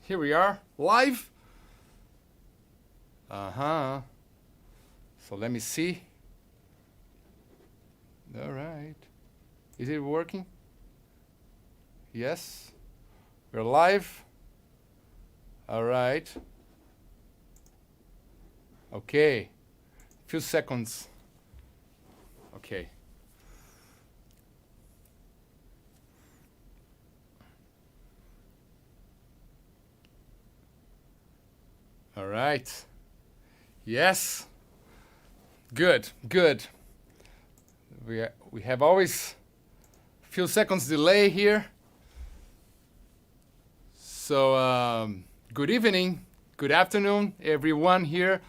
Here we are, live. Uh-huh. So let me see. All right. Is it working? Yes. We're live. All right. Okay. Few seconds. Okay. All right. Yes. Good, good. We have always a few seconds delay here. So good evening, good afternoon, everyone here.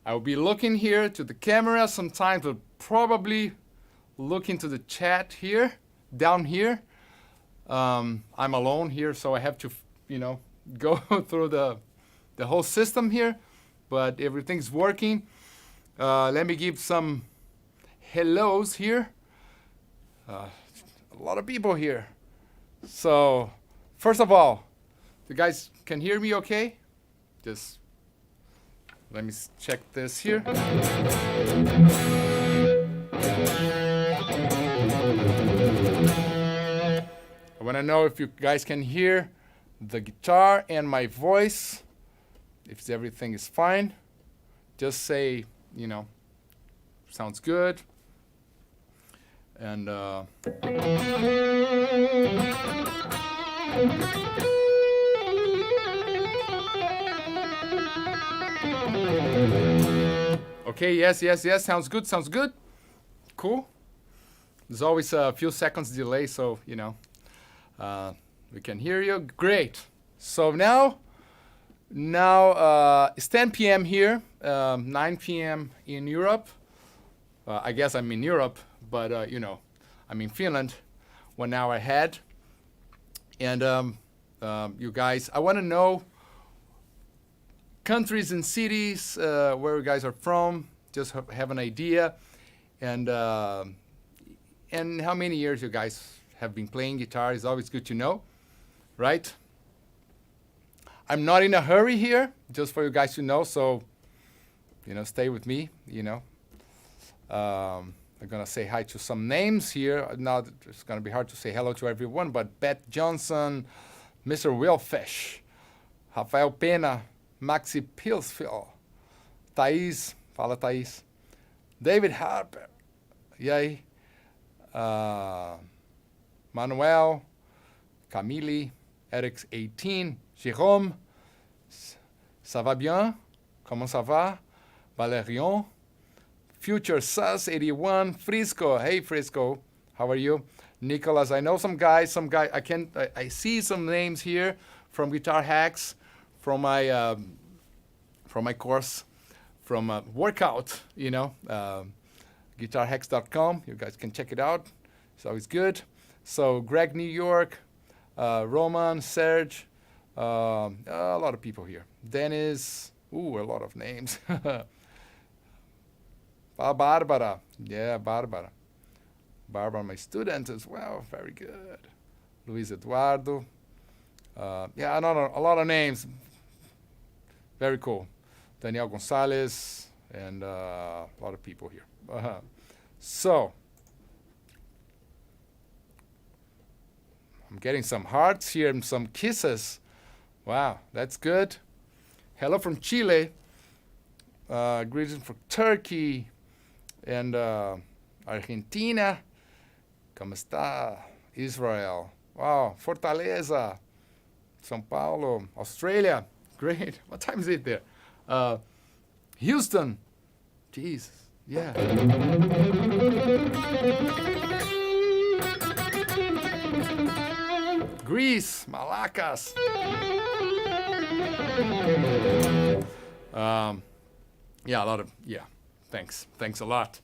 I will be looking here to the camera. Sometimes we'll probably look into the chat here, down here. I'm alone here, so I have to, go through the whole system here, but everything's working. Let me give some hellos here. A lot of people here. So, first of all, you guys can hear me okay? Just let me check this here. I want to know if you guys can hear the guitar and my voice. If everything is fine, just say, sounds good. And okay, yes, sounds good, cool. There's always a few seconds delay, so we can hear you. Great. So now it's 10 p.m. here, 9 p.m. in Europe. I guess I'm in Europe, but I'm in Finland, 1 hour ahead. And you guys, I want to know countries and cities where you guys are from. Just have an idea, and how many years you guys have been playing guitar is always good to know, right? I'm not in a hurry here, just for you guys to know. So, stay with me. I'm gonna say hi to some names here. Now it's gonna be hard to say hello to everyone, but Beth Johnson, Mr. Will Fish, Rafael Pena, Maxi Pilsfield, Thaís, fala Thaís, David Harper, e aí? Manuel, Camille, Eric 18, Jérôme, ça va bien? Comment ça va? Valérian, Future Sus 81, Frisco, hey Frisco, how are you? Nicholas, I know some guys, I see some names here from Guitar Hacks, from my course, from workout, guitarhacks.com. You guys can check it out. It's always good. So Greg, New York, Roman, Serge, a lot of people here. Dennis, a lot of names. Barbara, yeah, Barbara. Barbara, my student as well, very good. Luis Eduardo, a lot of names. Very cool. Daniel Gonzalez, and a lot of people here. So, I'm getting some hearts here and some kisses. Wow, that's good. Hello from Chile. Greetings from Turkey and Argentina. ¿Cómo está? Israel. Wow, Fortaleza. São Paulo. Australia. Great. What time is it there? Houston. Jesus. Yeah. Greece. Malacas. Yeah, a lot of, yeah. Thanks. Thanks a lot.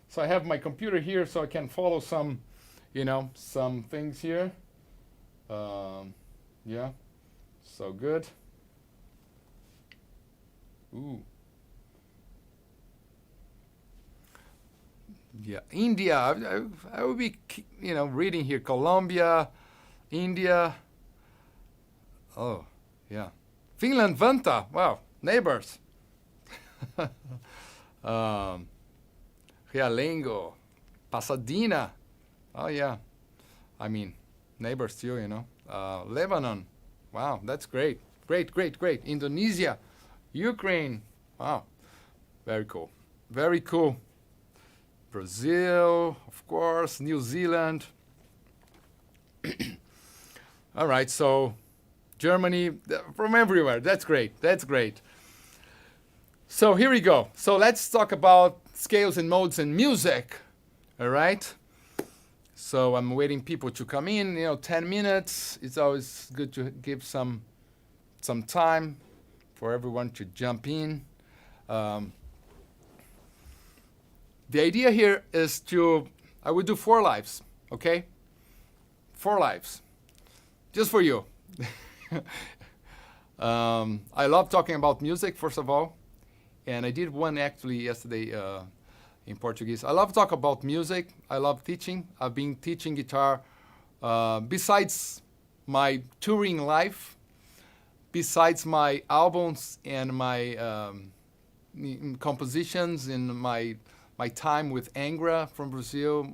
So I have my computer here so I can follow some, some things here. Yeah. So good. Ooh. Yeah, India. I would be, reading here. Colombia, India. Oh, Yeah. Finland, Vanta. Wow, neighbors. Realengo, Pasadena. Oh yeah. I mean, neighbors too, you know. Lebanon. Wow, that's great. Great, great, great. Indonesia, Ukraine. Wow, very cool. Very cool. Brazil, of course, New Zealand. All right, so Germany, from everywhere. That's great. That's great. So here we go. So let's talk about scales and modes and music. All right. So I'm waiting people to come in. 10 minutes. It's always good to give some time for everyone to jump in. The idea here is I would do 4 lives, okay? 4 lives, just for you. I love talking about music, first of all, and I did one actually yesterday in Portuguese. I love talk about music. I love teaching. I've been teaching guitar besides my touring life, besides my albums and my compositions in my time with Angra from Brazil,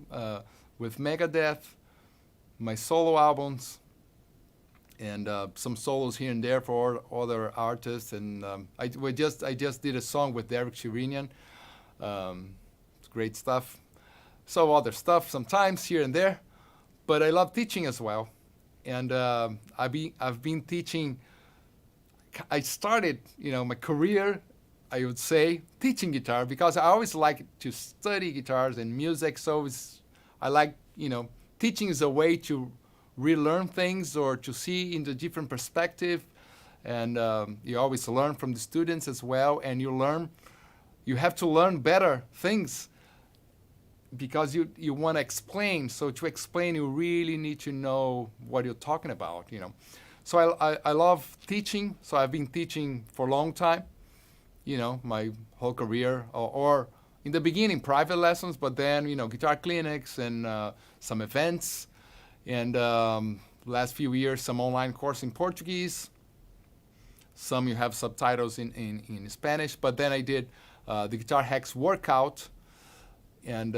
with Megadeth, my solo albums, and some solos here and there for other artists. And I just did a song with Derek Sherinian. It's great stuff. So other stuff sometimes here and there, but I love teaching as well. And I've been teaching. I started, my career, I would say, teaching guitar because I always like to study guitars and music. So I like, teaching is a way to relearn things or to see in a different perspective. And you always learn from the students as well. And you have to learn better things because you want to explain. So to explain, you really need to know what you're talking about, So I love teaching. So I've been teaching for a long time, my whole career, or in the beginning, private lessons, but then, guitar clinics and some events. And last few years, some online course in Portuguese. Some you have subtitles in Spanish. But then I did the Guitar Hacks workout and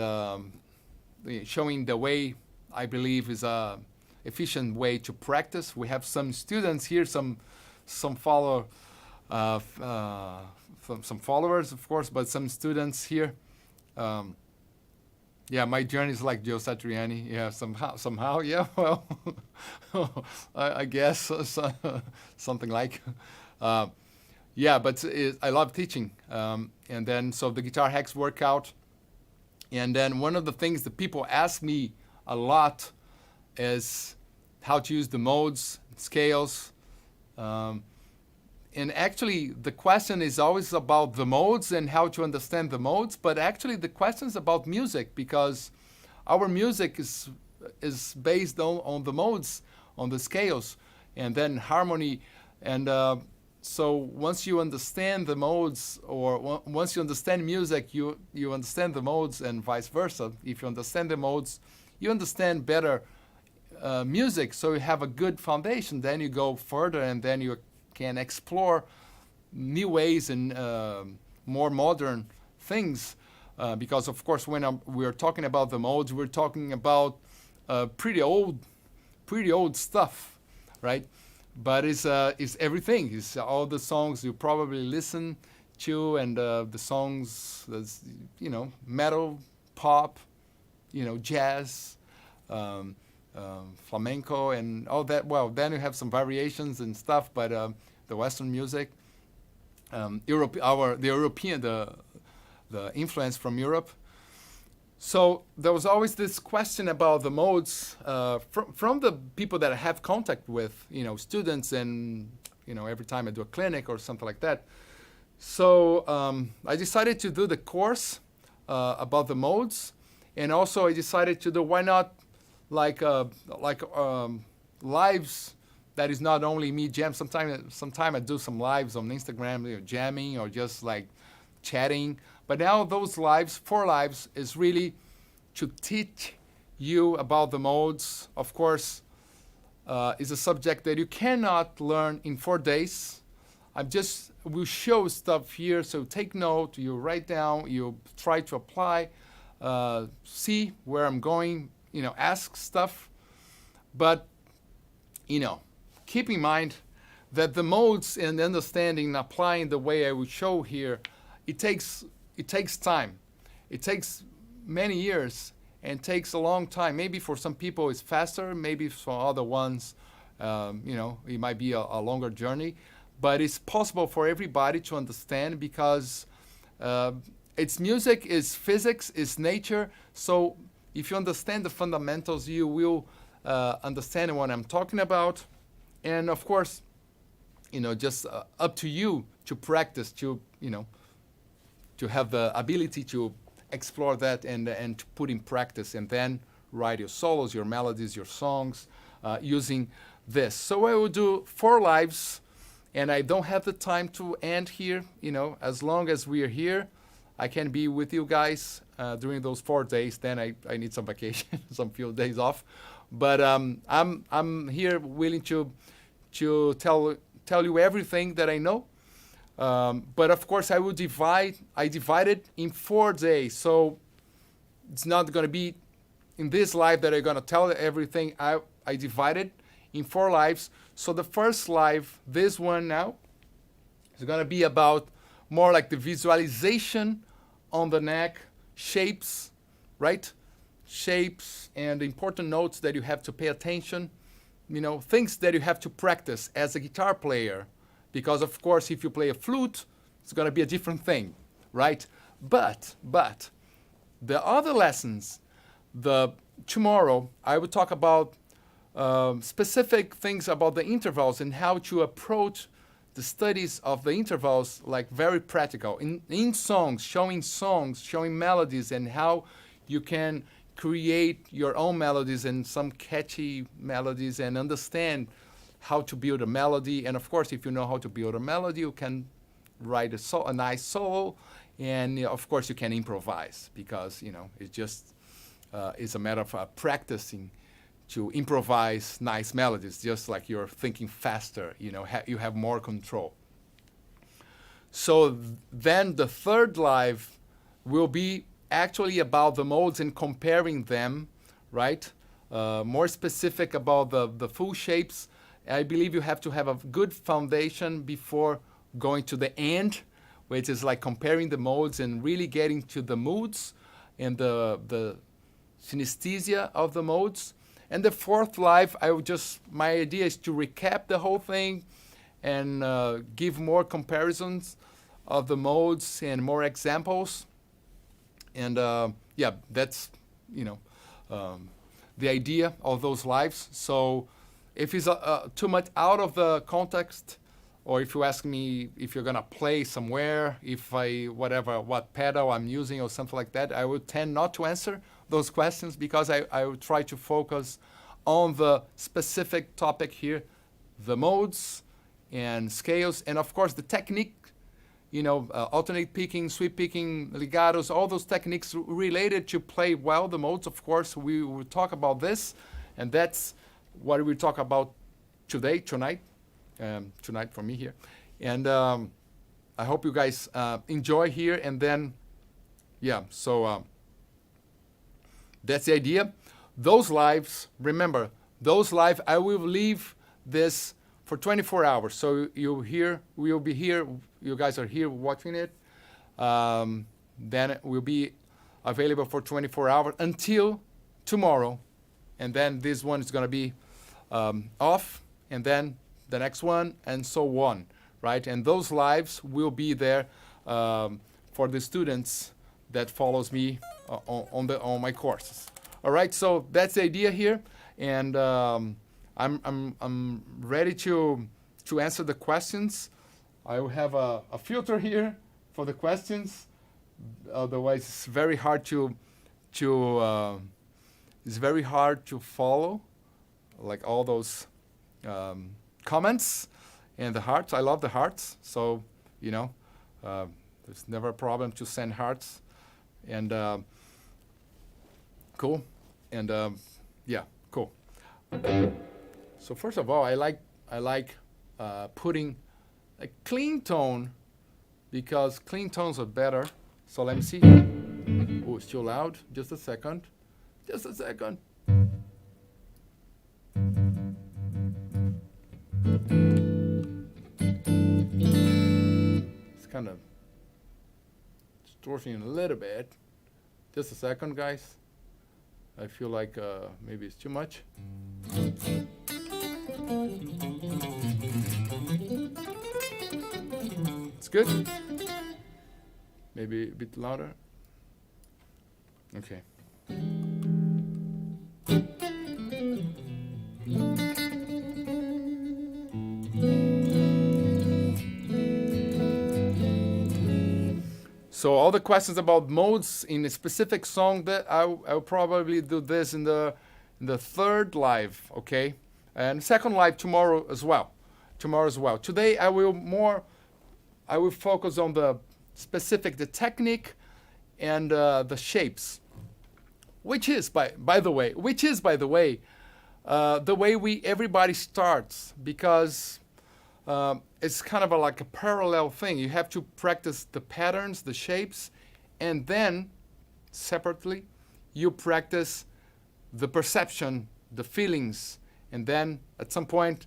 showing the way I believe is a efficient way to practice. We have some students here, some follow, some followers, of course, but some students here. Yeah, my journey is like Joe Satriani. Yeah, somehow, yeah. Well, I guess something like. Yeah, but I love teaching. And then so the Guitar Hacks workout. And then one of the things that people ask me a lot is how to use the modes, scales. And actually, the question is always about the modes and how to understand the modes. But actually, the question is about music because our music is based on the modes, on the scales, and then harmony. And so once you understand the modes, or once you understand music, you understand the modes, and vice versa. If you understand the modes, you understand better music. So you have a good foundation. Then you go further, and then you can explore new ways and more modern things. Because of course, when we're talking about the modes, we're talking about pretty old stuff, right? But it's everything. It's all the songs you probably listen to, and the songs that's metal, pop, jazz, flamenco, and all that. Well, then you have some variations and stuff, but the Western music, the influence from Europe. So there was always this question about the modes from the people that I have contact with, students, and every time I do a clinic or something like that. So I decided to do the course about the modes, and also I decided to do, why not like lives that is not only me jam. Sometime I do some lives on Instagram, jamming or just like chatting. But now those lives, 4 lives, is really to teach you about the modes. Of course, is a subject that you cannot learn in 4 days. Will show stuff here, so take note, you write down, you try to apply, see where I'm going, ask stuff. But, keep in mind that the modes and understanding and applying the way I will show here, it takes time. It takes many years and takes a long time. Maybe for some people it's faster, maybe for other ones, it might be a longer journey. But it's possible for everybody to understand because it's music, it's physics, it's nature. So if you understand the fundamentals, you will understand what I'm talking about. And of course, just up to you to practice, to have the ability to explore that and to put in practice, and then write your solos, your melodies, your songs using this. So I will do 4 lives. And I don't have the time to end here. As long as we are here, I can be with you guys during those 4 days. Then I need some vacation, some few days off. But I'm here willing to tell you everything that I know. But of course, I divide it in 4 days. So it's not going to be in this live that I'm going to tell everything. I divide it in 4 lives. So the first live, this one now, is going to be about more like the visualization on the neck, shapes, right? Shapes and important notes that you have to pay attention, things that you have to practice as a guitar player. Because of course, if you play a flute, it's going to be a different thing, right? But the other lessons, tomorrow, I will talk about specific things about the intervals and how to approach the studies of the intervals, like very practical in songs, showing melodies, and how you can create your own melodies and some catchy melodies, and understand how to build a melody. And of course, if you know how to build a melody, you can write a nice solo, and of course you can improvise, because it just is a matter of practicing to improvise nice melodies, just like you're thinking faster, you have more control. So then the third live will be actually about the modes and comparing them, right? More specific about the full shapes. I believe you have to have a good foundation before going to the end, which is like comparing the modes and really getting to the moods and the synesthesia of the modes. And the fourth live, my idea is to recap the whole thing and give more comparisons of the modes and more examples. And that's, the idea of those lives. So if it's too much out of the context, or if you ask me if you're gonna play somewhere, what pedal I'm using or something like that, I would tend not to answer those questions, because I will try to focus on the specific topic here, the modes and scales, and of course the technique, alternate picking, sweep picking, legatos, all those techniques related to play well the modes. Of course, we will talk about this, and that's what we talk about tonight for me here. And I hope you guys enjoy here, and then, that's the idea. Those lives, remember, I will leave this for 24 hours. So we'll be here, you guys are here watching it. Then it will be available for 24 hours until tomorrow. And then this one is going to be off, and then the next one, and so on, right? And those lives will be there for the students that follows me on my courses. All right, so that's the idea here, and I'm ready to answer the questions. I will have a filter here for the questions. Otherwise, it's very hard to follow, like all those comments and the hearts. I love the hearts, so there's never a problem to send hearts, and cool, and cool. So first of all, I like putting a clean tone because clean tones are better. So let me see. Oh, it's too loud. Just a second. Just a second. It's kind of distorting a little bit. Just a second, guys. I feel like maybe it's too much. It's good. Maybe a bit louder. Okay. So all the questions about modes in a specific song, that I'll probably do this in the third live, okay, and second live tomorrow as well. Today I will focus on the specific, the technique, and the shapes, which is by the way, the way everybody starts, because it's kind of like a parallel thing. You have to practice the patterns, the shapes, and then separately you practice the perception, the feelings, and then at some point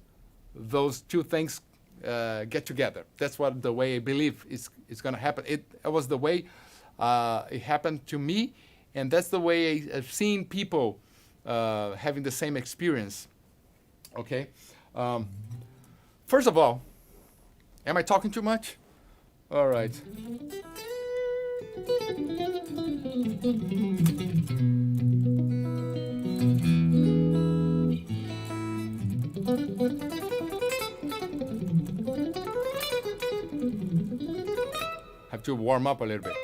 those two things get together. That's what the way I believe is going to happen. It was the way it happened to me, and that's the way I've seen people having the same experience. Okay. First of all, am I talking too much? All right. Have to warm up a little bit.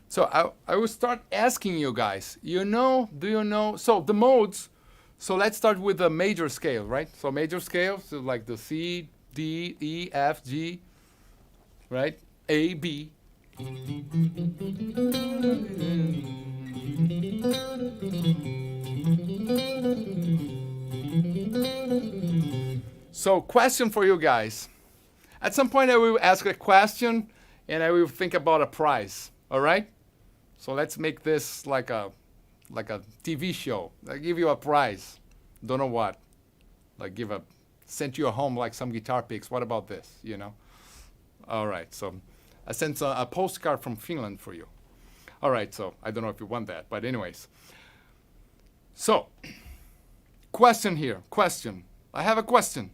So I will start asking you guys, do you know, so the modes, so let's start with the major scale, right? So major scale, so like the C, D, E, F, G, right? A, B. So question for you guys. At some point I will ask a question and I will think about a prize, all right? So let's make this like a TV show. I give you a prize. Don't know what. Like send you home like some guitar picks. What about this, you know? All right, so I sent a postcard from Finland for you. All right, so I don't know if you want that, but anyways. So, question here, question. I have a question.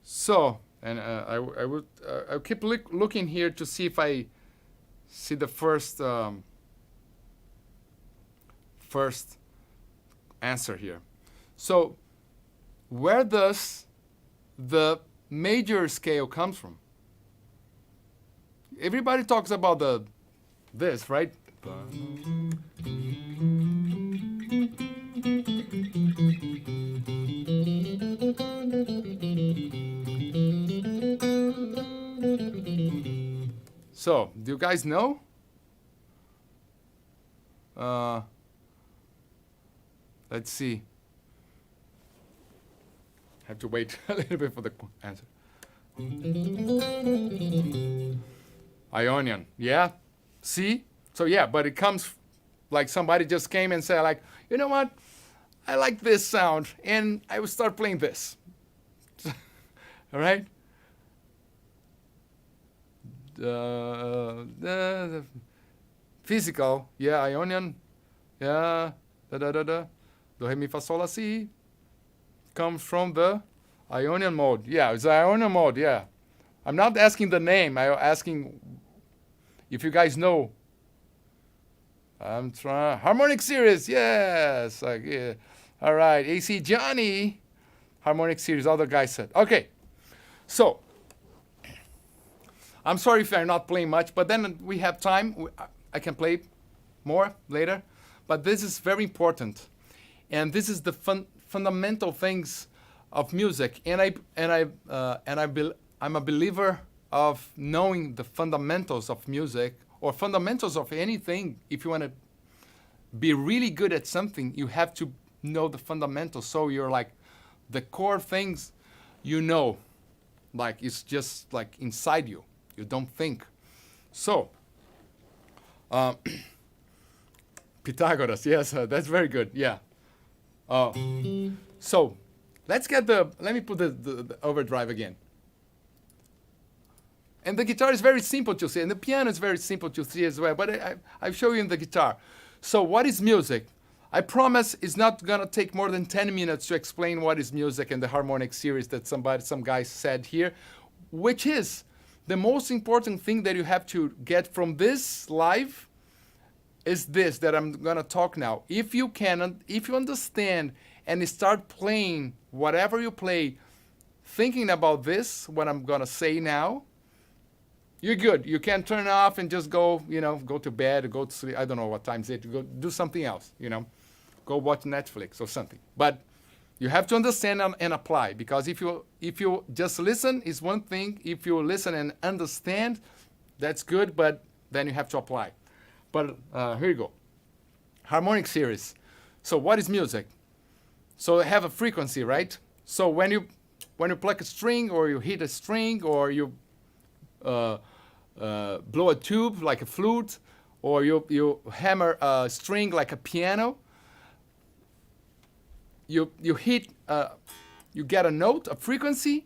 So, and I'll keep looking here to see if I see the first answer here. So, where does the major scale comes from? Everybody talks about this, right? So, do you guys know? Let's see. Have to wait a little bit for the answer. Ionian, yeah. See? So yeah, but it comes like somebody just came and said like, you know what? I like this sound, and I will start playing this. All right? The physical, yeah, Ionian, yeah, do, re, mi, fa, sol, la, si, comes from the Ionian mode. Yeah, it's the Ionian mode, yeah. I'm not asking the name, I'm asking if you guys know. I'm trying, Harmonic series, yes. Like, yeah. All right, AC Johnny, Harmonic series, other guy said. Okay, so, I'm sorry if I'm not playing much, but then we have time. I can play more later. But this is very important. And this is the fundamental things of music, and I'm a believer of knowing the fundamentals of music or fundamentals of anything. If you want to be really good at something, you have to know the fundamentals. So you're like the core things, you know, like it's just like inside you. You don't think. So, Pythagoras, yes, that's very good. Yeah. So, let me put the overdrive again. And the guitar is very simple to see, and the piano is very simple to see as well, but I'll show you in the guitar. So what is music? I promise it's not gonna take more than 10 minutes to explain what is music in the harmonic series that some guy said here, which is the most important thing that you have to get from this live is this that I'm gonna talk now. If you understand and start playing whatever you play, thinking about this, what I'm gonna say now, you're good. You can turn off and just go, go to bed or go to sleep. I don't know what time is it. Go do something else, Go watch Netflix or something. But you have to understand and apply, because if you just listen is one thing. If you listen and understand, that's good, but then you have to apply. But here you go. Harmonic series. So what is music? So I have a frequency, right? So when you pluck a string, or you hit a string, or you blow a tube like a flute, or you hammer a string like a piano, you hit, you get a note, a frequency,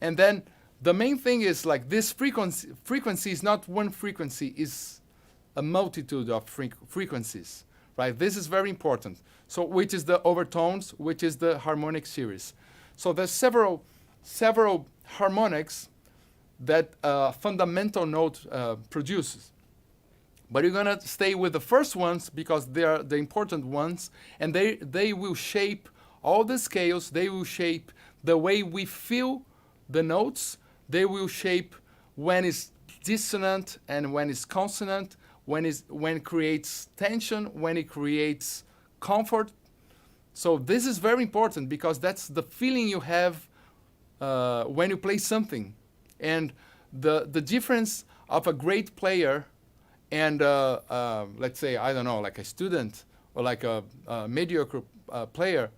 and then the main thing is like this frequency is not one frequency, is a multitude of frequencies, right? This is very important. So which is the overtones, which is the harmonic series. So there's several harmonics that fundamental note produces. But you're gonna stay with the first ones because they are the important ones, and they will shape all the scales. They will shape the way we feel the notes. They will shape when it's dissonant and when it's consonant, when it creates tension, when it creates comfort. So this is very important because that's the feeling you have when you play something. And the difference of a great player and let's say, I don't know, like a student or like a mediocre player,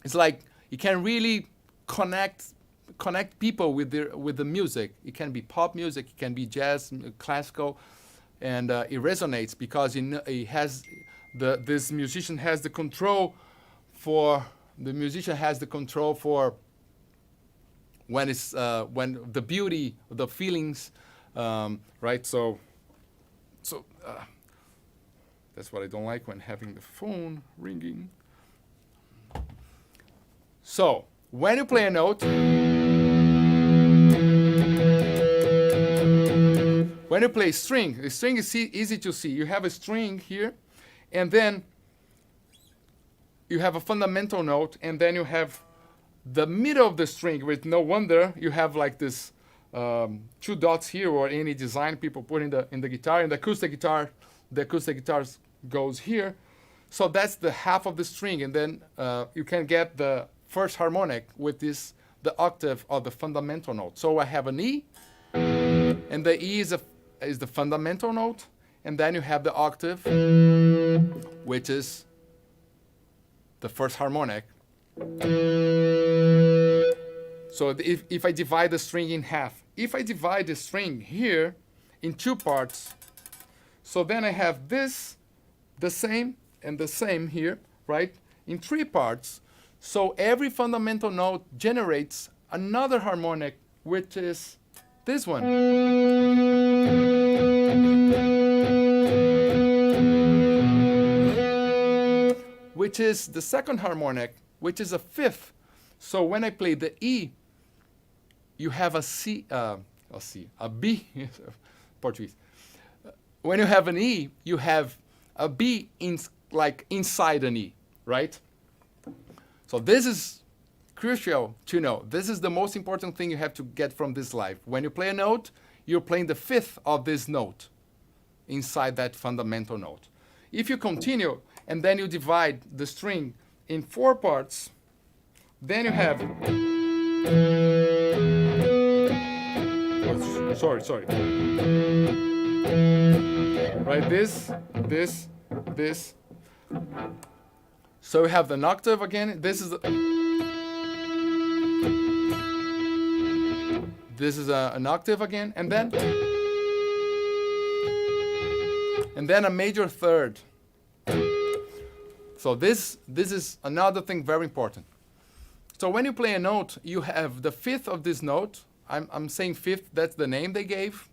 it's like you can really connect people with the music. It can be pop music, it can be jazz, classical, and it resonates because it has this musician has the control for when it's when the beauty, the feelings, right? So that's what I don't like when having the phone ringing. So when you play a note, when you play string, the string is easy to see. You have a string here, and then you have a fundamental note, and then you have the middle of the string, with no wonder you have like this 2 dots here, or any design people put in the guitar. In the acoustic guitars goes here. So that's the half of the string, and then you can get the first harmonic with the octave of the fundamental note. So I have an E, and the E is the fundamental note, and then you have the octave, which is the first harmonic. So if I divide the string in half, if I divide the string here in 2 parts, so then I have this, the same, and the same here, right, in 3 parts. So every fundamental note generates another harmonic, which is this one. Which is the second harmonic, which is a 5th. So when I play the E, you have a B, Portuguese. When you have an E, you have a B inside an E, right? So this is crucial to know. This is the most important thing you have to get from this live. When you play a note, you're playing the 5th of this note inside that fundamental note. If you continue and then you divide the string in 4 parts. Then you have, oh, sorry. Right, this. So we have the octave again. This is an octave again, and then a major third. So this is another thing very important. So when you play a note, you have the fifth of this note. I'm saying fifth, that's the name they gave,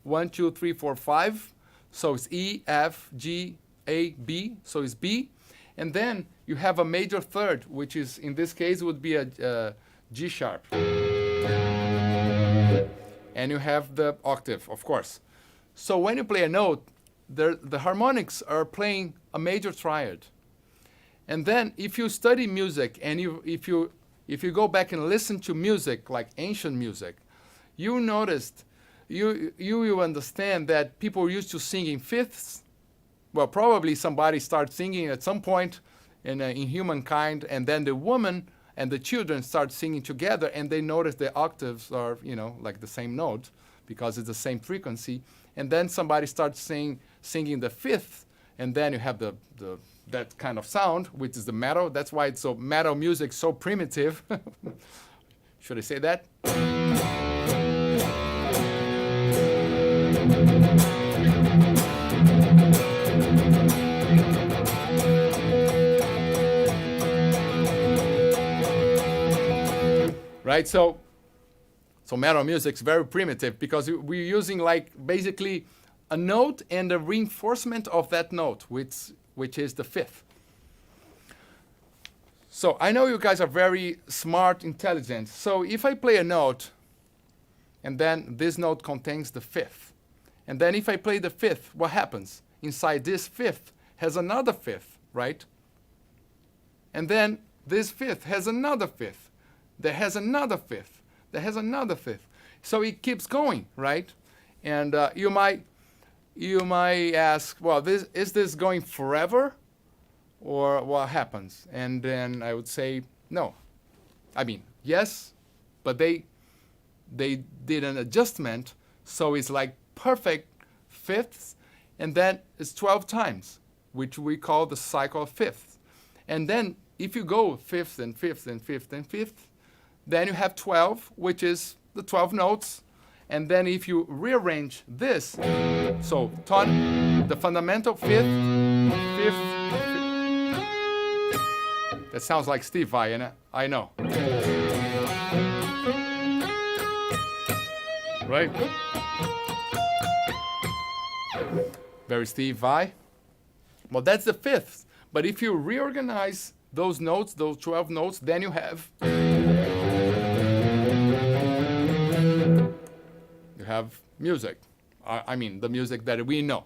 1, 2, 3, 4, 5. So it's E, F, G, A, B. So it's B. And then you have a major third, which is, in this case, would be a G sharp. And you have the octave, of course. So when you play a note, the harmonics are playing a major triad. And then if you study music and if you go back and listen to music, like ancient music, you noticed, you will understand that people used to sing in fifths. Well, probably somebody started singing at some point in humankind, and then the woman and the children start singing together, and they notice the octaves are, like the same note because it's the same frequency. And then somebody starts singing the fifth, and then you have that kind of sound, which is the metal. That's why it's so metal music, so primitive. Should I say that? Right, so metal music is very primitive because we're using like basically a note and a reinforcement of that note, which is the fifth. So I know you guys are very smart, intelligent. So if I play a note, and then this note contains the fifth, and then if I play the fifth, what happens? Inside this fifth has another fifth, right? And then this fifth has another fifth. That has another fifth. That has another fifth. So it keeps going, right? And you might ask, well, is this going forever, or what happens? And then I would say no. I mean, yes, but they did an adjustment, so it's like perfect fifths, and then it's 12 times, which we call the cycle of fifths. And then if you go fifth and fifth and fifth and fifth, then you have 12, which is the 12 notes. And then if you rearrange this, so tonic, the fundamental fifth, that sounds like Steve Vai, I know. Right? Very Steve Vai. Well, that's the fifth. But if you reorganize those notes, those 12 notes, then you have music. I mean, the music that we know.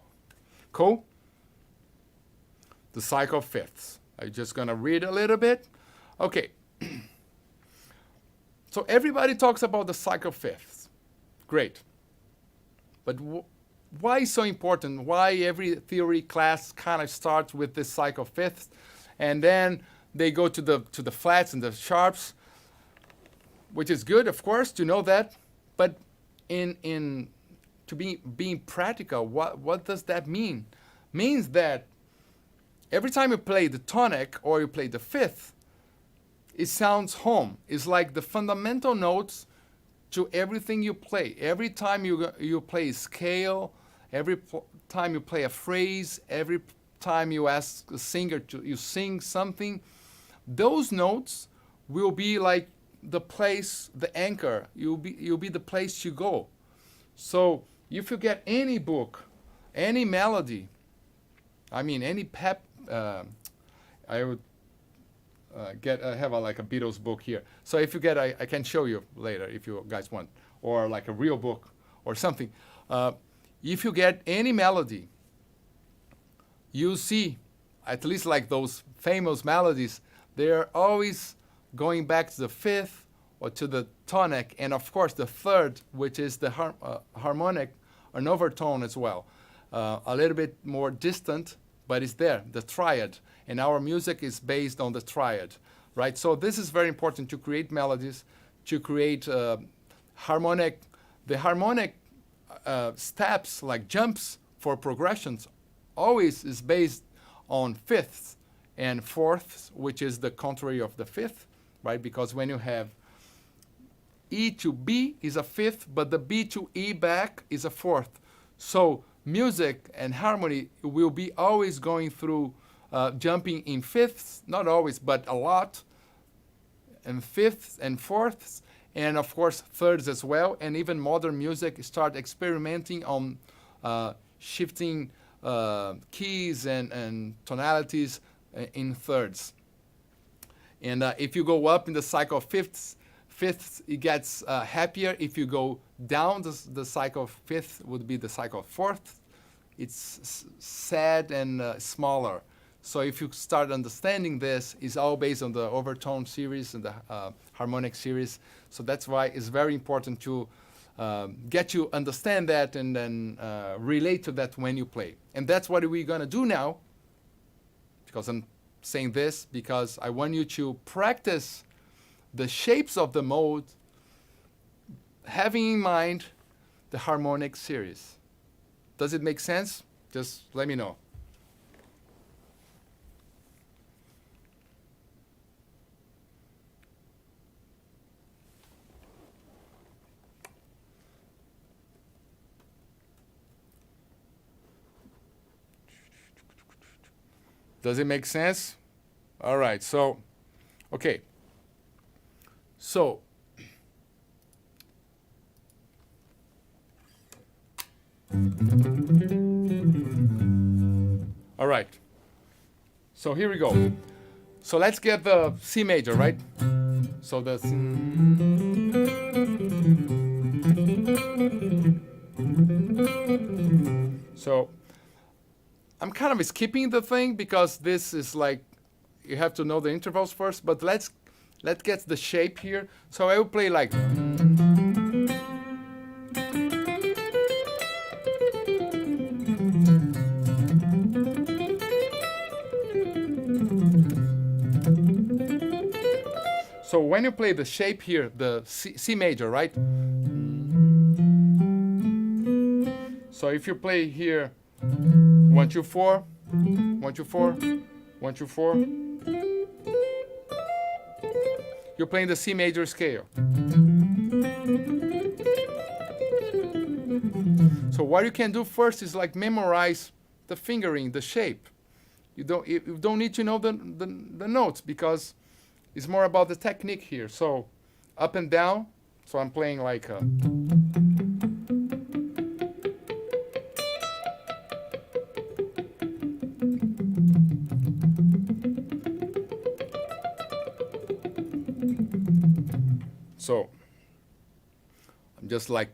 Cool? The cycle of fifths. I'm just going to read a little bit. Okay. So everybody talks about the cycle of fifths. Great. But why is so important? Why every theory class kind of starts with this cycle of fifths, and then they go to the flats and the sharps, which is good, of course, to know that. But being practical, what does that mean? Means that every time you play the tonic or you play the fifth, it sounds home. It's like the fundamental notes to everything you play. Every time you play a scale, every time you play a phrase, every time you ask a singer you sing something, those notes will be like the place, the anchor. You'll be the place you go. So if you get any book, any melody, I mean any pep, I would have like a Beatles book here. So if you get, I can show you later if you guys want, or like a real book or something. If you get any melody, you see, at least like those famous melodies, they're always going back to the fifth or to the tonic, and of course the third, which is the harmonic, an overtone as well, a little bit more distant but it's there, the triad. And our music is based on the triad, right? So this is very important to create melodies, to create harmonic. The harmonic steps, like jumps for progressions, always is based on fifths and fourths, which is the contrary of the fifth, right? Because when you have E to B is a fifth, but the B to E back is a fourth. So music and harmony will be always going through jumping in fifths, not always, but a lot, and fifths and fourths, and of course thirds as well. And even modern music start experimenting on shifting keys and tonalities in thirds. And if you go up in the cycle of fifths, it gets happier. If you go down the cycle of fifth, would be the cycle of fourth. It's sad and smaller. So if you start understanding this, it's all based on the overtone series and the harmonic series. So that's why it's very important to get you understand that and then relate to that when you play. And that's what we're gonna do now, because I'm saying this because I want you to practice the shapes of the mode, having in mind the harmonic series. Does it make sense? Just let me know. Does it make sense? All right, so, okay. So, all right. So here we go. So let's get the C major, right? So the so I'm kind of skipping the thing because this is like you have to know the intervals first, but let's get the shape here. So I will play like so when you play the shape here, the C major, right? So if you play here 1 2 4 1 2 4 1 2 4, you're playing the C major scale. So what you can do first is like memorize the fingering, the shape. You don't need to know the notes because it's more about the technique here. So up and down. So I'm playing like a so I'm just like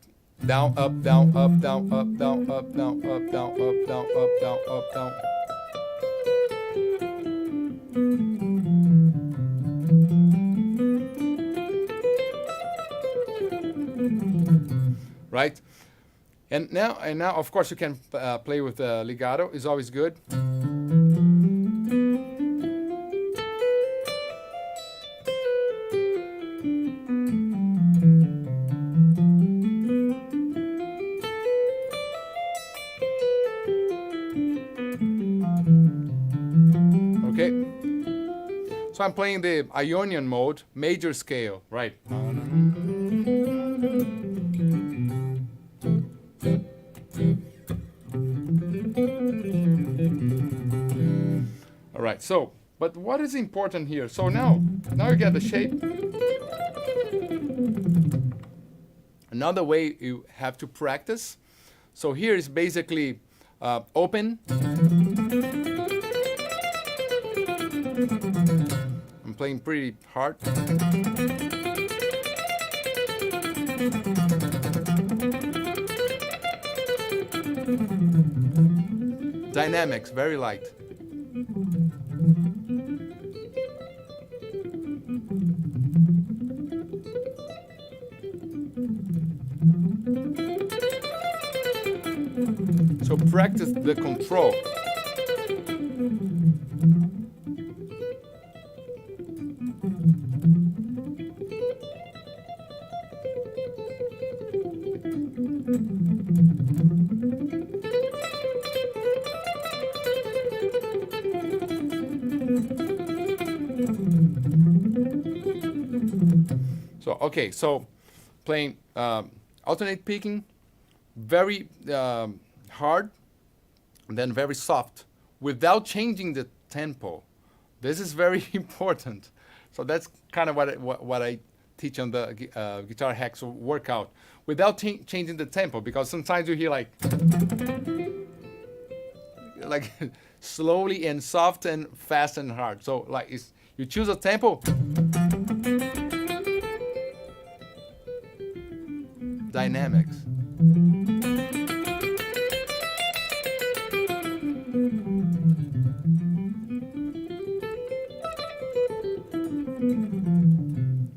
down, up, down, up, down, up, down, up, down, up, down, up, down, up, down, up, down. Right? And now, of course, you can play with the legato. It's always good. Okay. So I'm playing the Ionian mode, major scale, right? All right, so, but what is important here? So now you get the shape. Another way you have to practice. So here is basically open. I'm playing pretty hard. Dynamics, very light. So practice the control. So, okay, so playing alternate picking, very hard, and then very soft, without changing the tempo. This is very important. So that's kind of what I teach on the Guitar Hacks workout, without changing the tempo, because sometimes you hear like slowly and soft and fast and hard. So like you choose a tempo, dynamics.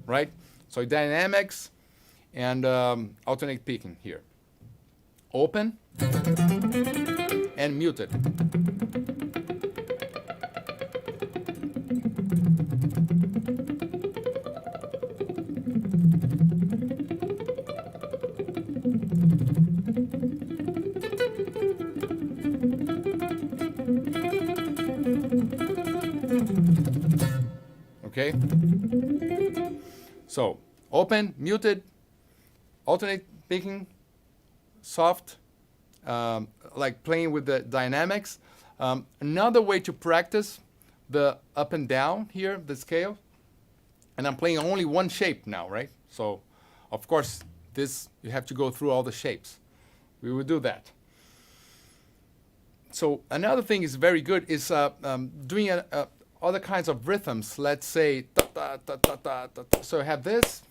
Right? So dynamics and alternate picking here. Open and muted. Okay? So, open, muted, alternate picking, soft, like playing with the dynamics. Another way to practice the up and down here, the scale, and I'm playing only one shape now, right? So, of course, this, you have to go through all the shapes. We will do that. So, another thing is very good is doing other kinds of rhythms. Let's say, ta, ta, ta, ta, ta, ta, ta. So I have this.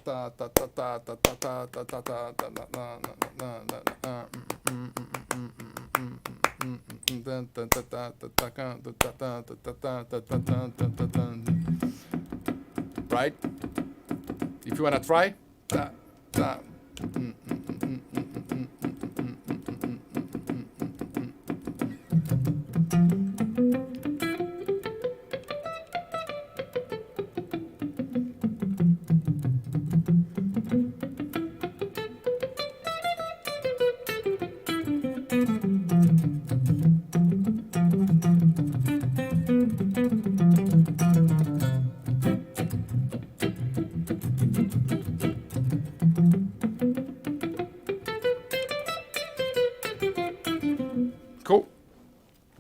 Ta, ta, ta, ta, ta, ta, ta, ta, ta, ta, ta, right? If you want to try. Ta, ta, cool.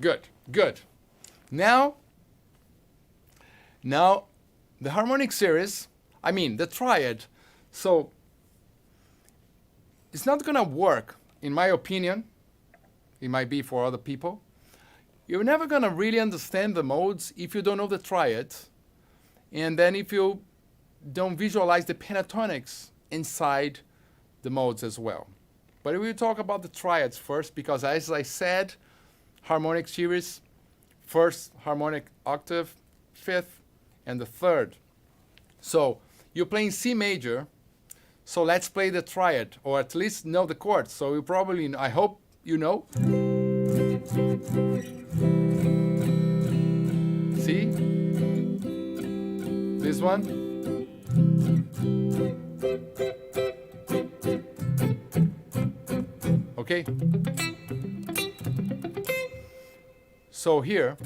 Good, good. Now the harmonic series, I mean the triad, so it's not gonna work, in my opinion. It might be for other people. You're never gonna really understand the modes if you don't know the triads, and then if you don't visualize the pentatonics inside the modes as well. But we'll talk about the triads first, because as I said, harmonic series, first harmonic octave, fifth, and the third. So you're playing C major, so let's play the triad, or at least know the chords. So you probably, I hope you know. C, this one. Okay. So here,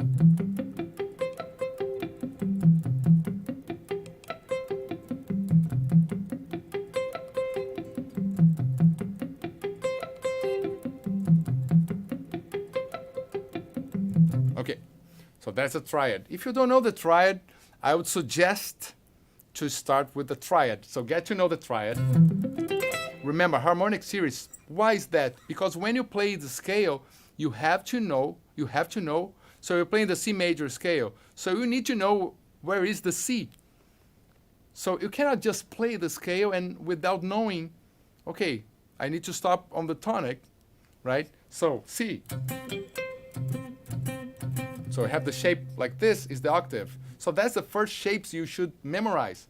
okay, so that's a triad. If you don't know the triad, I would suggest to start with the triad. So get to know the triad. Remember, harmonic series, why is that? Because when you play the scale, you have to know, so you're playing the C major scale. So you need to know where is the C. So you cannot just play the scale and without knowing, okay, I need to stop on the tonic, right? So C. So I have the shape like this is the octave. So that's the first shapes you should memorize.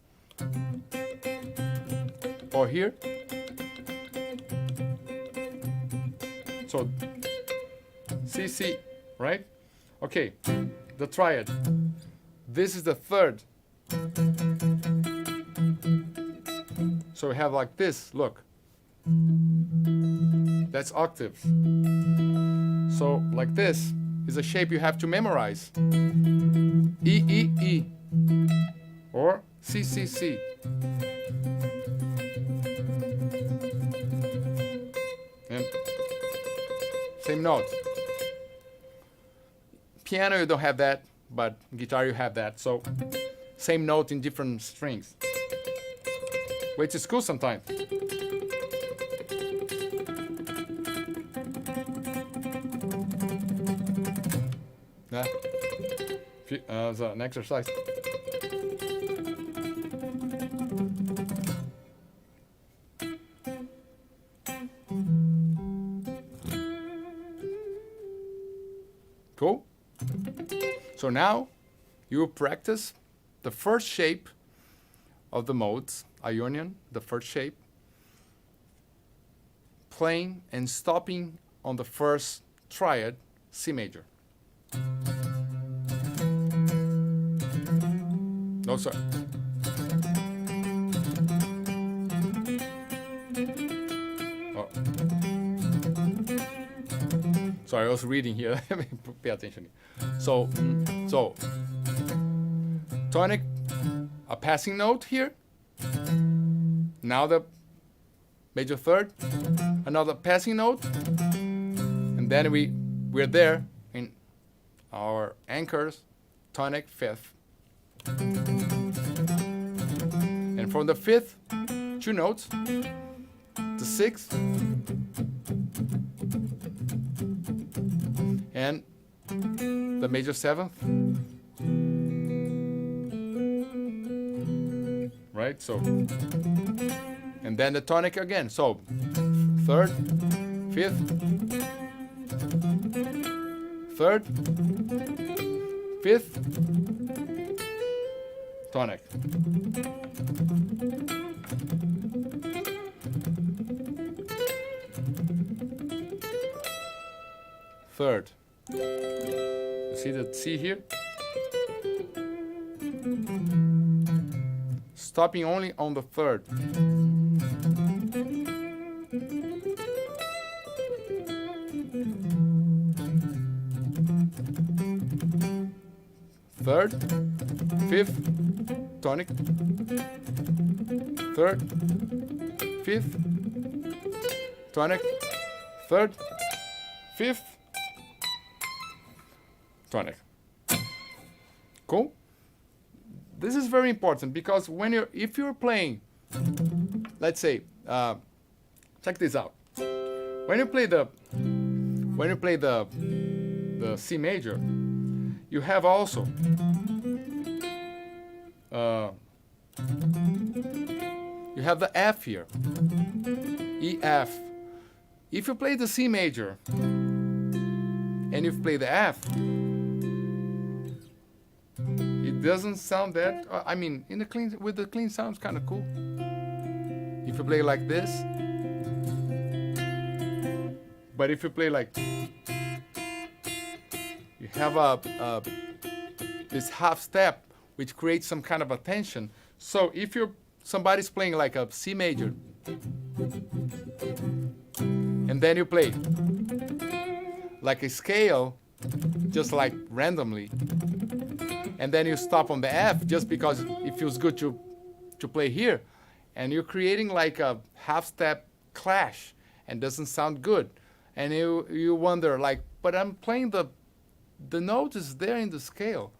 Or here. So C, C, right? Okay, the triad. This is the third. So we have like this, look. That's octaves. So like this is a shape you have to memorize. E, E, E. Or C, C, C. And same note. Piano you don't have that, but guitar you have that. So same note in different strings. Which is cool sometimes. Yeah. It's an exercise. Cool. So now you practice the first shape of the modes, Ionian, the first shape, playing and stopping on the first triad, C major. No, sir. Oh. Sorry, I was reading here. Pay attention. So tonic, a passing note here. Now the major third, another passing note, and then we're there in our anchors, tonic, fifth. And from the fifth, two notes, the sixth, and the major seventh. Right? So, and then the tonic again. So, third, fifth, third, fifth, tonic. Third. You see the C here? Stopping only on the third. Third, fifth, tonic, third, fifth, tonic, third, fifth, tonic. Cool? This is very important because if you're playing, let's say, check this out. When you play the C major, you have also you have the F here, E, F. If you play the C major and you play the F, it doesn't sound that. I mean, with the clean sound, it's kind of cool. If you play like this, but if you play like, you have this half step which creates some kind of a tension. So if somebody's playing like a C major, and then you play like a scale, just like randomly, and then you stop on the F just because it feels good to play here, and you're creating like a half step clash and doesn't sound good, and you wonder like, but I'm playing the note is there in the scale,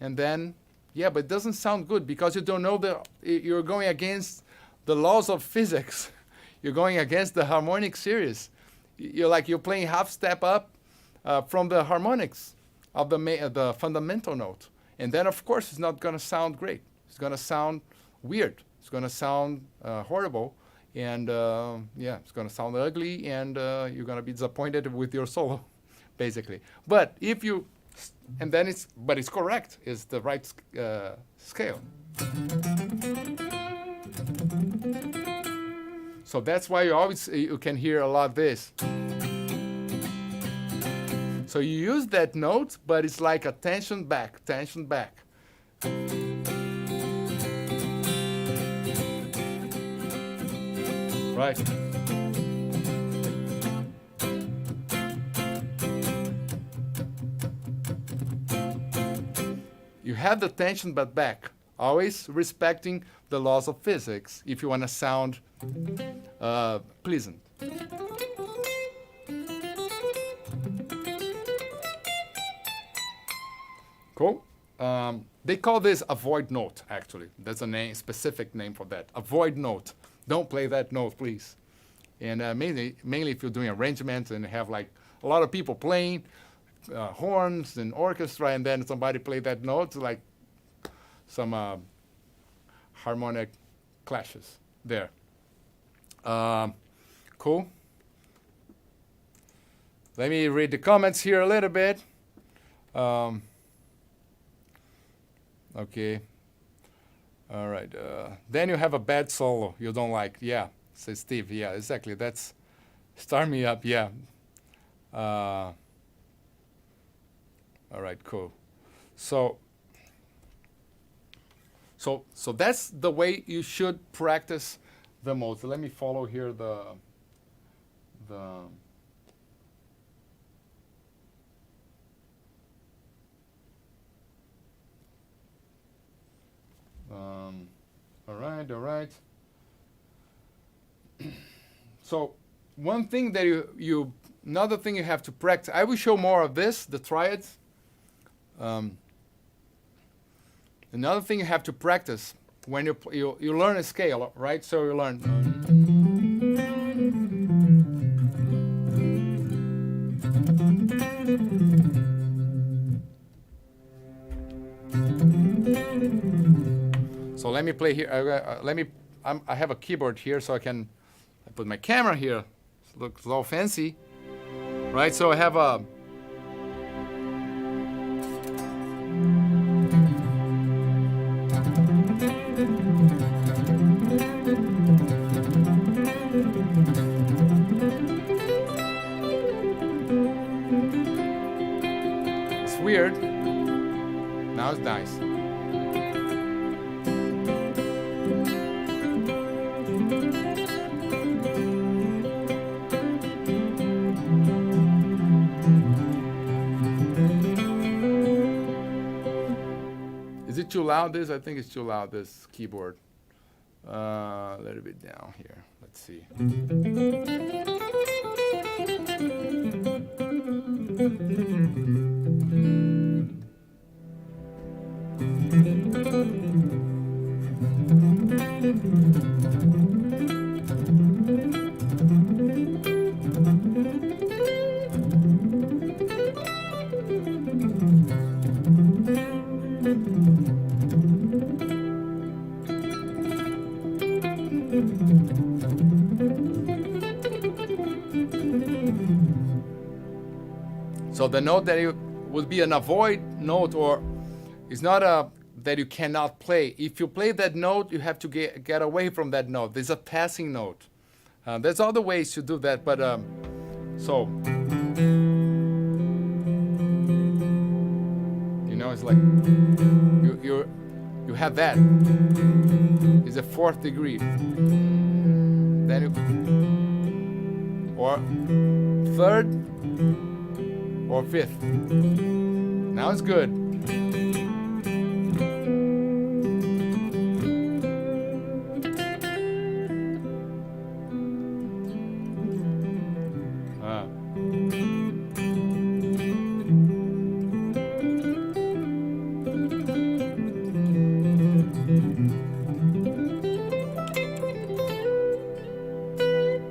and then yeah, but it doesn't sound good because you don't know you're going against the laws of physics. You're going against the harmonic series. You're playing half step up from the harmonics of the fundamental note. And then, of course, it's not going to sound great. It's going to sound weird. It's going to sound horrible. And, yeah, it's going to sound ugly. And you're going to be disappointed with your solo, basically. But if you... And then it's correct. It's the right scale. So that's why you can hear a lot of this. So you use that note, but it's like a tension back, tension back. right? You have the tension, but back. Always respecting the laws of physics if you want to sound pleasant. Cool. They call this a void note, actually. There's a name, specific name for that. A void note. Don't play that note, please. And mainly if you're doing arrangements and have like a lot of people playing, horns and orchestra, and then somebody play that note, like some harmonic clashes there. Cool. Let me read the comments here a little bit. Okay. All right. Then you have a bad solo you don't like. Yeah, says Steve. Yeah, exactly. That's start me up. Yeah. All right. Cool. So that's the way you should practice the most. So let me follow here the all right. So one thing that another thing you have to practice, I will show more of this, the triads. Another thing you have to practice when you learn a scale, right? So you learn. So let me play here. I have a keyboard here, so I put my camera here. It looks all fancy, right? So I have a. It's weird. Now it's nice. Is it too loud, this? I think it's too loud, this keyboard. A little bit down here. Let's see. So the note that would be an avoid note, or it's not that you cannot play. If you play that note, you have to get away from that note. There's a passing note. There's other ways to do that, but so it's like you have that. It's a fourth degree. Then or third or fifth. Now it's good.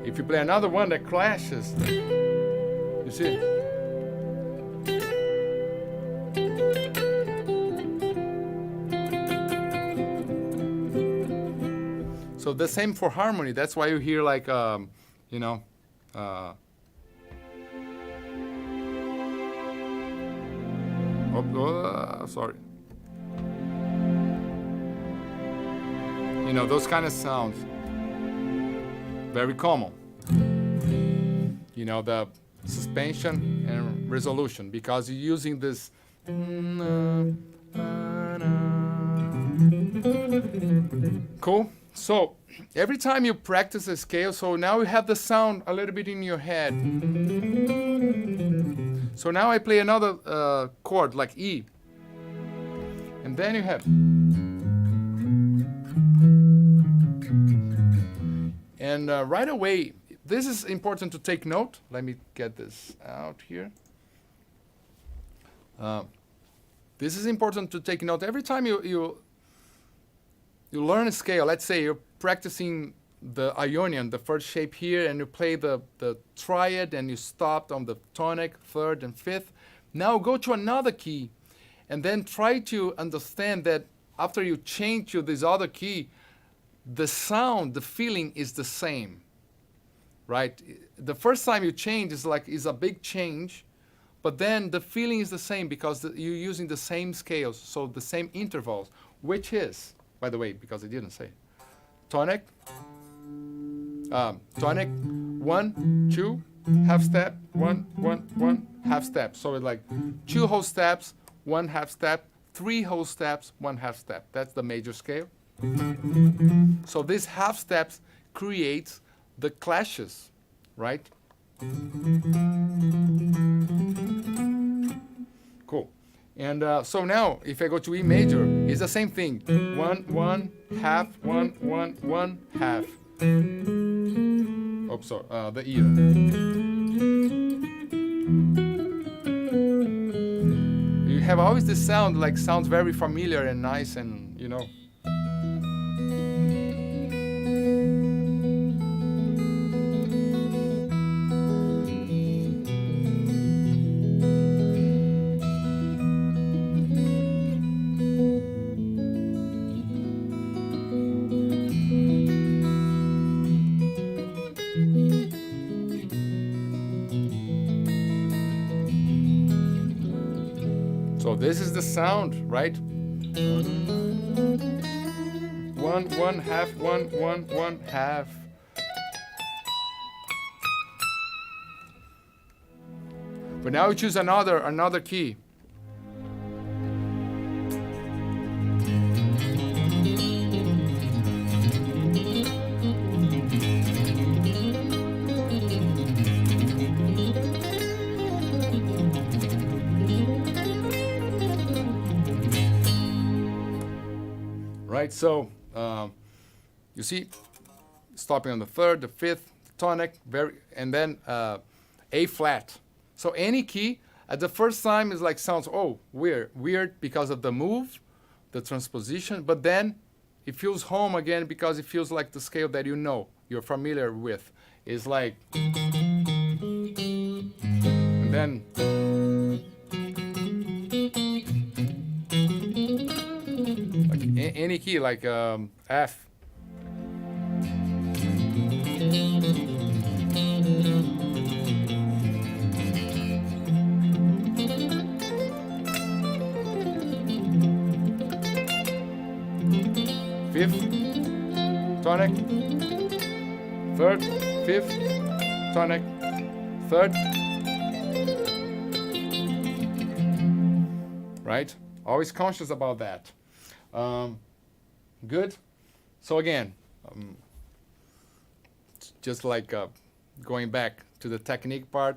If you play another one that clashes, you see? So the same for harmony. That's why you hear like, sorry. Those kind of sounds. Very common. The suspension and resolution, because you're using this. Cool. So every time you practice a scale, so now you have the sound a little bit in your head. So now I play another chord like E. And then you have. And right away, this is important to take note. Let me get this out here. This is important to take note. Every time you learn a scale, let's say you're practicing the Ionian, the first shape here, and you play the triad, and you stopped on the tonic, third and fifth. Now go to another key, and then try to understand that after you change to this other key, the sound, the feeling is the same, right? The first time you change is a big change, but then the feeling is the same because you're using the same scales, so the same intervals, which is, by the way, because I didn't say it, tonic, tonic, 1, 2, half step, 1, 1, 1, half step. So it's like 2 whole steps, 1 half step, 3 whole steps, 1 half step. That's the major scale. So these half steps creates the clashes, right? Cool. And so now, if I go to E major, it's the same thing. 1, 1, half, 1, 1, 1, half. Oops, sorry, the E. You have always this sound, like sounds very familiar and nice and, you know. So this is the sound, right? 1, 1, half, 1, 1, 1, half. But now we choose another key. Right, so you see, stopping on the third, the fifth, tonic, and then A flat. So any key at the first time is like sounds weird because of the move, the transposition, but then it feels home again because it feels like the scale that you know, you're familiar with. It's like, and then. Like any key, like F. Fifth, tonic, third, fifth, tonic, third. Right? Always conscious about that. Good. So again, just like going back to the technique part.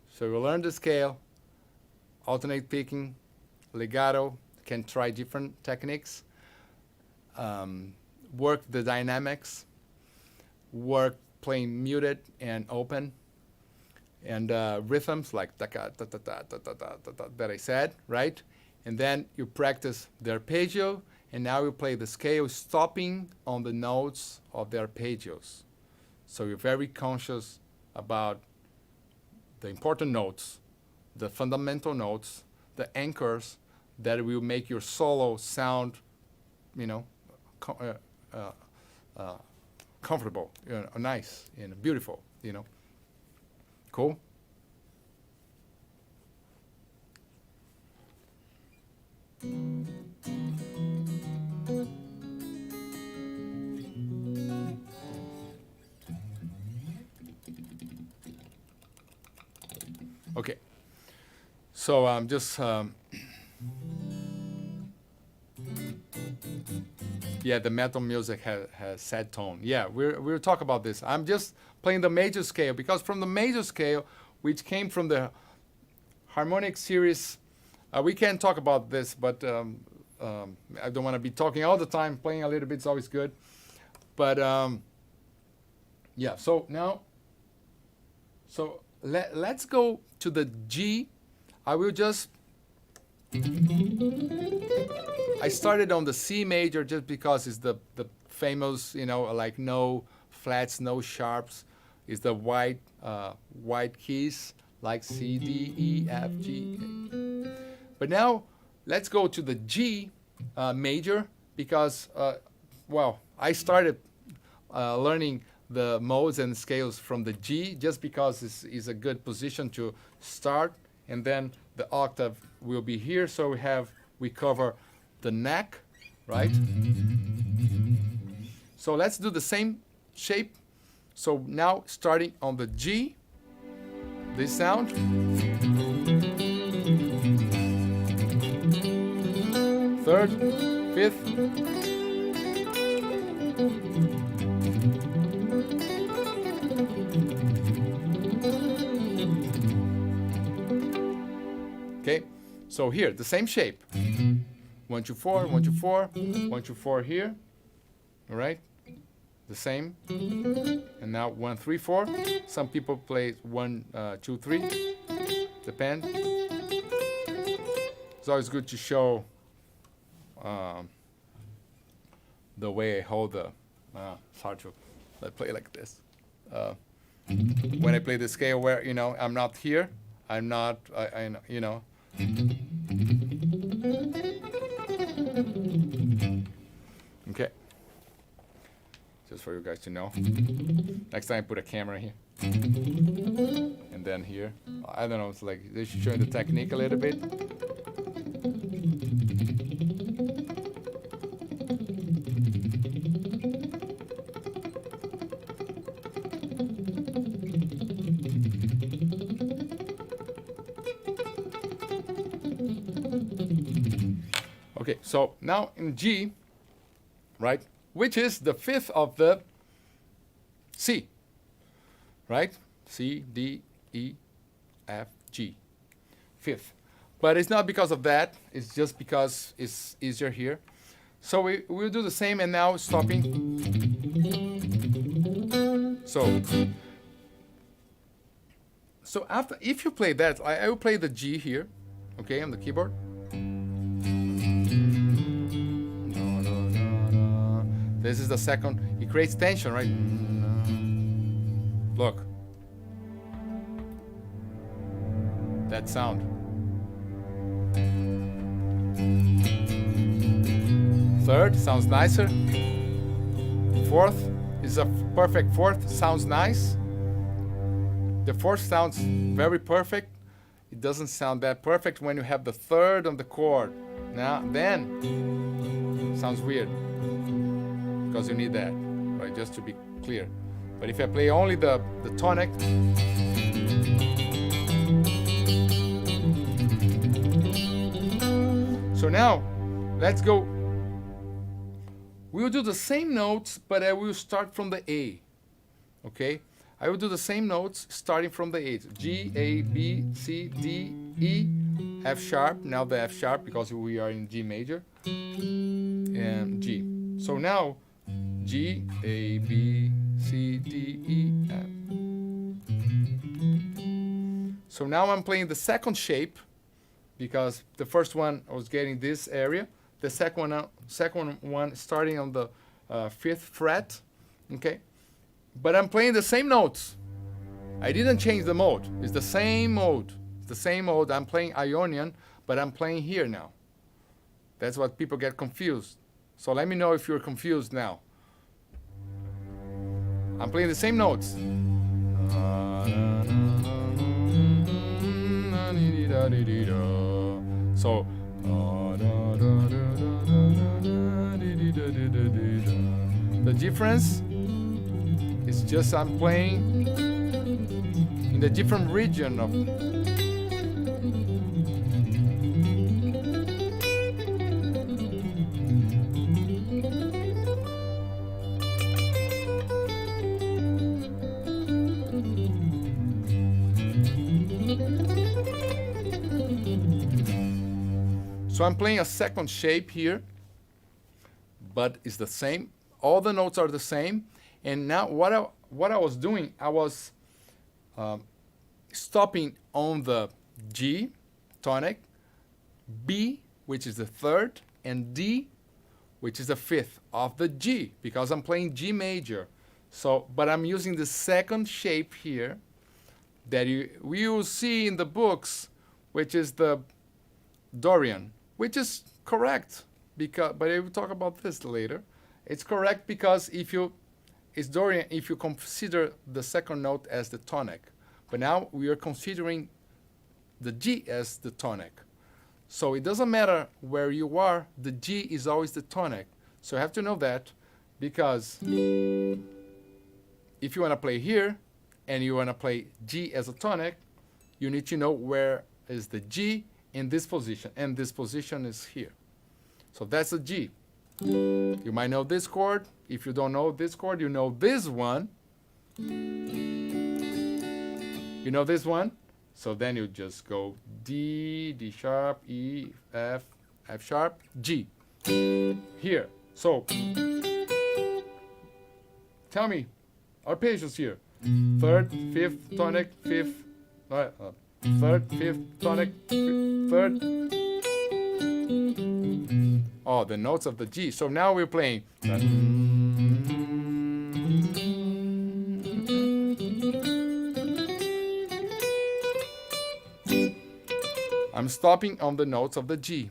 So you learn the scale, alternate picking, legato, can try different techniques, work the dynamics, work playing muted and open, and rhythms like taka, ta, ta, ta, ta, ta, ta, ta, ta, that I said, right? And then you practice the arpeggio, and now you play the scale stopping on the notes of the arpeggios. So you're very conscious about the important notes, the fundamental notes, the anchors that will make your solo sound, you know, comfortable, you know, nice, you know, beautiful, you know. Cool? Okay, so I'm just, yeah, Yeah, the metal music has sad tone. Yeah, we'll talk about this. I'm just playing the major scale because from the major scale, which came from the Harmonic series, we can talk about this, but I don't want to be talking all the time. Playing a little bit is always good. But yeah, so now, let's go to the G. I will just, I started on the C major just because it's the famous, you know, like no flats, no sharps. It's the white keys like C, D, E, F, G. But now let's go to the G major because, well, I started learning the modes and scales from the G just because it's a good position to start, and then the octave will be here, so we cover the neck, right? So let's do the same shape. So now starting on the G, this sound. Third, fifth. Okay, so here, the same shape. 1, 2, 4, 1, 2, 4, 1, 2, 4 here. All right, the same. And now 1, 3, 4. Some people play 1, 2, 3. Depends. It's always good to show the way I hold the. It's hard to play like this. When I play the scale where, you know, I'm not here, I'm not, you know. Okay. Just for you guys to know. Next time I put a camera here. And then here. I don't know, it's like, they should show you the technique a little bit. Okay, so now in G, right, which is the fifth of the C, right? C, D, E, F, G, fifth. But it's not because of that, it's just because it's easier here. So we'll do the same, and now stopping. So after, if you play that, I will play the G here, okay, on the keyboard. This is the second. It creates tension, right? Look. That sound. Third sounds nicer. Fourth is a perfect fourth. Sounds nice. The fourth sounds very perfect. It doesn't sound that perfect when you have the third on the chord. Now, then, sounds weird. Because you need that, right? Just to be clear. But if I play only the tonic, so now let's go. We'll do the same notes, but I will start from the A. Okay? I will do the same notes starting from the A. G, A, B, C, D, E, F sharp. Now the F sharp because we are in G major, and G. So now. G, A, B, C, D, E, F. So now I'm playing the second shape because the first one I was getting this area. The second one starting on the 5th fret, okay? But I'm playing the same notes. I didn't change the mode. It's the same mode. It's the same mode. I'm playing Ionian, but I'm playing here now. That's what people get confused. So let me know if you're confused now. I'm playing the same notes. So, the difference is just I'm playing in a different region of. So I'm playing a second shape here, but it's the same. All the notes are the same. And now what I was doing, I was stopping on the G tonic, B, which is the third, and D, which is the fifth of the G, because I'm playing G major. So, but I'm using the second shape here that you will see in the books, which is the Dorian, which is correct, because, but I will talk about this later. It's correct because it's Dorian if you consider the second note as the tonic. But now we are considering the G as the tonic. So it doesn't matter where you are, the G is always the tonic. So you have to know that, because if you want to play here and you want to play G as a tonic, you need to know where is the G in this position, and this position is here. So that's a G. You might know this chord. If you don't know this chord, you know this one. You know this one? So then you just go D, D sharp, E, F, F sharp, G. Here. So tell me, arpeggios here. Third, fifth, tonic, fifth, third, fifth, tonic, third. Oh, the notes of the G. So now we're playing. I'm stopping on the notes of the G.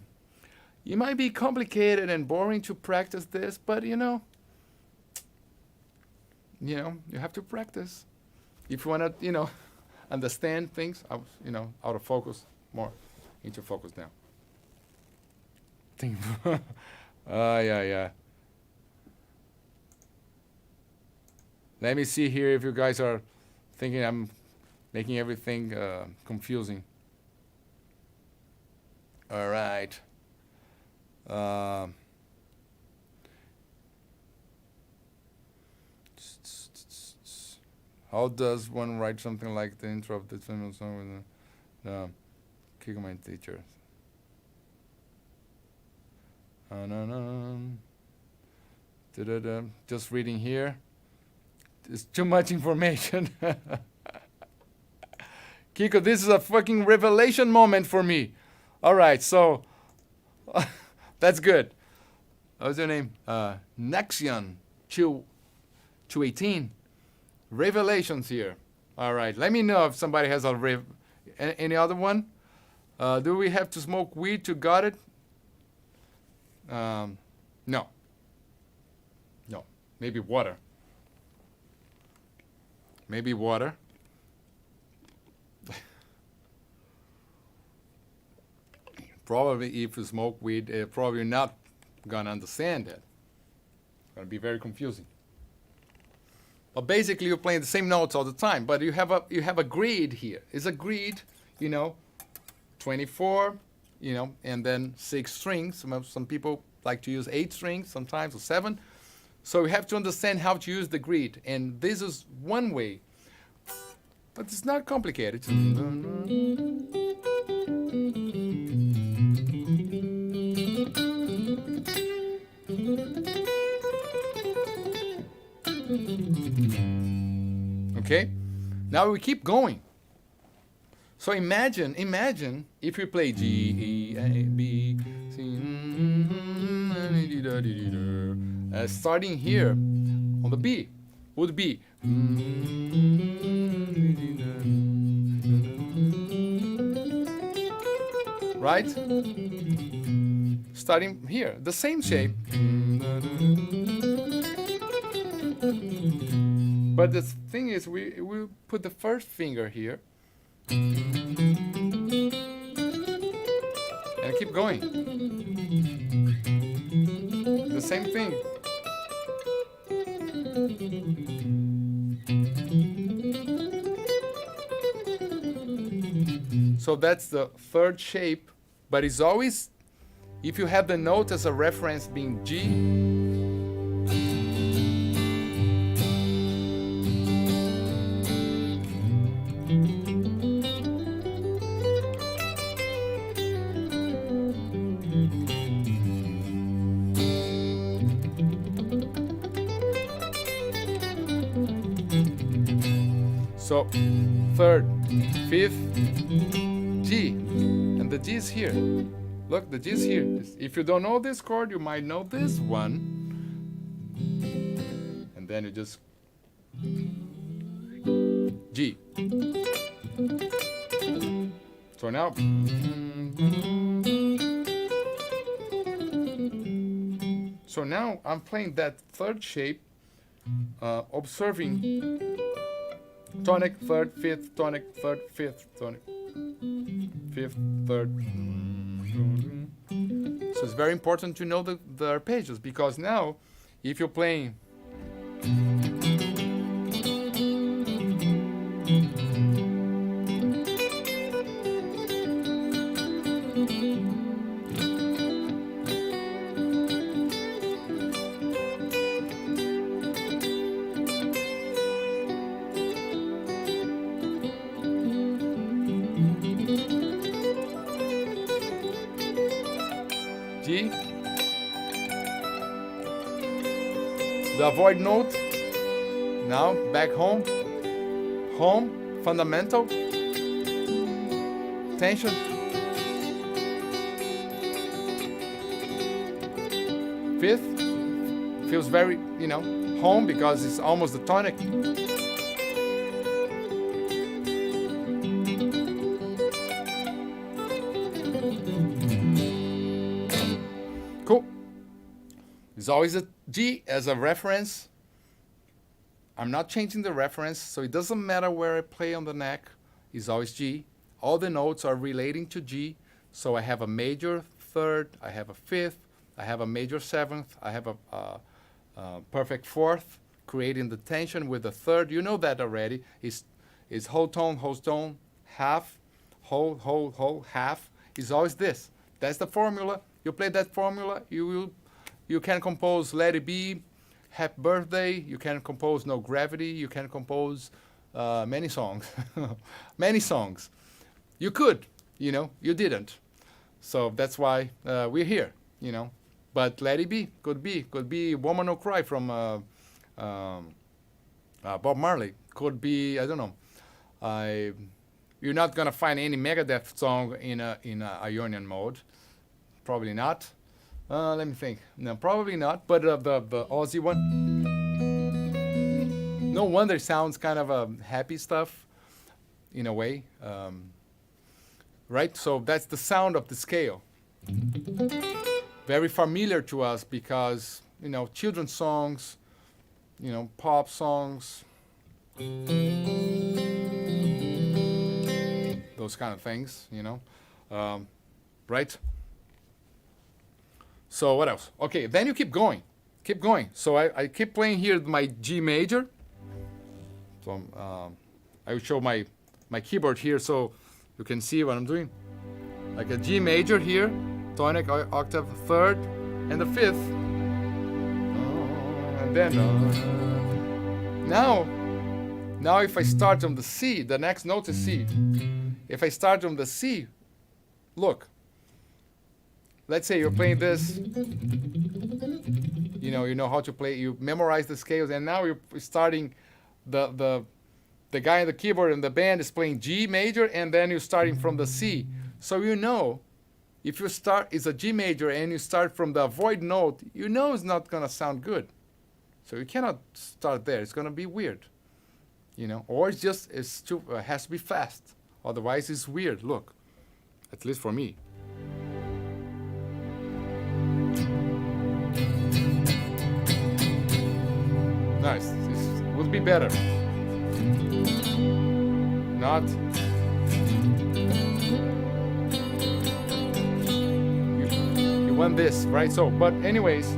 It might be complicated and boring to practice this, but you have to practice. If you want to, understand things, out of focus, more into focus now. Yeah. Let me see here if you guys are thinking I'm making everything confusing. All right. How does one write something like the intro of this famous song with Kiko, my teacher? Just reading here. It's too much information. Kiko, this is a fucking revelation moment for me. All right, so that's good. What's your name? Nexion 218. Revelations here. All right, let me know if somebody has any other one. Do we have to smoke weed to got it? No. Maybe water. Probably if you smoke weed, probably not gonna understand it. It's gonna be very confusing. But basically, you're playing the same notes all the time. But you have a grid here. It's a grid, 24, and then 6 strings. Some people like to use 8 strings sometimes, or 7. So you have to understand how to use the grid. And this is one way. But it's not complicated. Okay? Now we keep going. So imagine if you play G, E, A, B, C, starting here on the B would be right? Starting here, the same shape. But the thing is, we put the first finger here and keep going. The same thing. So that's the third shape, but it's always, if you have the note as a reference being G, So third, fifth, G, and the G is here. Look, the G is here. If you don't know this chord, you might know this one, and then you just G. So now, I'm playing that third shape, observing tonic, third, fifth, tonic, third, fifth, tonic, fifth, third. So it's very important to know the arpeggios, because now, if you're playing G, the avoid note, now back home, fundamental, tension, fifth, feels very, home because it's almost the tonic. Cool. There's always a G as a reference. I'm not changing the reference, so it doesn't matter where I play on the neck. It's always G. All the notes are relating to G. So I have a major third, I have a fifth, I have a major seventh, I have a perfect fourth, creating the tension with the third. You know that already. It's whole tone, half, whole, half. It's always this. That's the formula. You play that formula, you can compose Let It Be, Happy Birthday, you can compose No Gravity, you can compose many songs. Many songs. You could, you didn't. So that's why we're here, But Let It Be could be Woman No Cry from Bob Marley. Could be, I don't know. You're not gonna find any Megadeth song in a Ionian mode. Probably not. Let me think. No, probably not. But the Aussie one. No wonder it sounds kind of happy stuff, in a way. Right? So that's the sound of the scale. Very familiar to us because, children's songs, pop songs, those kind of things, right? So what else? Okay, then you keep going. So I keep playing here my G major. So I will show my keyboard here so you can see what I'm doing. Like a G major here, tonic, octave, third, and the fifth. And then now if I start on the C, the next note is C. If I start on the C, look. Let's say you're playing this, you know how to play, you memorize the scales, and now you're starting, the guy on the keyboard and the band is playing G major, and then you're starting from the C. So if you start, it's a G major, and you start from the avoid note, it's not gonna sound good. So you cannot start there, it's gonna be weird, or it has to be fast, otherwise it's weird, look, at least for me. Nice. This would be better. Not. You want this, right? So, but anyways.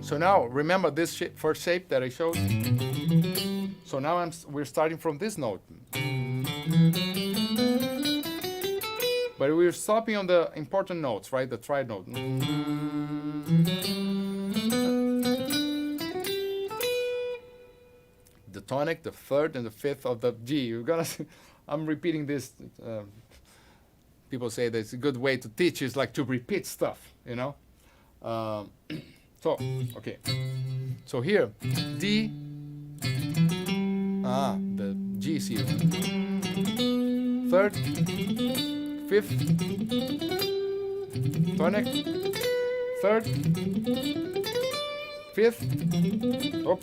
So now remember this first shape that I showed. So now we're starting from this note. But we're stopping on the important notes, right? The triad note. The tonic, the third, and the fifth of the G. You're gonna. I'm repeating this. People say that it's a good way to teach is like to repeat stuff, So okay. So here, D, The G is here. Third, fifth, tonic, third, fifth, oh.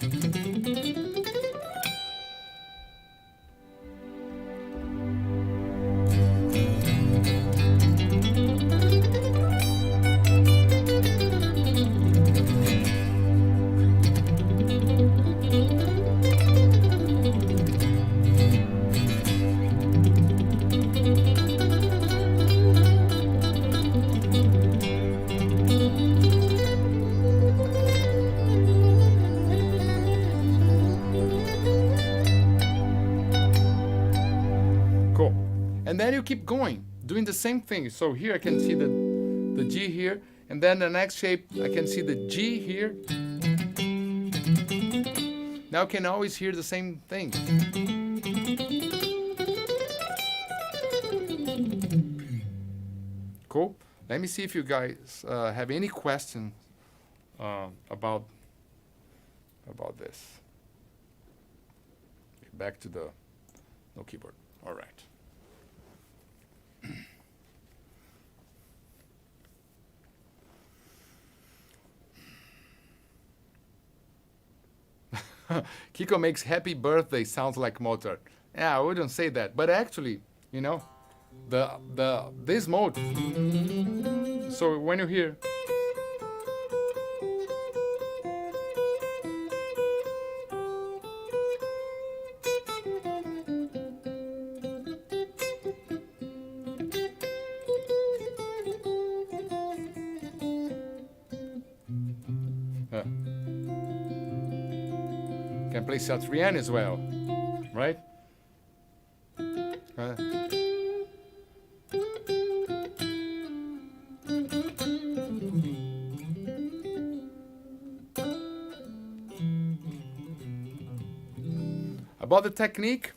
And then you keep going, doing the same thing. So here I can see the G here, and then the next shape I can see the G here. Now I can always hear the same thing. Cool. Let me see if you guys have any questions about this. Back to the no keyboard. All right. Kiko makes happy birthday sounds like Mozart. Yeah, I wouldn't say that, but actually, you know, this mode. So when you hear, can play Satriani as well, right? About the technique,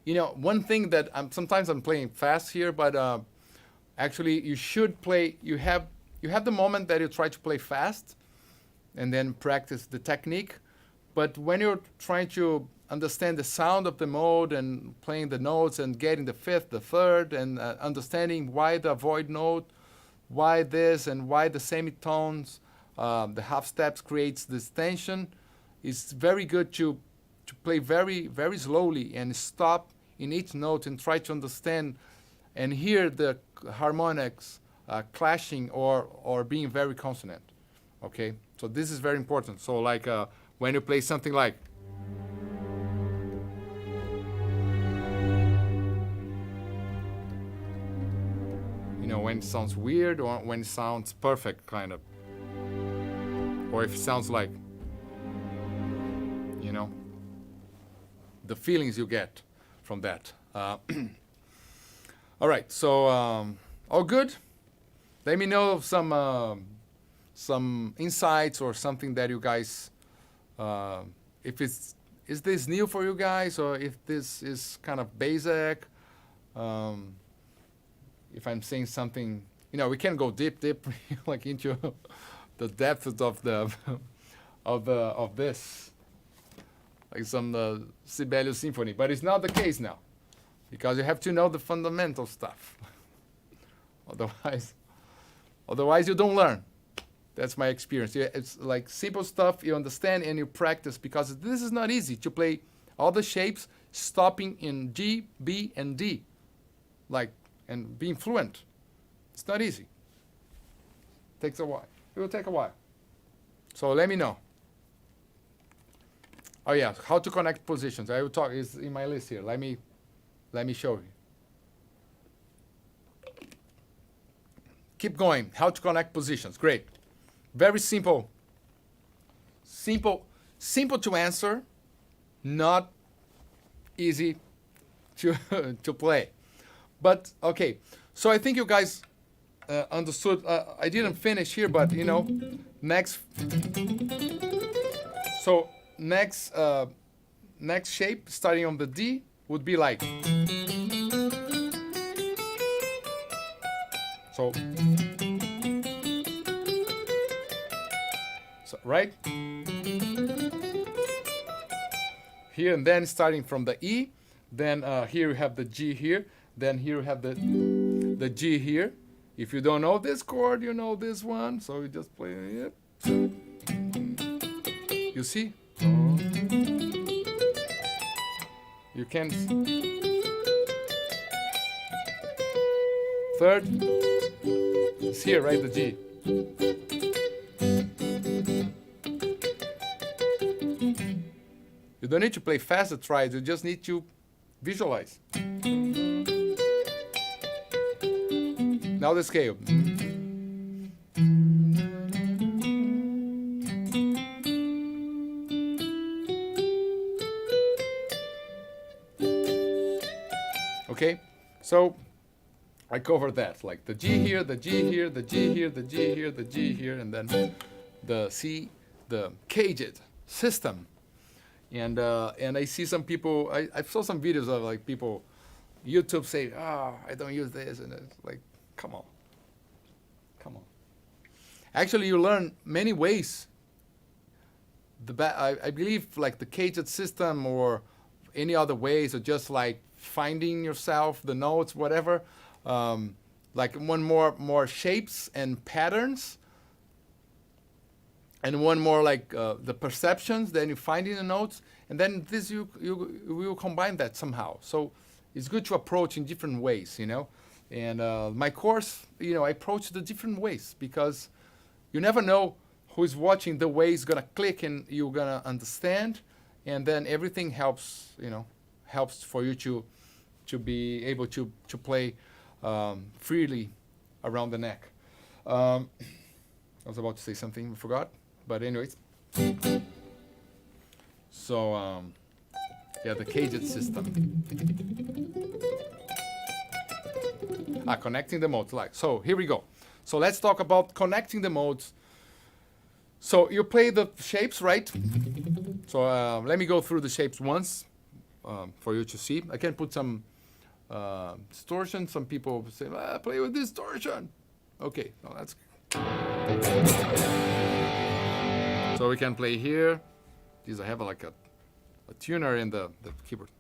you know, one thing that sometimes I'm playing fast here, but actually you should play. You have the moment that you try to play fast, and then practice the technique. But when you're trying to understand the sound of the mode and playing the notes and getting the fifth, the third, and understanding why the avoid note, why this, and why the semitones, the half steps creates this tension, it's very good to play very, very slowly and stop in each note and try to understand and hear the harmonics clashing or being very consonant. Okay, so this is very important. So like when you play something like, you know, when it sounds weird or when it sounds perfect, kind of, or if it sounds like, you know, the feelings you get from that. All right, so all good. Let me know some insights or something that you guys, if is this new for you guys, or if this is kind of basic. If I'm saying something, you know, we can go deep, like into the depths of the of this, like some Sibelius symphony. But it's not the case now, because you have to know the fundamental stuff. Otherwise you don't learn. That's my experience. It's like simple stuff you understand and you practice, because this is not easy to play all the shapes stopping in G, B, and D, like, and being fluent. It's not easy. It takes a while. It will take a while. So let me know. Oh yeah, how to connect positions. I will talk. It's in my list here. Let me show you. Keep going. How to connect positions. Great. Very simple. Simple to answer. Not easy to to play. But okay. So I think you guys understood. I didn't finish here, but you know, next. So next shape starting on the D would be like. So right? here, and then starting from the E, then here you have the G here, then here you have the G here. If you don't know this chord, you know this one, so you just play it. You see? You can. Third, it's here, right? The G. You don't need to play fast the triads, you just need to visualize. Now the scale. Okay, so I covered that, like the G here, the G here, the G here, the G here, the G here, and then the C, the caged system. And I see some people, I saw some videos of like people, YouTube say, oh, I don't use this, and it's like, come on. Actually, you learn many ways. I believe like the caged system or any other ways, or just like finding yourself, the notes, whatever, like one more shapes and patterns, and one more like the perceptions, then you find in the notes, and then this you will combine that somehow. So it's good to approach in different ways, you know. And my course, you know, I approach the different ways, because you never know who's watching, the way it's gonna click and you're gonna understand, and then everything helps, you know, helps for you to be able to play freely around the neck. I was about to say something, I forgot, but anyways. So yeah, the caged system. Connecting the modes. Like, so here we go. So let's talk about connecting the modes. So you play the shapes, right? So let me go through the shapes once for you to see. I can put some distortion. Some people say, play with distortion. Okay, so that's. So we can play here. These I have like a tuner in the keyboard.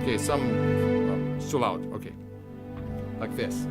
Okay, some it's too loud. Okay, like this.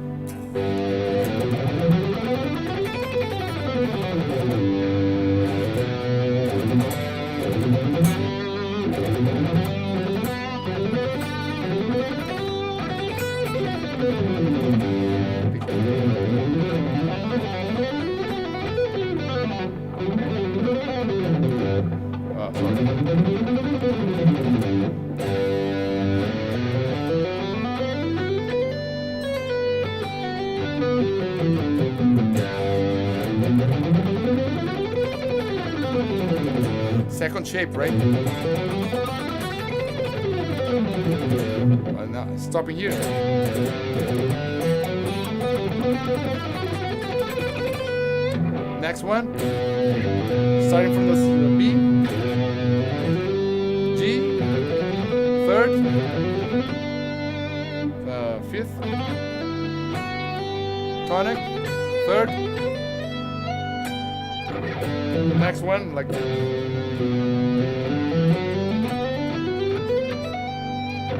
Second shape, right? Well, now stopping here. Next one, starting from the B, G, third, fifth, tonic, third. Next one, like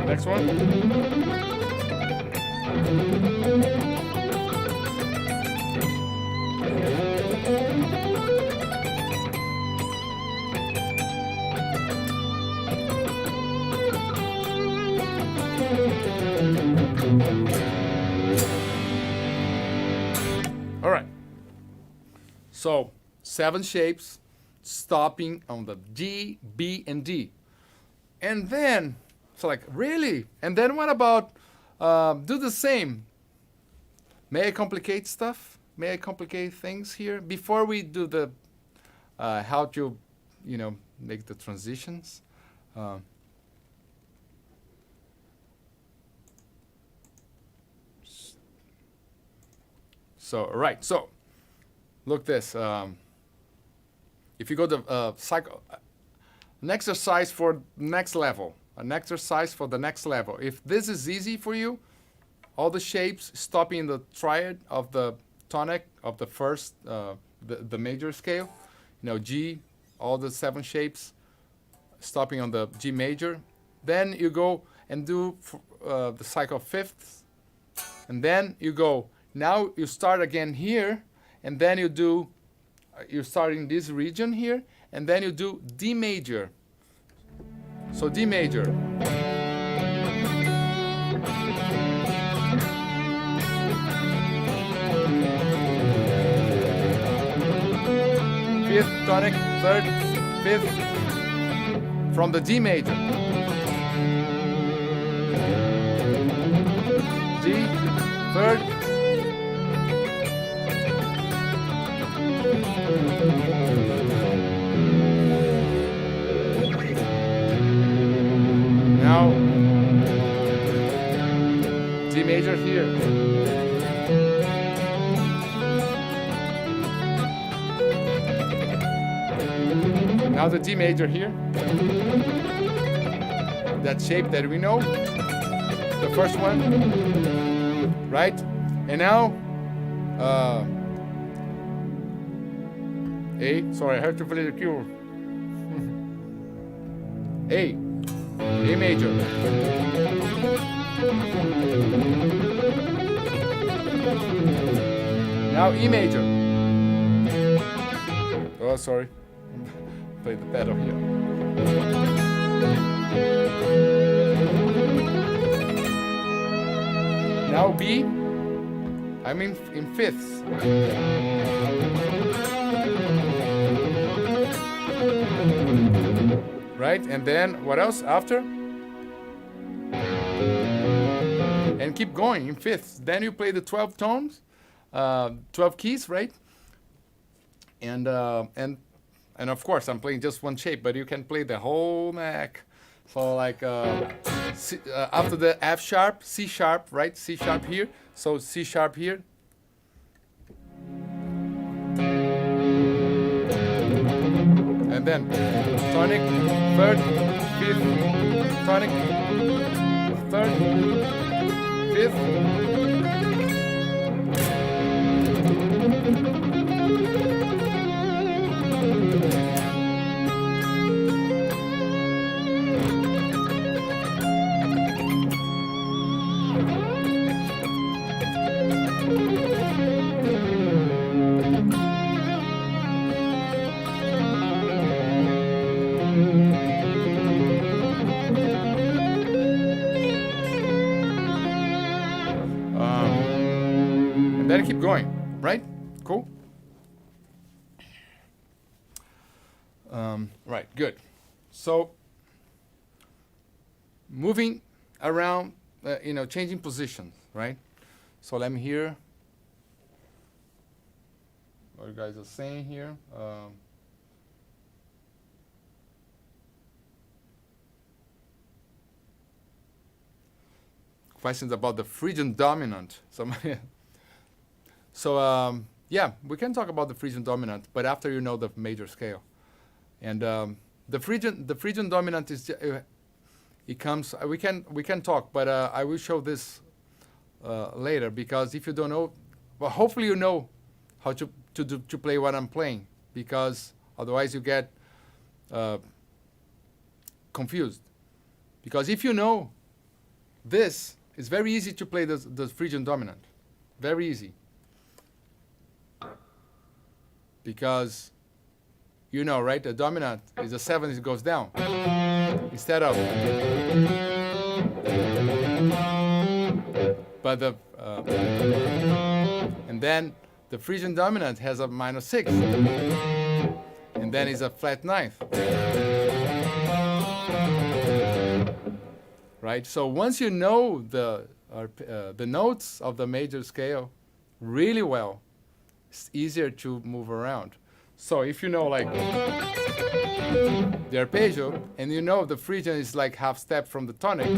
next one. All right. So 7 shapes, stopping on the G, B, and D. And then, so like, really? And then what about do the same? May I complicate stuff? May I complicate things here? Before we do the, how to, you know, make the transitions. So, right, so, look this. If you go to an exercise for next level, an exercise for the next level. If this is easy for you, all the shapes stopping in the triad of the tonic of the first the major scale. You know, G, all the 7 shapes, stopping on the G major. Then you go and do the cycle of fifths, and then you go. Now you start again here, and then you do. You start in this region here, and then you do D major. So D major. Fifth tonic, third, fifth, from the D major. D, third. Now, D major here. Now the D major here. That shape that we know. The first one. Right? And now, A. Sorry, I have to play the cue. A. A major. Now E major. Oh, sorry. Play the pedal here. Now B. I'm in fifths. Right? And then what else after? And keep going in fifths. Then you play the 12 tones, 12 keys, right? And of course I'm playing just one shape, but you can play the whole neck. So like after the F sharp, C sharp, right? C sharp here. So C sharp here. And then tonic, third, fifth, tonic, third, fifth. Then keep going, right? Cool. Right, good. So moving around, changing positions, right? So let me hear what you guys are saying here. Questions about the Phrygian dominant. So yeah, we can talk about the Phrygian dominant, but after you know the major scale. And the Phrygian dominant is it comes. We can talk, but I will show this later, because if you don't know, well, hopefully you know how to play what I'm playing, because otherwise you get confused. Because if you know this, it's very easy to play the Phrygian dominant, very easy. Because you know, right? The dominant is a 7, it goes down. Instead of. But and then the Phrygian dominant has a -6. And then it's a flat 9th. Right? So once you know the notes of the major scale really well, it's easier to move around. So if you know like the arpeggio, and you know the Phrygian is like half step from the tonic,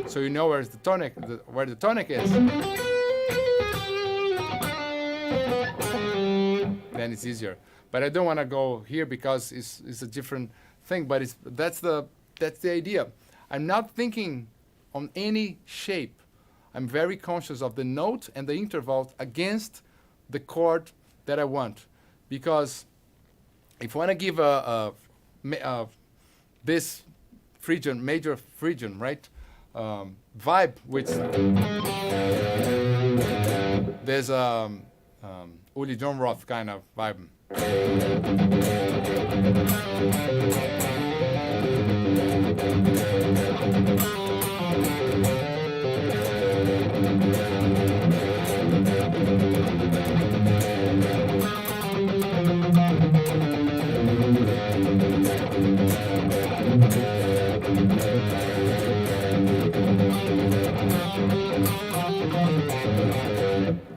so you know where's the tonic, where the tonic is, then it's easier. But I don't want to go here because it's a different thing. But that's the idea. I'm not thinking on any shape. I'm very conscious of the note and the interval against the chord that I want. Because if I want to give this Phrygian, major Phrygian, right, vibe, which there's Uli John Roth kind of vibe.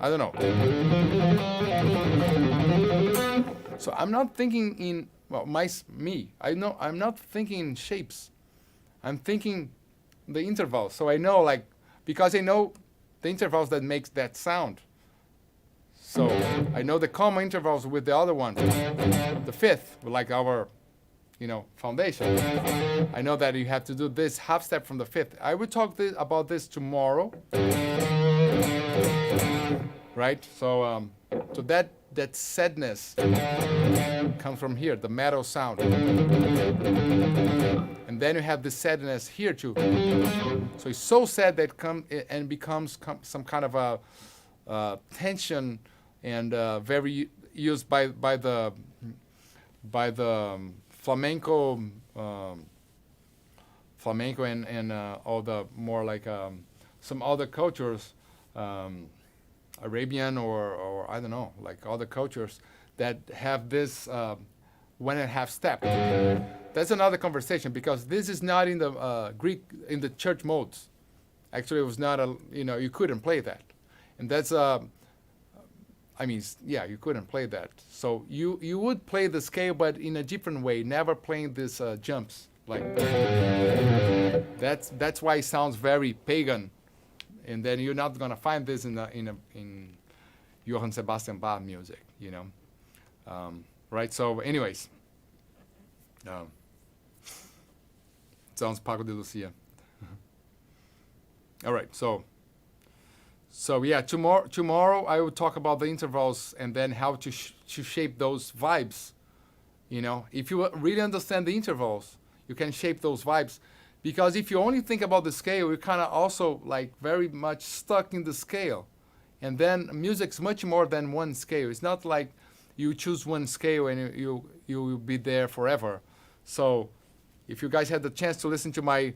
I don't know. So I'm not thinking in, well, I know I'm not thinking in shapes. I'm thinking the intervals. So I know, like, because I know the intervals that makes that sound. So I know the common intervals with the other one, the fifth, like our, foundation. I know that you have to do this half step from the fifth. I will talk about this tomorrow. Right? So that sadness comes from here, the metal sound. And then you have the sadness here too. So it's so sad that becomes some kind of a tension and very used by the flamenco and all the more like some other cultures. Arabian or I don't know, like other cultures that have this 1.5 step. That's another conversation because this is not in the Greek, in the church modes. Actually, it was not you couldn't play that. And that's, you couldn't play that. So you would play the scale, but in a different way, never playing these jumps. Like that's why it sounds very pagan. And then you're not gonna find this in Johann Sebastian Bach music, right? So, anyways, sounds Paco de Lucia. All right, so yeah, tomorrow I will talk about the intervals and then how to shape those vibes. If you really understand the intervals, you can shape those vibes. Because if you only think about the scale, you're kind of also like very much stuck in the scale. And then music's much more than one scale. It's not like you choose one scale and you will be there forever. So if you guys had the chance to listen to my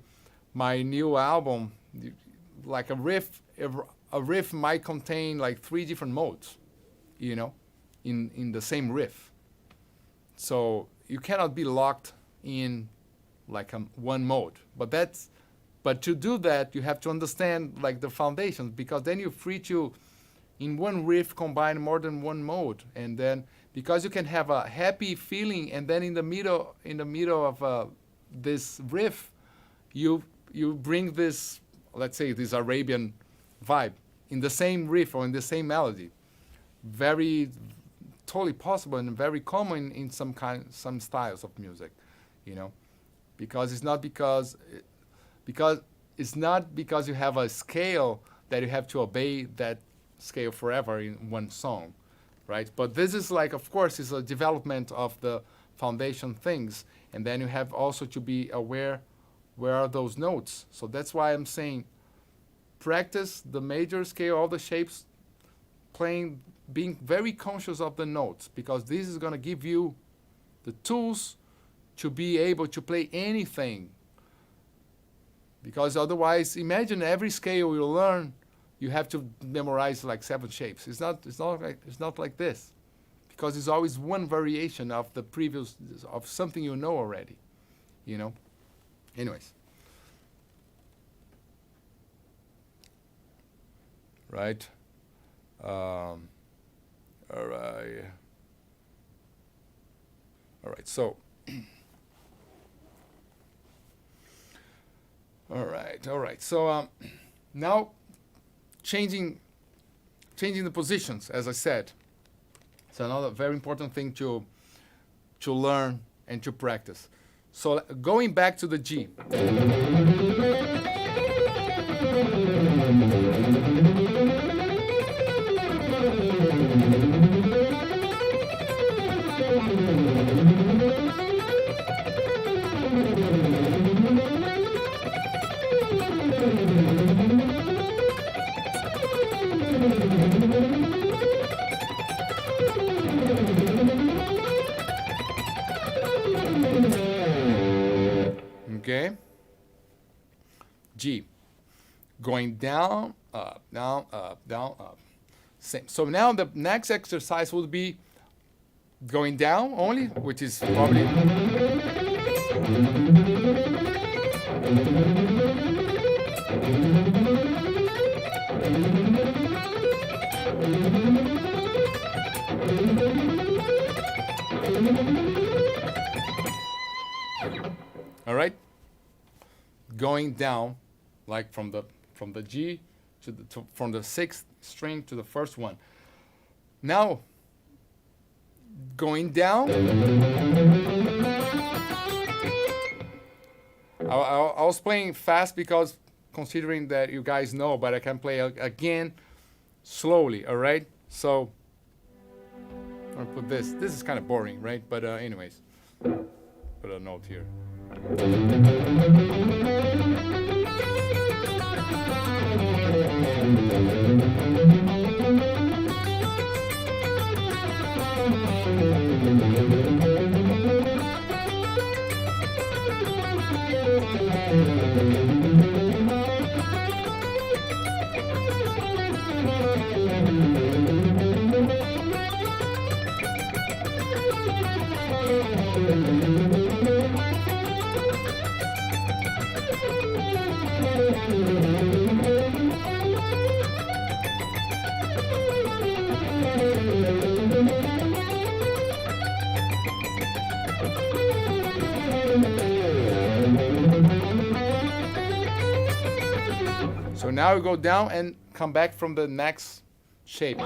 new album, like a riff might contain like 3 different modes, in the same riff. So you cannot be locked in like one mode, but to do that you have to understand like the foundations, because then you're free to in one riff combine more than one mode, and then because you can have a happy feeling and then in the middle of this riff you bring this, let's say, this Arabian vibe in the same riff or in the same melody. Very totally possible and very common in some styles of music, because it's not because you have a scale that you have to obey that scale forever in one song, right? But this is like, of course, is a development of the foundation things, and then you have also to be aware where are those notes. So that's why I'm saying practice the major scale, all the shapes, playing, being very conscious of the notes, because this is going to give you the tools to be able to play anything. Because otherwise, imagine every scale you learn, you have to memorize like 7 shapes. It's not like this, because it's always one variation of the previous, of something you know already, Anyways. Right. All right. All right. So. All right. So now, changing the positions, as I said, it's another very important thing to learn and to practice. So going back to the G. Okay. G. Going down, up, down, up, down, up. Same. So now the next exercise would be going down only, which is probably. All right. Going down, like from the G from the sixth string to the first one. Now, going down. I was playing fast because considering that you guys know, but I can play again slowly. All right. So I'm gonna put this. This is kind of boring, right? But anyways, put a note here. So now we go down and come back from the next shape.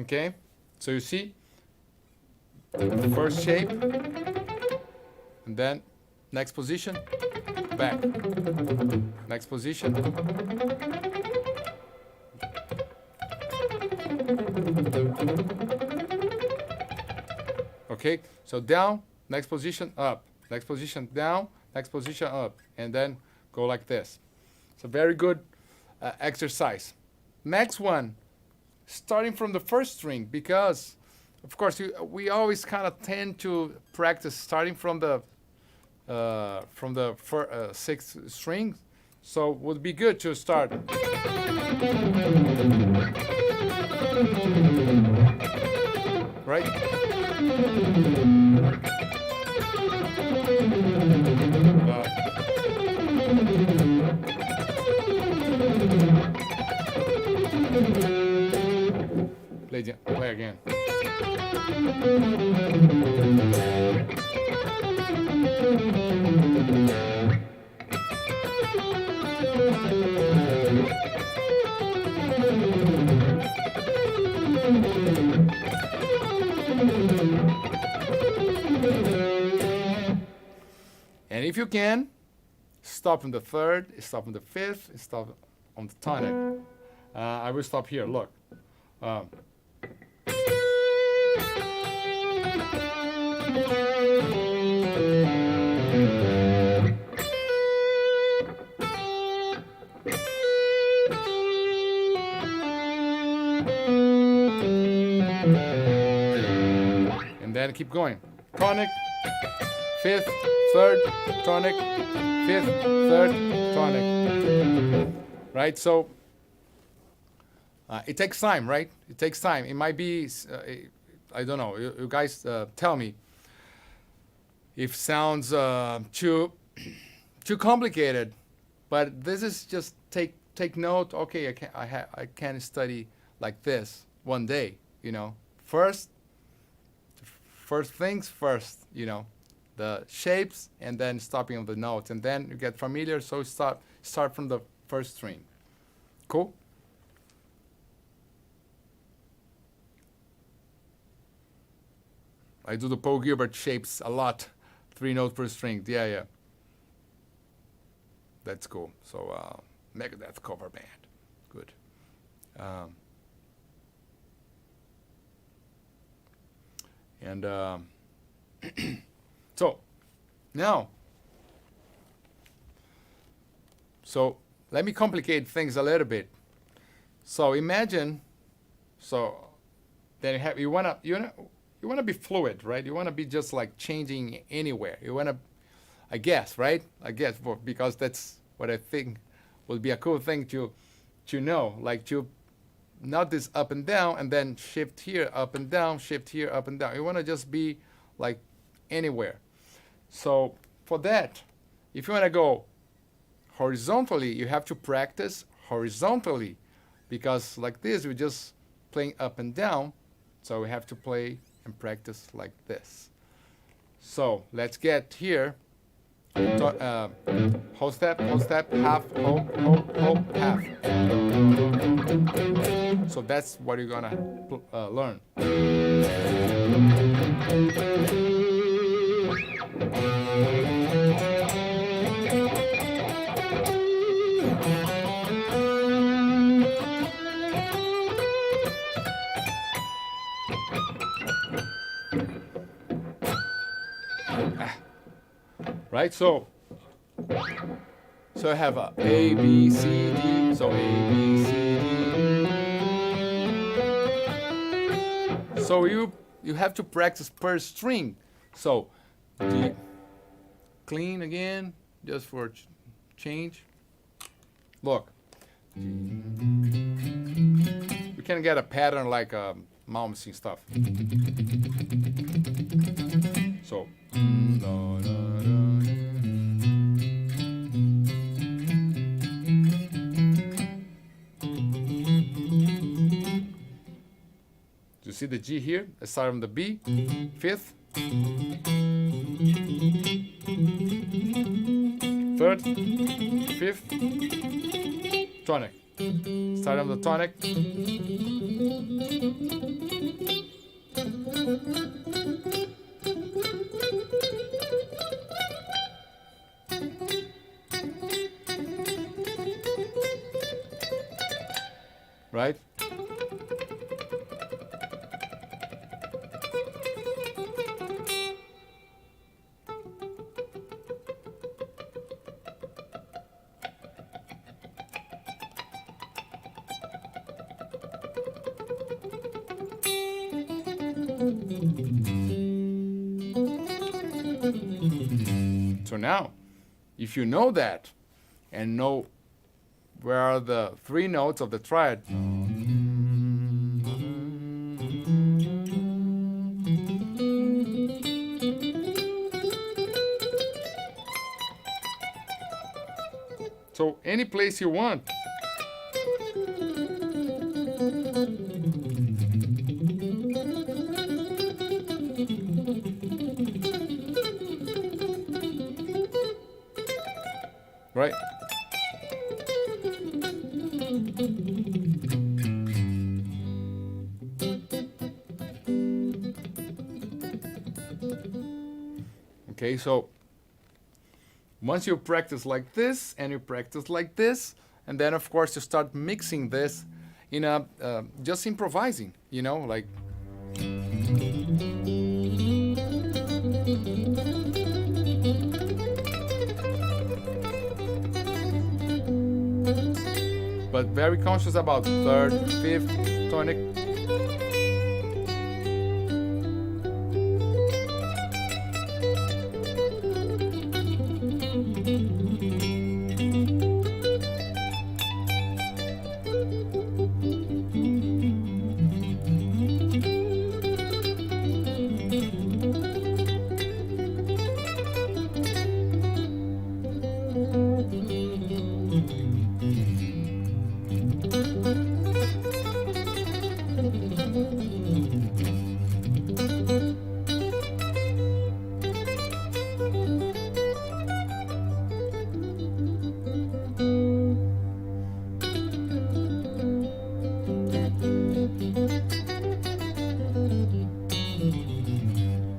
Okay, so you see the first shape, and then next position, back, next position, okay, so down, next position, up, next position, down, next position, up, and then go like this. It's a very good exercise. Next one, starting from the first string, because of course we always kind of tend to practice starting from the sixth string, so it would be good to start. Right? Play again. And if you can, stop on the third, stop on the fifth, stop on the tonic. I will stop here. Look. And then keep going. Tonic, fifth, third, tonic, fifth, third, tonic. Right? So it takes time, right? It takes time. It might be, I don't know. You guys tell me if sounds too complicated. But this is just take note. Okay, I can study like this one day. You know, first things first. You know, the shapes, and then stopping on the notes, and then you get familiar. So start from the first string. Cool. I do the Paul Gilbert shapes a lot. 3 notes per string. Yeah. That's cool. So Megadeth cover band. Good. So now, so let me complicate things a little bit. So imagine, so then you wanna be fluid, right? You wanna be just like changing anywhere. You wanna, I guess, right? I guess because that's what I think would be a cool thing to know, like to not this up and down and then shift here up and down, shift here up and down. You wanna just be like anywhere. So for that, if you wanna go horizontally, you have to practice horizontally, because like this, we're just playing up and down. So we have to play and practice like this. So let's get here. Whole step, half, whole, half. So that's what you're gonna learn. Right, so I have a B, C, D, so A, B, C, D. So you have to practice per string. So D, clean again, just for change. Look, you can get a pattern like mouse and stuff. So. You see the G here? I start on the B, fifth, third, fifth, tonic. Start on the tonic. Right? So now, if you know that and know where are the three notes of the triad, so any place you want. Right? Okay, so once you practice like this and you practice like this, and then of course you start mixing this in a just improvising, you know, like but very conscious about third, fifth, tonic.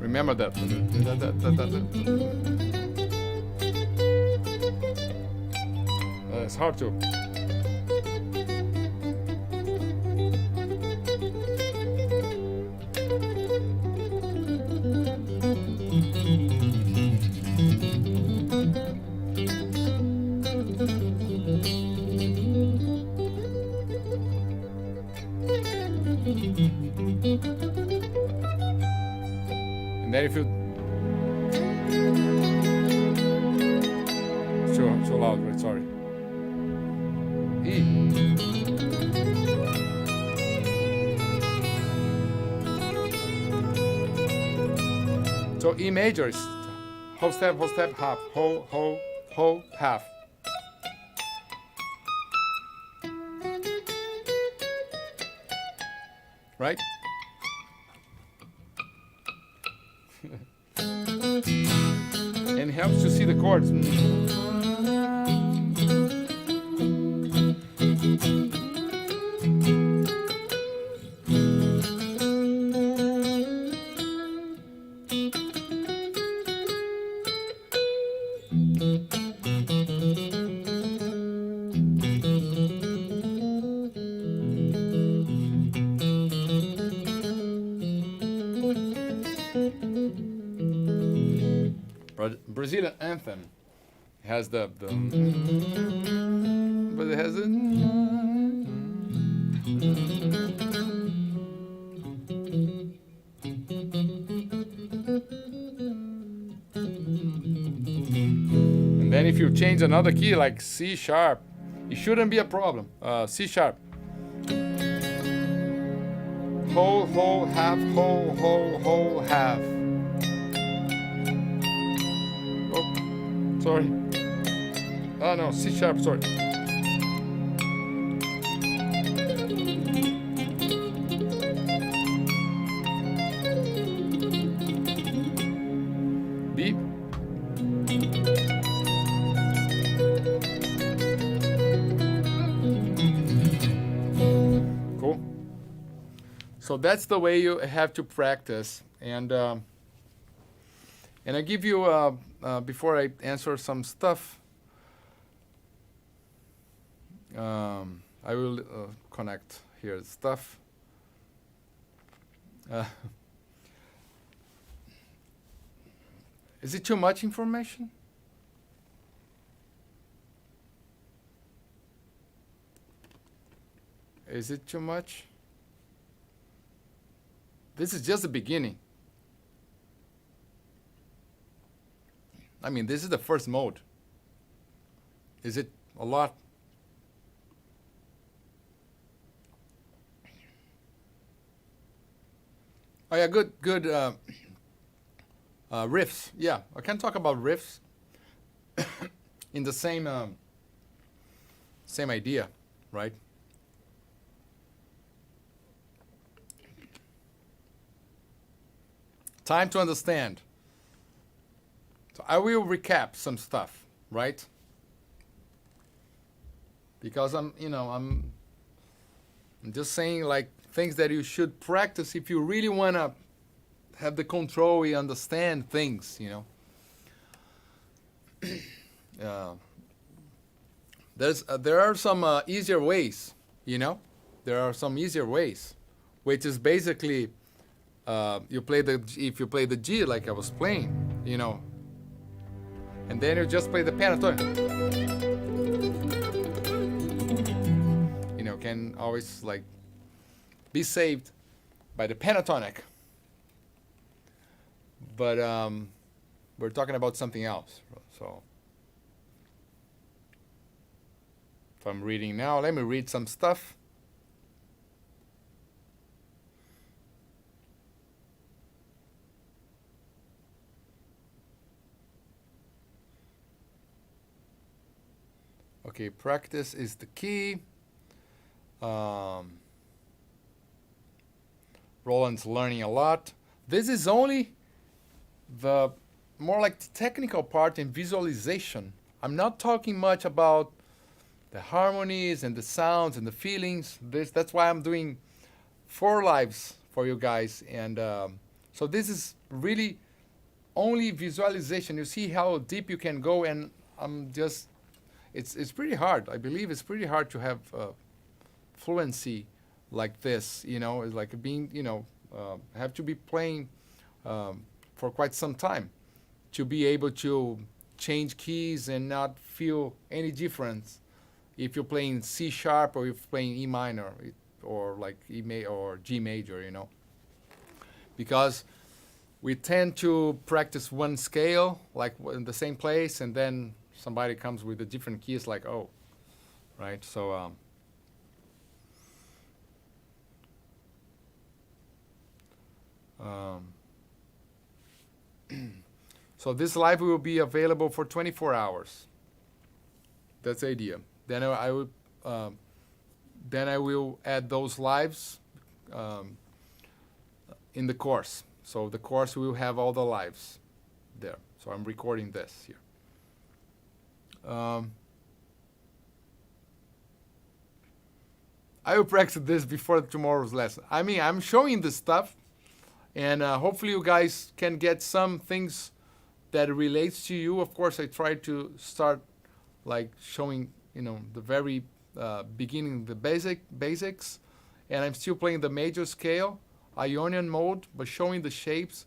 Remember that. It's hard to. And then if you so loud, right? Sorry. E. So E major is whole step, half, whole, half. Right? And it helps to see the chords. Brazilian anthem has the but it has a and then if you change another key like C sharp, it shouldn't be a problem. C sharp, whole, half, whole, half. Sorry. Oh no, C sharp, sorry. B. Cool. So that's the way you have to practice. And I give you, before I answer some stuff, I will connect here stuff. Is it too much information? Is it too much? This is just the beginning. I mean, this is the first mode. Is it a lot? Oh yeah, good riffs. Yeah, I can talk about riffs in the same idea, right? Time to understand. So I will recap some stuff, right? Because I'm just saying like things that you should practice if you really want to have the control and understand things, there are some easier ways, There are some easier ways, which is basically if you play the G like I was playing, and then you just play the pentatonic. Can always like be saved by the pentatonic. But we're talking about something else. So if I'm reading now, let me read some stuff. Okay, practice is the key. Roland's learning a lot. This is only the more like the technical part and visualization. I'm not talking much about the harmonies and the sounds and the feelings. That's why I'm doing 4 lives for you guys. And so this is really only visualization. You see how deep you can go, and it's pretty hard. I believe it's pretty hard to have fluency like this, it's like being, have to be playing for quite some time to be able to change keys and not feel any difference if you're playing C sharp or if you're playing E minor or like or G major, because we tend to practice one scale, like in the same place, and then somebody comes with a different key. It's like, oh, right? So, so this live will be available for 24 hours. That's the idea. Then I will add those lives in the course. So the course will have all the lives there. So I'm recording this here. I will practice this before tomorrow's lesson. I mean, I'm showing this stuff, and hopefully you guys can get some things that relates to you. Of course, I try to start like showing, the very beginning, the basics, and I'm still playing the major scale, Ionian mode, but showing the shapes.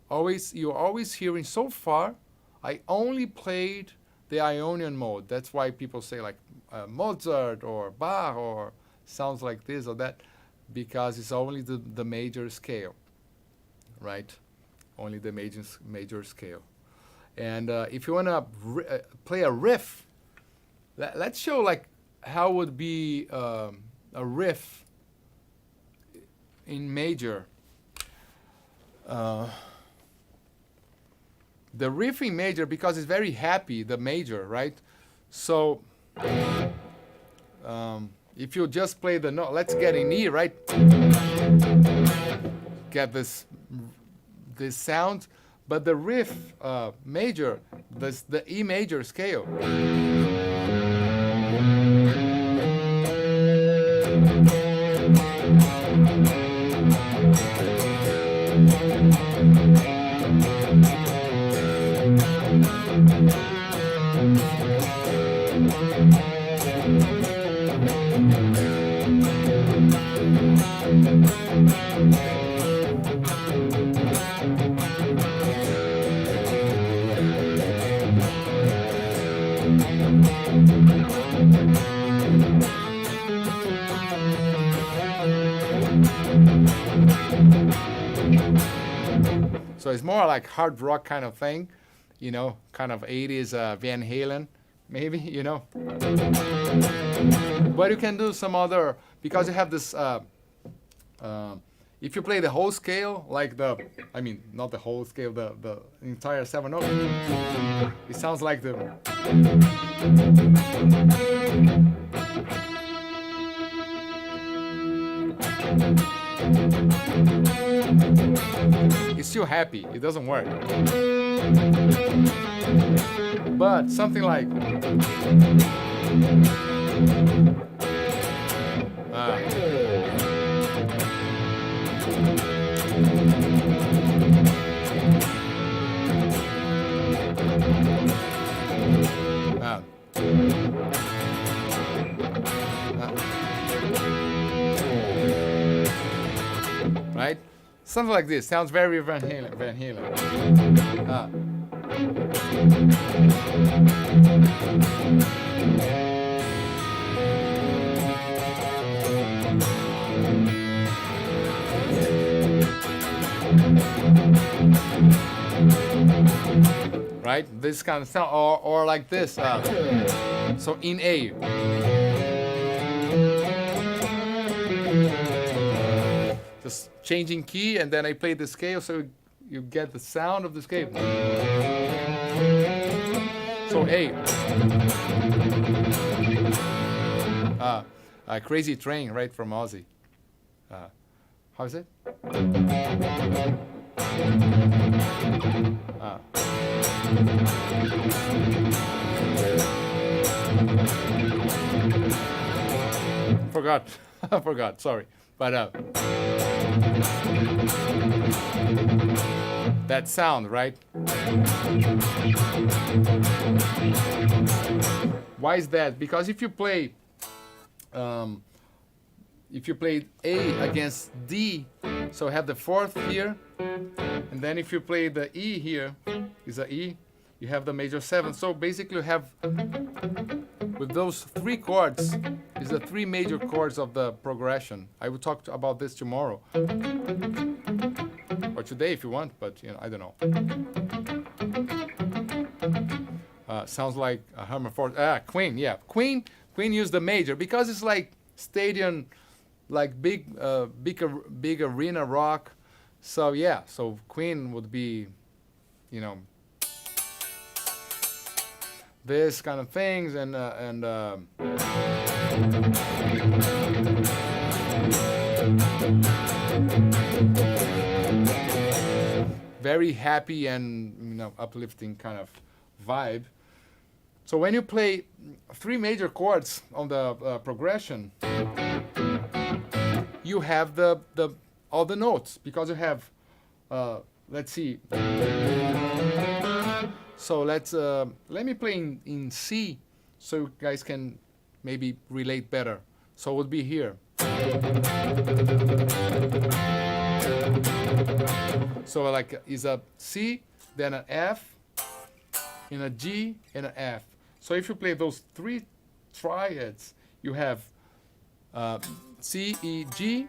You're always hearing so far, I only played the Ionian mode. That's why people say like Mozart or Bach or sounds like this or that, because it's only the major scale, right? Only the major scale. And if you want to play a riff, let's show like how would be a riff in major. The riff in major, because it's very happy, the major, right? So if you just play the note, let's get in E, right? Get this sound, but the riff major, the E major scale. So it's more like hard rock kind of thing, kind of 80s Van Halen, maybe, But you can do some other, because you have this, if you play the whole scale, like not the whole scale, the entire 7 notes, it sounds like the... It's still happy, it doesn't work. But something like right? Something like this. Sounds very Van Halen. Right? This kind of sound, or like this. So in A. Just changing key, and then I play the scale, so you get the sound of the scale. So A. Crazy Train, right, from Ozzy. How is it? Forgot. I forgot, sorry. But that sound, right? Why is that? Because if you play A against D, so have the fourth here, and then if you play the E here, is a E, you have the major 7. So basically you have, with those 3 chords, is the 3 major chords of the progression. I will talk about this tomorrow. or today if you want, but you know, I don't know. Sounds like a Hammer Force. Queen, yeah, Queen used the major because it's like stadium, like big arena rock. So yeah, so Queen would be, you know, this kind of things and very happy and, you know, uplifting kind of vibe. So when you play 3 major chords on the progression, you have all the notes because you have let's see. So let me play in C so you guys can maybe relate better. So it would be here. So like is a C, then an F, in a G, and an F. So if you play those 3 triads, you have C, E, G,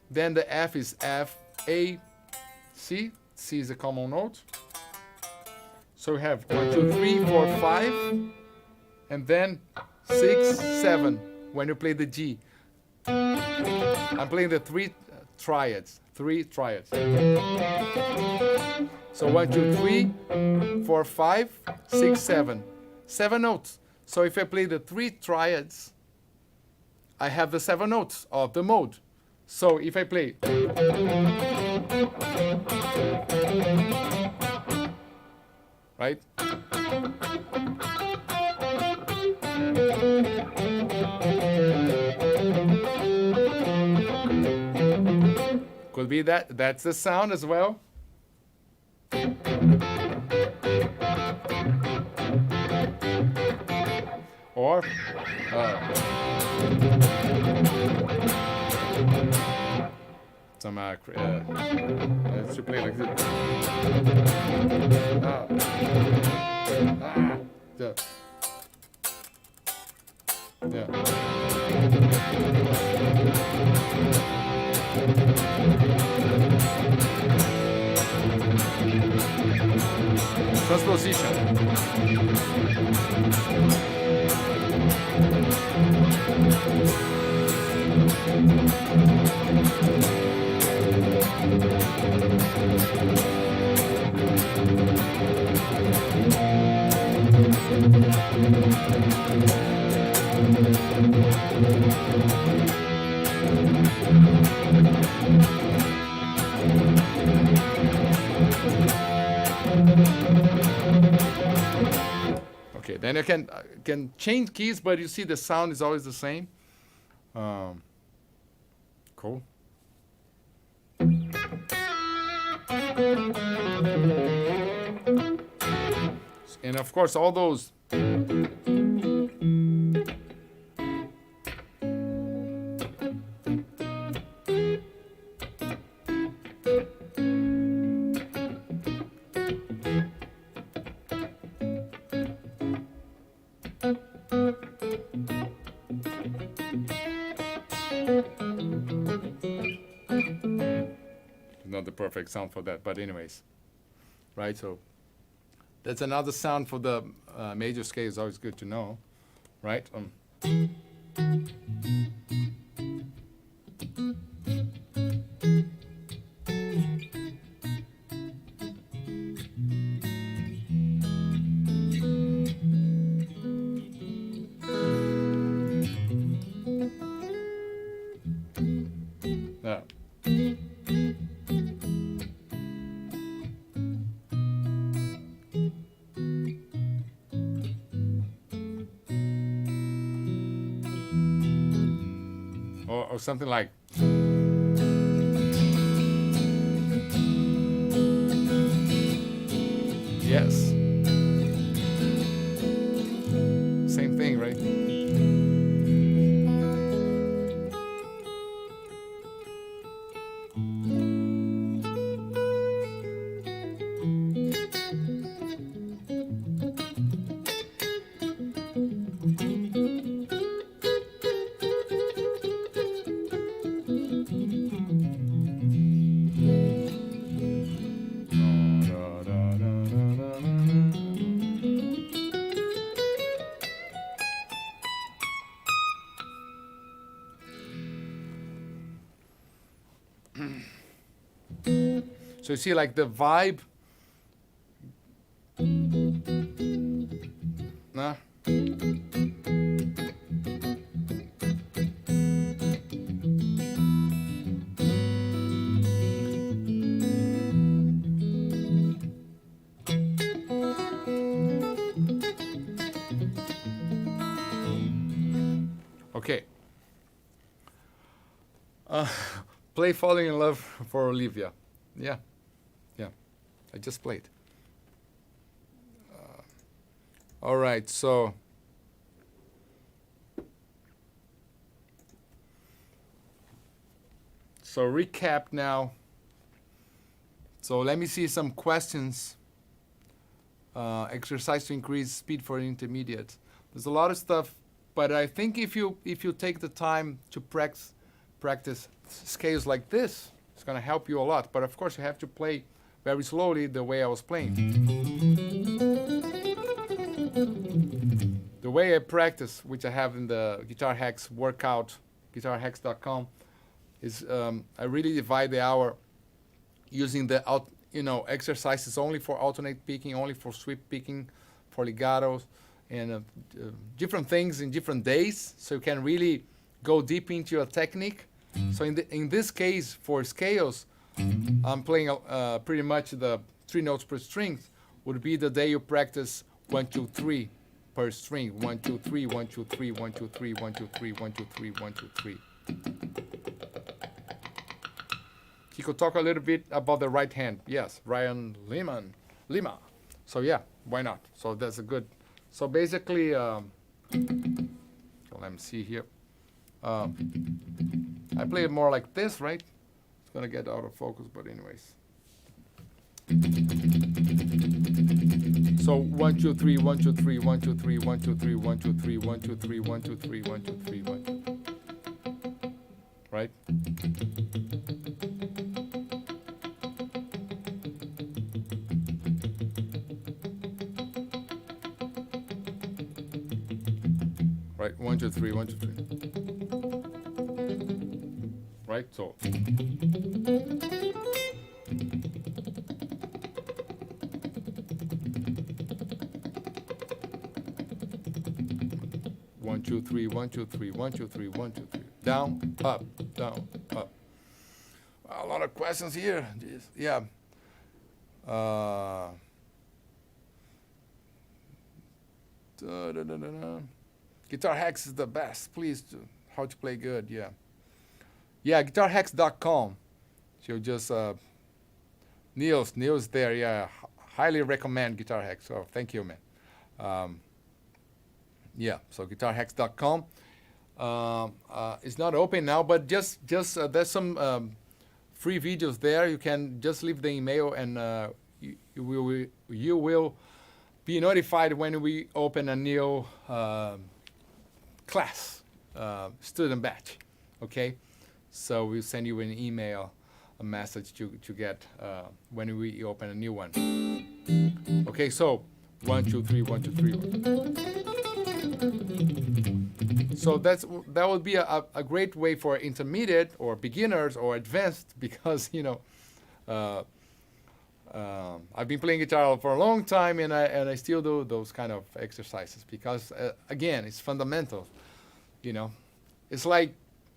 then the F is F, A, C. C is a common note. So we have 1, 2, 3, 4, 5, and then 6, 7 when you play the G. I'm playing the 3 triads. 3 triads. So 1, 2, 3, 4, 5, 6, 7. 7 notes. So if I play the 3 triads, I have the 7 notes of the mode. So if I play, right? Could be that. That's the sound as well. Or some let's play like this. Yeah. Transposition. Okay, then you can change keys, but you see the sound is always the same. Cool. And of course, all those not the perfect sound for that, but anyways, right? So that's another sound for the major scale. Is always good to know, right? Yeah. Or something like. Yes. Same thing, right? So you see like the vibe. Nah. Okay. Play Falling in Love for Olivia. Yeah. Yeah. I just played. All right. So recap now. So let me see some questions. Exercise to increase speed for intermediate. There's a lot of stuff, but I think if you take the time to practice scales like this, it's going to help you a lot. But of course, you have to play very slowly the way I was playing. The way I practice, which I have in the Guitar Hacks workout, guitarhacks.com, is I really divide the hour using the exercises only for alternate picking, only for sweep picking, for legatos, and different things in different days, so you can really go deep into your technique. So in this case, for scales, I'm playing pretty much the 3 notes per string. Would be the day you practice 1, 2, 3 per string. 1, 2, 3, 1, 2, 3, 1, 2, 3, 1, 2, 3, 1, 2, 3, 1, 2, 3. Kiko, talk a little bit about the right hand. Yes, Ryan Lima. So yeah, why not? So that's a good. So basically, so let me see here. I play it more like this, right? It's gonna get out of focus, but anyways. So 1, 2, 3, 1, 2, 3, 1, 2, 3, 1, 2, 3, 1, 2, 3, 1, 2, 3, 1, 2, 3, 1, 2, 3, 1, 2. Right? Right, 1, 2, 3, 1, 2, 3. Right, so. One, two, three, 1, 2, 3, 1, 2, 3, 1, 2, 3. Down, up, down, up. A lot of questions here. Jeez. Yeah. Guitar Hacks is the best. Please, how to play good. Yeah. Yeah, guitarhacks.com. So just Neil's there. Yeah, highly recommend Guitar Hacks. So thank you, man. Yeah, so guitarhacks.com. It's not open now, but just there's some free videos there. You can just leave the email, and you will be notified when we open a new class, student batch. Okay, so we'll send you an email, a message to get when we open a new one. Okay, so 1, 2, 3, 1, 2, 3. 1. So that would be a great way for intermediate or beginners or advanced, because I've been playing guitar for a long time, and I still do those kind of exercises because again, it's fundamental. It's like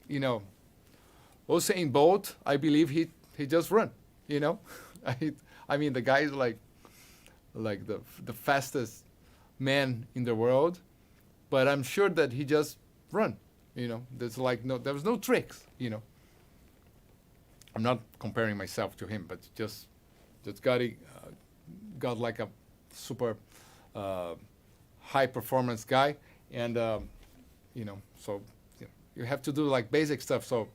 Usain Bolt. I believe he just run. I mean, the guy is like the fastest man in the world, but I'm sure that he just run. There's like there was no tricks. I'm not comparing myself to him, but just got like a super high performance guy, and so you have to do like basic stuff. So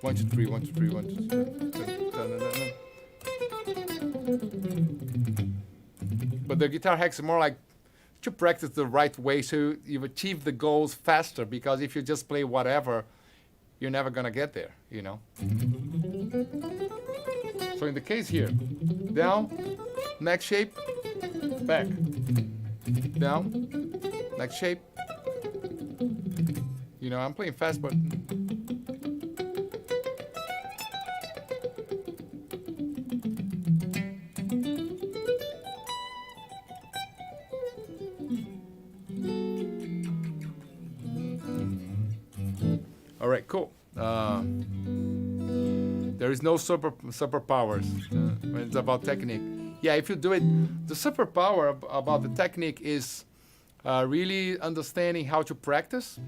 1, 2, 3, 1, 2, 3, 1, 2, 3. But the guitar hacks are more like to practice the right way, so you achieve the goals faster. Because if you just play whatever, you're never gonna get there. So in the case here, down, neck shape, back, down, neck shape. You know, I'm playing fast, but all right, cool. There is no superpowers when it's about technique. Yeah, if you do it, the superpower about the technique is really understanding how to practice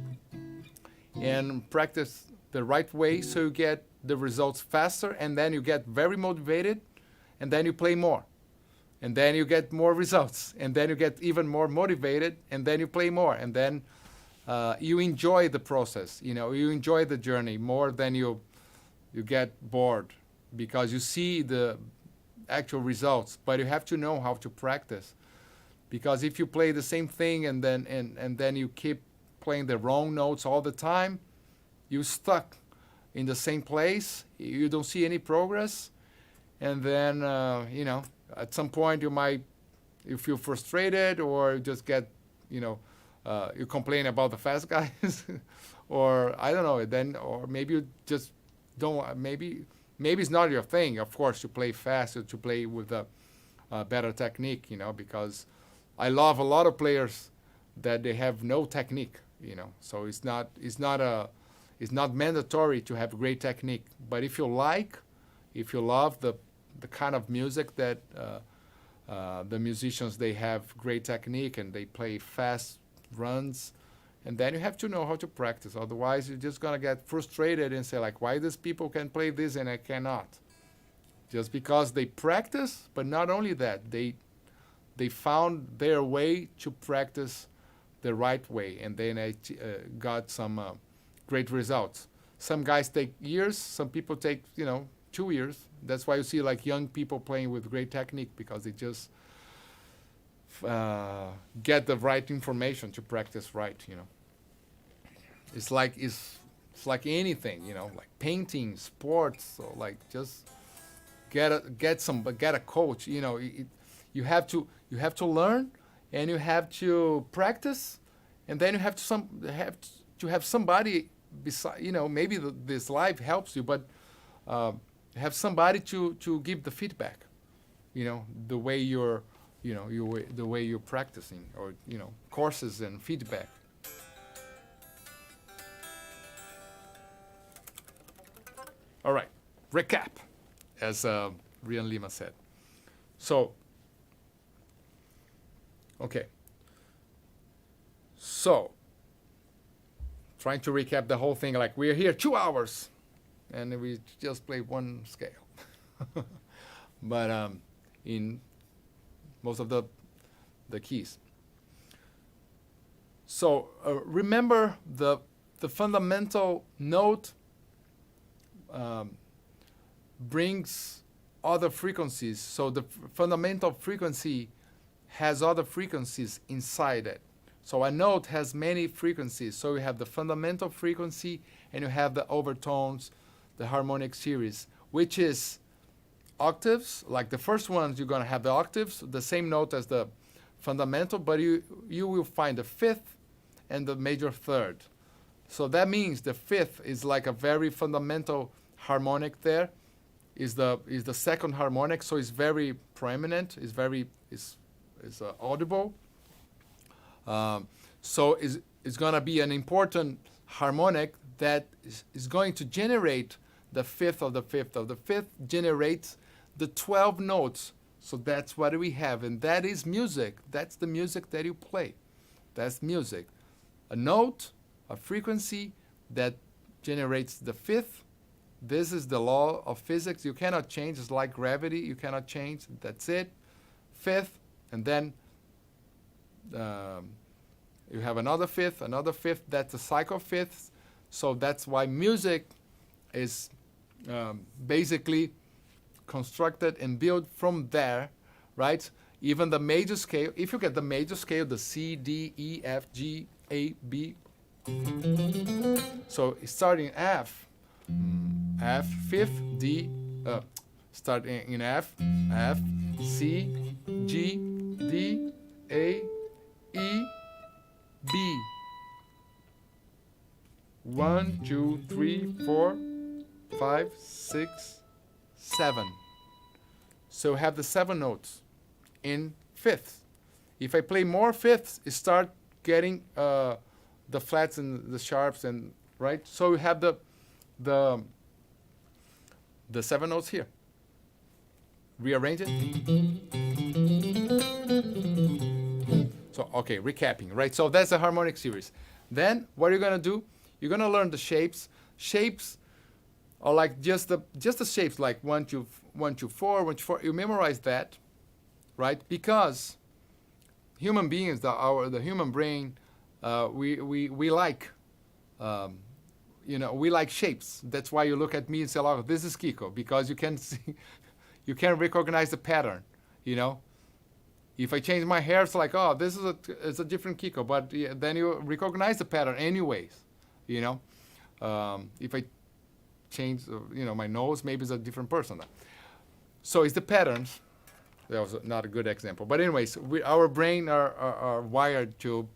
and practice the right way so you get the results faster, and then you get very motivated, and then you play more, and then you get more results, and then you get even more motivated, and then you play more, and then you enjoy the process. You know, you enjoy the journey more than you get bored because you see the actual results. But you have to know how to practice, because if you play the same thing and then you keep playing the wrong notes all the time, you're stuck in the same place. You don't see any progress, and then you know, at some point you feel frustrated, or you just get, you know, you complain about the fast guys, or I don't know. Then, or maybe you just don't. Maybe it's not your thing. Of course, you play fast, to play with a better technique. You know, because I love a lot of players that they have no technique. You know, so it's not mandatory to have great technique. But if you love the kind of music that the musicians, they have great technique and they play fast runs, and then you have to know how to practice. Otherwise, you're just gonna get frustrated and say like, why these people can play this and I cannot? Just because they practice, but not only that, they found their way to practice the right way, and then I got some great results. Some guys take years, some people take 2 years. That's why you see like young people playing with great technique, because they just get the right information to practice right. You know, it's like anything. You know, like painting, sports. So like just get a coach. You know, you have to learn, and you have to practice, and then you have to have somebody beside. You know, maybe this live helps you, but have somebody to give the feedback. You know, the way you're practicing, or courses and feedback. All right, recap, as Rian Lima said. So, okay. So, trying to recap the whole thing, like we're here 2 hours, and we just play one scale. But in most of the keys. So remember the fundamental note brings other frequencies. So the fundamental frequency has other frequencies inside it. So a note has many frequencies. So you have the fundamental frequency, and you have the overtones, the harmonic series, which is octaves. Like the first ones, you're going to have the octaves, the same note as the fundamental, but you will find the fifth and the major third. So that means the fifth is like a very fundamental harmonic. There is the second harmonic, so it's very prominent, is audible. So it's going to be an important harmonic that is going to generate the fifth of the fifth of the fifth, generates the 12 notes. So that's what we have, and that is music. That's the music that you play. That's music. A note, a frequency that generates the fifth. This is the law of physics. You cannot change. It's like gravity. You cannot change. That's it. Fifth, and then you have another fifth. That's a cycle of fifths. So that's why music is basically constructed and built from there, right? Even the major scale, if you get the major scale, the C, D, E, F, G, A, B. So starting F, fifth, D, Start in F, F, C, G, D, A, E, B. 1, 2, 3, 4, 5, 6, 7. So have the 7 notes in fifths. If I play more fifths, it start getting the flats and the sharps and right. So you have the 7 notes here. Rearrange it. So okay, recapping, right? So that's the harmonic series. Then what are you gonna do? You're gonna learn the shapes. Shapes are like just the shapes, like 1, 2, 1, 2, 4, 1, 2, 4. You memorize that, right? Because human beings, the human brain, we like, we like shapes. That's why you look at me and say, "Oh, this is Kiko," because you can see, you can recognize the pattern. If I change my hair, it's like, oh, this is it's a different Kiko. But yeah, then you recognize the pattern anyways. If I change, my nose, maybe it's a different person. So it's the patterns. That was not a good example. But anyways, our brain are wired to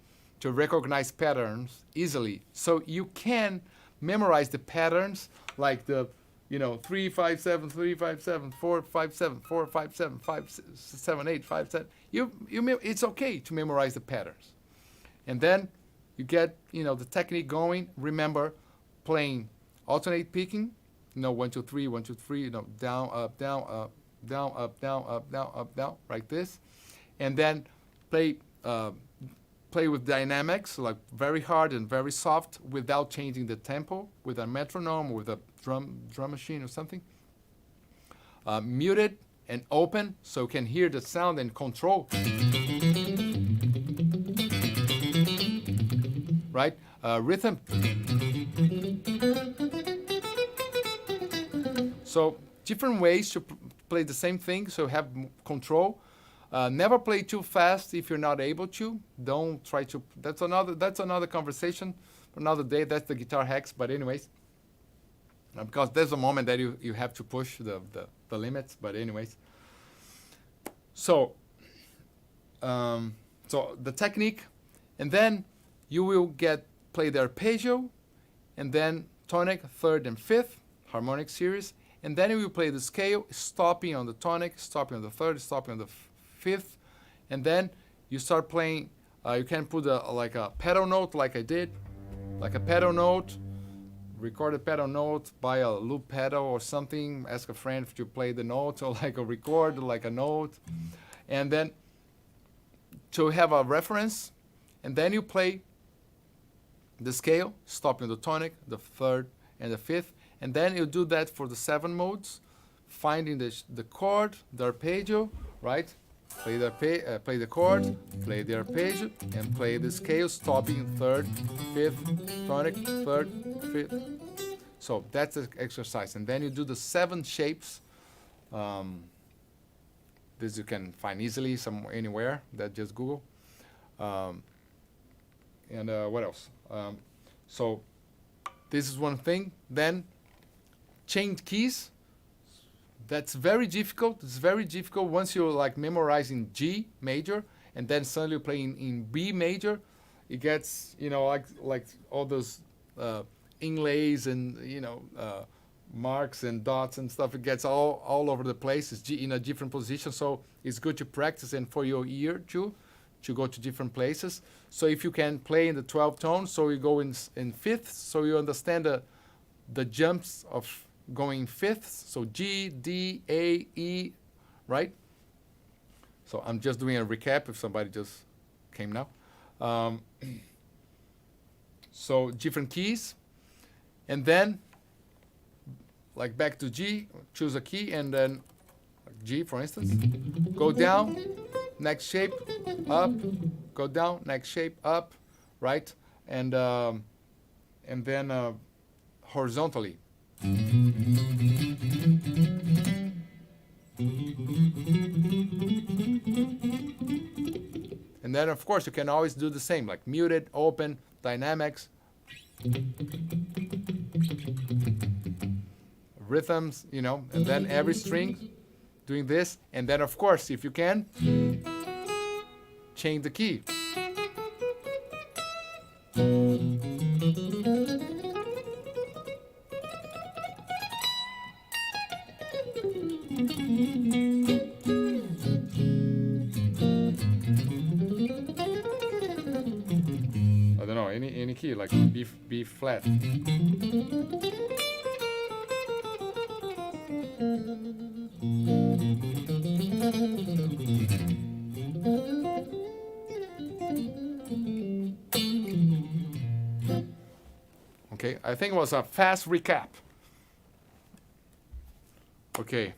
recognize patterns easily. So you can memorize the patterns like the 3, 5, 7, 3, 5, 7, 4, 5, 7, 4, 5, 7, 5, 7, 8, 5, 7. It's okay to memorize the patterns. And then you get, the technique going. Remember playing alternate picking, 1, 2, 3, 1, 2, 3, down, up, down, up, down, up, down, up, down, up, down, like this. And then play with dynamics, like very hard and very soft without changing the tempo, with a metronome, with a drum machine or something. Muted and open so you can hear the sound and control. Right? Rhythm. So different ways to play the same thing, so have control. Never play too fast if you're not able to. Don't try to. That's another conversation for another day. That's the guitar hacks. But anyways, because there's a moment that you have to push the limits. But anyways, so the technique, and then you will play the arpeggio, and then tonic, third and fifth, harmonic series, and then you will play the scale, stopping on the tonic, stopping on the third, stopping on the fifth, and then you start playing. You can put a pedal note, like I did, like a pedal note, record a pedal note, buy a loop pedal or something, ask a friend to play the note, or like a record, like a note, and then to have a reference, and then you play the scale, stopping the tonic, the third and the fifth, and then you do that for the 7 modes, finding the chord, the arpeggio, right? Play the chord, play the arpeggio, and play the scale, stopping third, fifth, tonic, third, fifth. So that's the exercise, and then you do the 7 shapes. This you can find easily anywhere. That just Google. And what else? So this is one thing. Then change keys. That's very difficult. It's very difficult once you're like memorizing G major and then suddenly playing in B major. It gets like all those inlays and marks and dots and stuff. It gets all over the place. It's G in a different position, so it's good to practice and for your ear too, to go to different places. So if you can play in the 12 tones, so you go in fifths, so you understand the jumps of going fifths. So G, D, A, E, right? So I'm just doing a recap if somebody just came now. So different keys, and then like back to G, choose a key, and then G, for instance, go down, next shape, up, go down, next shape, up, right, and then horizontally. And then, of course, you can always do the same, like muted, open, dynamics, rhythms, you know, and then every string doing this, and then of course, if you can, change the key. I don't know, any key, like B flat. Okay, I think it was a fast recap. Okay.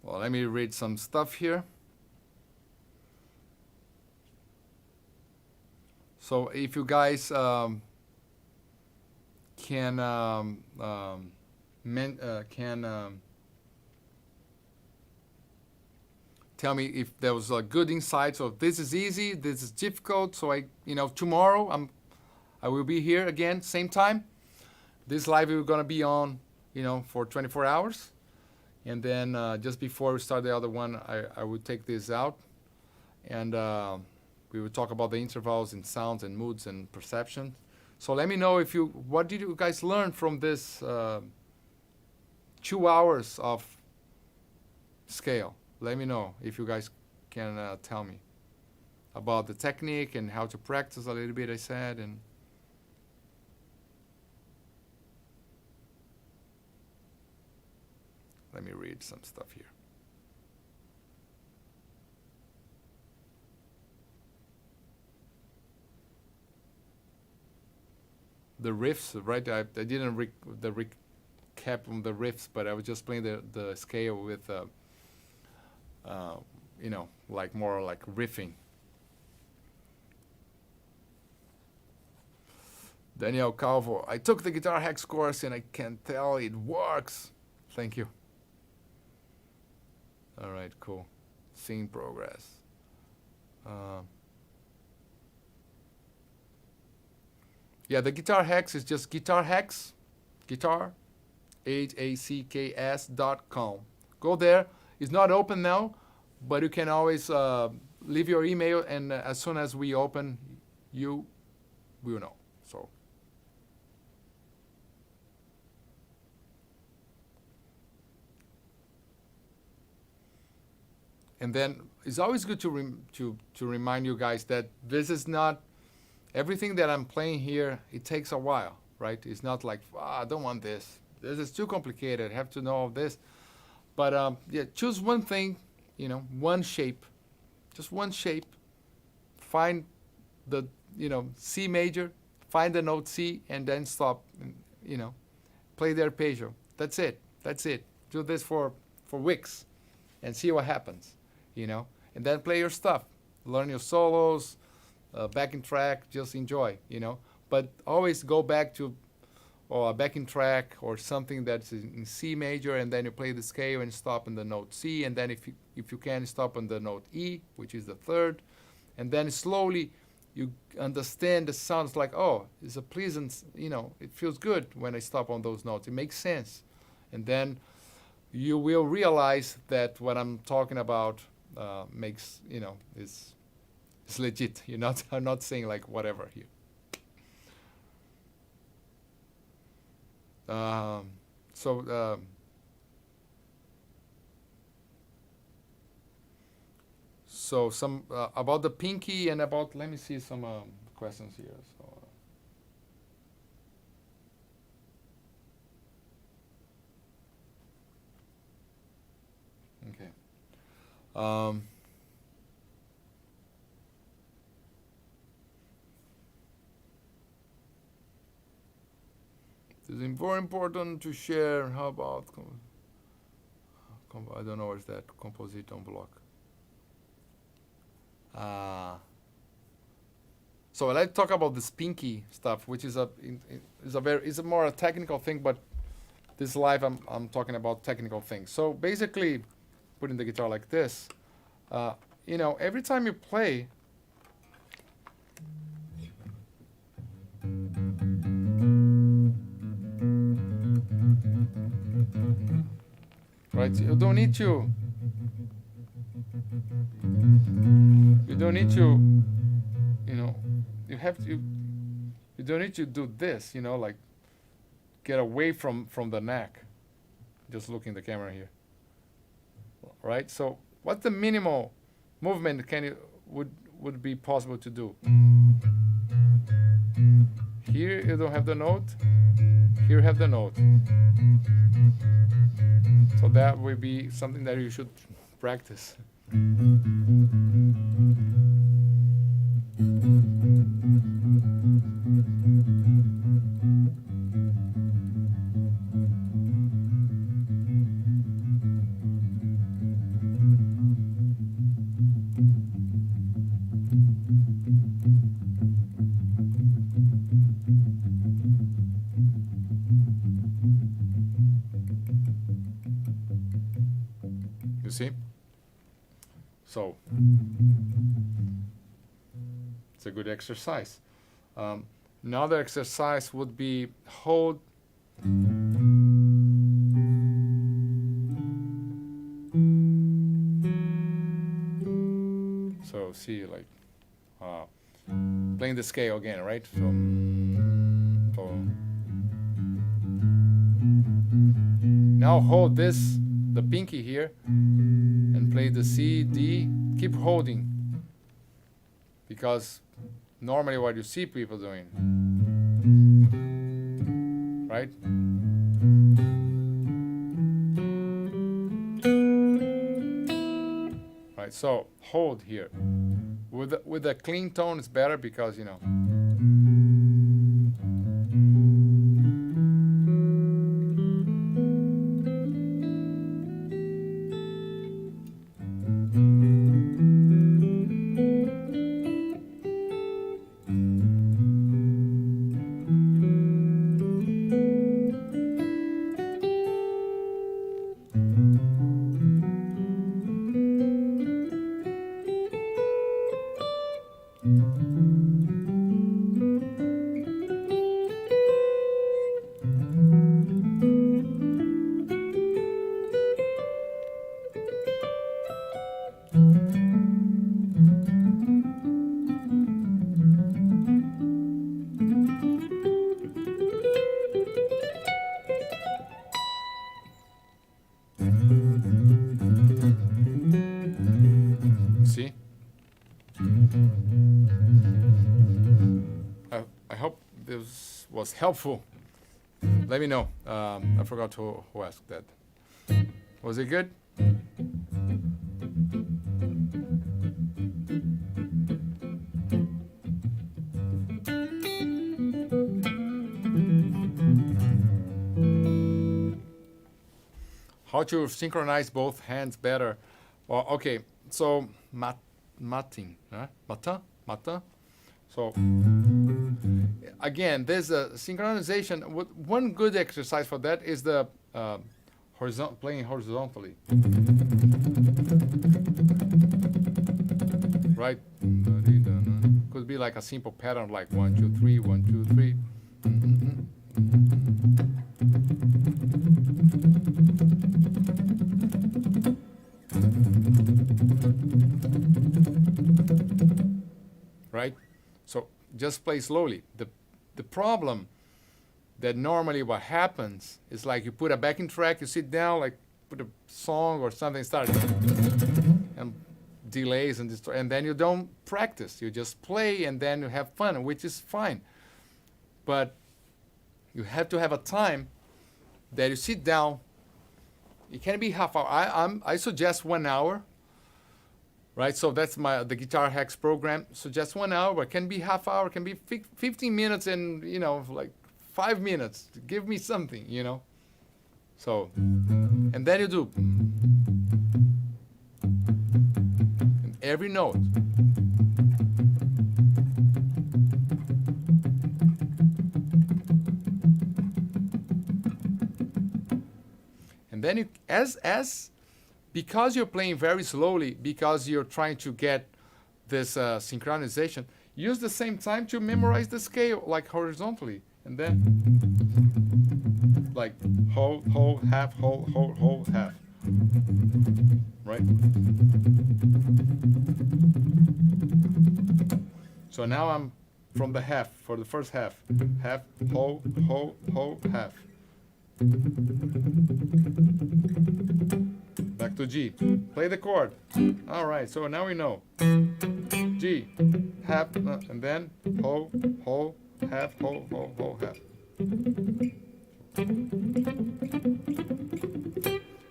Well, let me read some stuff here. So if you guys can tell me if there was a good insight. So this is easy, this is difficult. So tomorrow I will be here again, same time. This live is gonna be on, for 24 hours. And then just before we start the other one, I would take this out, and we would talk about the intervals and sounds and moods and perception. So let me know what did you guys learn from this 2 hours of scale. Let me know if you guys can tell me about the technique and how to practice a little bit, I said. And let me read some stuff here. The riffs, right? I didn't recap on the riffs, but I was just playing the scale with, like more like riffing. Daniel Calvo, I took the guitar hacks course and I can tell it works. Thank you. All right, cool. Seeing progress. Yeah, the guitar hacks is just guitar hacks, guitar, HACKS.com. Go there. It's not open now, but you can always leave your email, and as soon as we open, you will know. So. And then it's always good to remind you guys that this is not everything that I'm playing here. It takes a while, right? It's not like, I don't want this. This is too complicated. I have to know all this. But yeah, choose one thing, one shape, just one shape. Find the C major, find the note C, and then stop. Play the arpeggio. That's it. That's it. Do this for weeks, and see what happens. And then play your stuff, learn your solos, backing track, just enjoy, But always go back to a backing track or something that's in C major, and then you play the scale and stop on the note C, and then if you can, stop on the note E, which is the third, and then slowly you understand the sounds like, oh, it's a pleasant, it feels good when I stop on those notes. It makes sense. And then you will realize that what I'm talking about makes, is legit. I'm not saying like whatever here. So some about the pinky and about, let me see some questions here. So, okay. It's very important to share. How about I don't know what's that, composite on block. So let's talk about this pinky stuff, which is a more a technical thing, but this live I'm talking about technical things. So basically, putting the guitar like this, every time you play, right? You don't need to. You don't need to. You know, you have to. You don't need to do this. You know, like get away from the neck. Just look in the camera here. Right. So, what's the minimal movement would be possible to do? Here you don't have the note. Here you have the note. So that will be something that you should practice. You see? So, it's a good exercise. Another exercise would be hold. So, see, like, playing the scale again, right? So, now hold this, the pinky here, and play the C, D. Keep holding, because normally what you see people doing, right? Right. So hold here. With a clean tone, it's better because you know. See? I hope this was helpful. Let me know. I forgot who asked that. Was it good? How to synchronize both hands better? Well, okay. So matin, matin. So again, there's a synchronization. One good exercise for that is the playing horizontally. Right? Could be like a simple pattern, like 1, 2, 3, 1, 2, 3. Right? So just play slowly. The problem that normally what happens is like you put a backing track, you sit down, like put a song or something, start and delays and then you don't practice. You just play and then you have fun, which is fine. But you have to have a time that you sit down. It can be half hour. I suggest 1 hour. Right, so that's the Guitar Hacks program. Suggest 1 hour, but can be half hour, can be 15 minutes, and you know, like 5 minutes. Give me something, you know. So, and then you do and every note. And then you, because you're playing very slowly, because you're trying to get this synchronization, use the same time to memorize the scale, like horizontally. And then, like, hold, half, hold, half. right? So now I'm from the half, for the first half. Half, ho, ho, ho, half. Back to G. Play the chord. All right, so now we know. G, half, and then ho, ho, half, ho, ho, ho, half.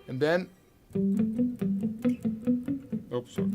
And then, oops, sorry.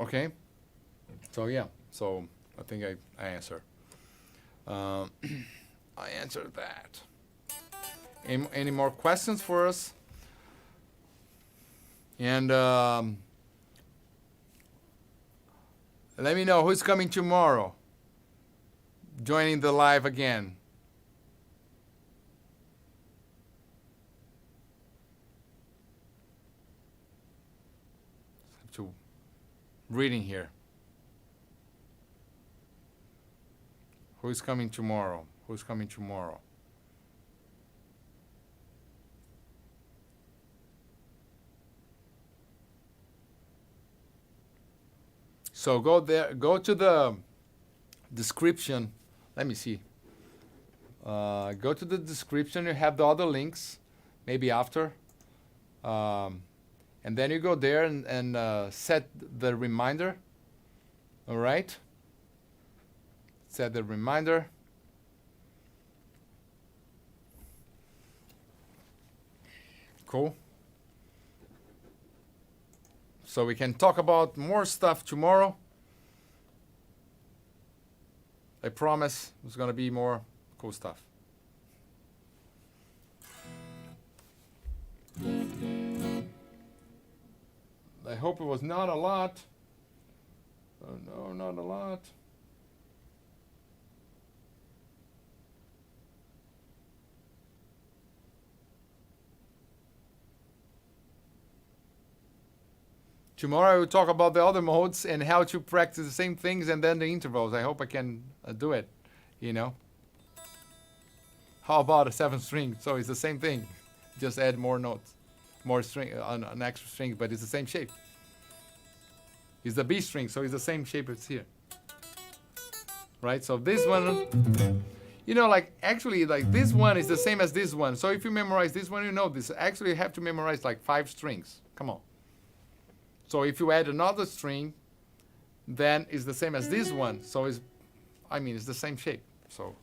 Okay, so yeah, so I think I answered. I answered that. Any more questions for us? And let me know who's coming tomorrow, joining the live again. To reading here. Who's coming tomorrow? Who's coming tomorrow? So go there, go to the description. Let me see. Go to the description. You have the other links, maybe after. And then you go there and set the reminder. All right? Set the reminder. Cool. So we can talk about more stuff tomorrow. I promise there's going to be more cool stuff. I hope it was not a lot. Oh no, not a lot. Tomorrow I will talk about the other modes and how to practice the same things and then the intervals. I hope I can do it, you know. How about a 7th string? So it's the same thing. Just add more notes, more string, an extra string, but it's the same shape. It's the B string, so it's the same shape as here. Right? So this one, you know, like actually like this one is the same as this one. So if you memorize this one, you know this. Actually you have to memorize like 5 strings. Come on. So if you add another string, then it's the same as this one. So it's, I mean, it's the same shape. So.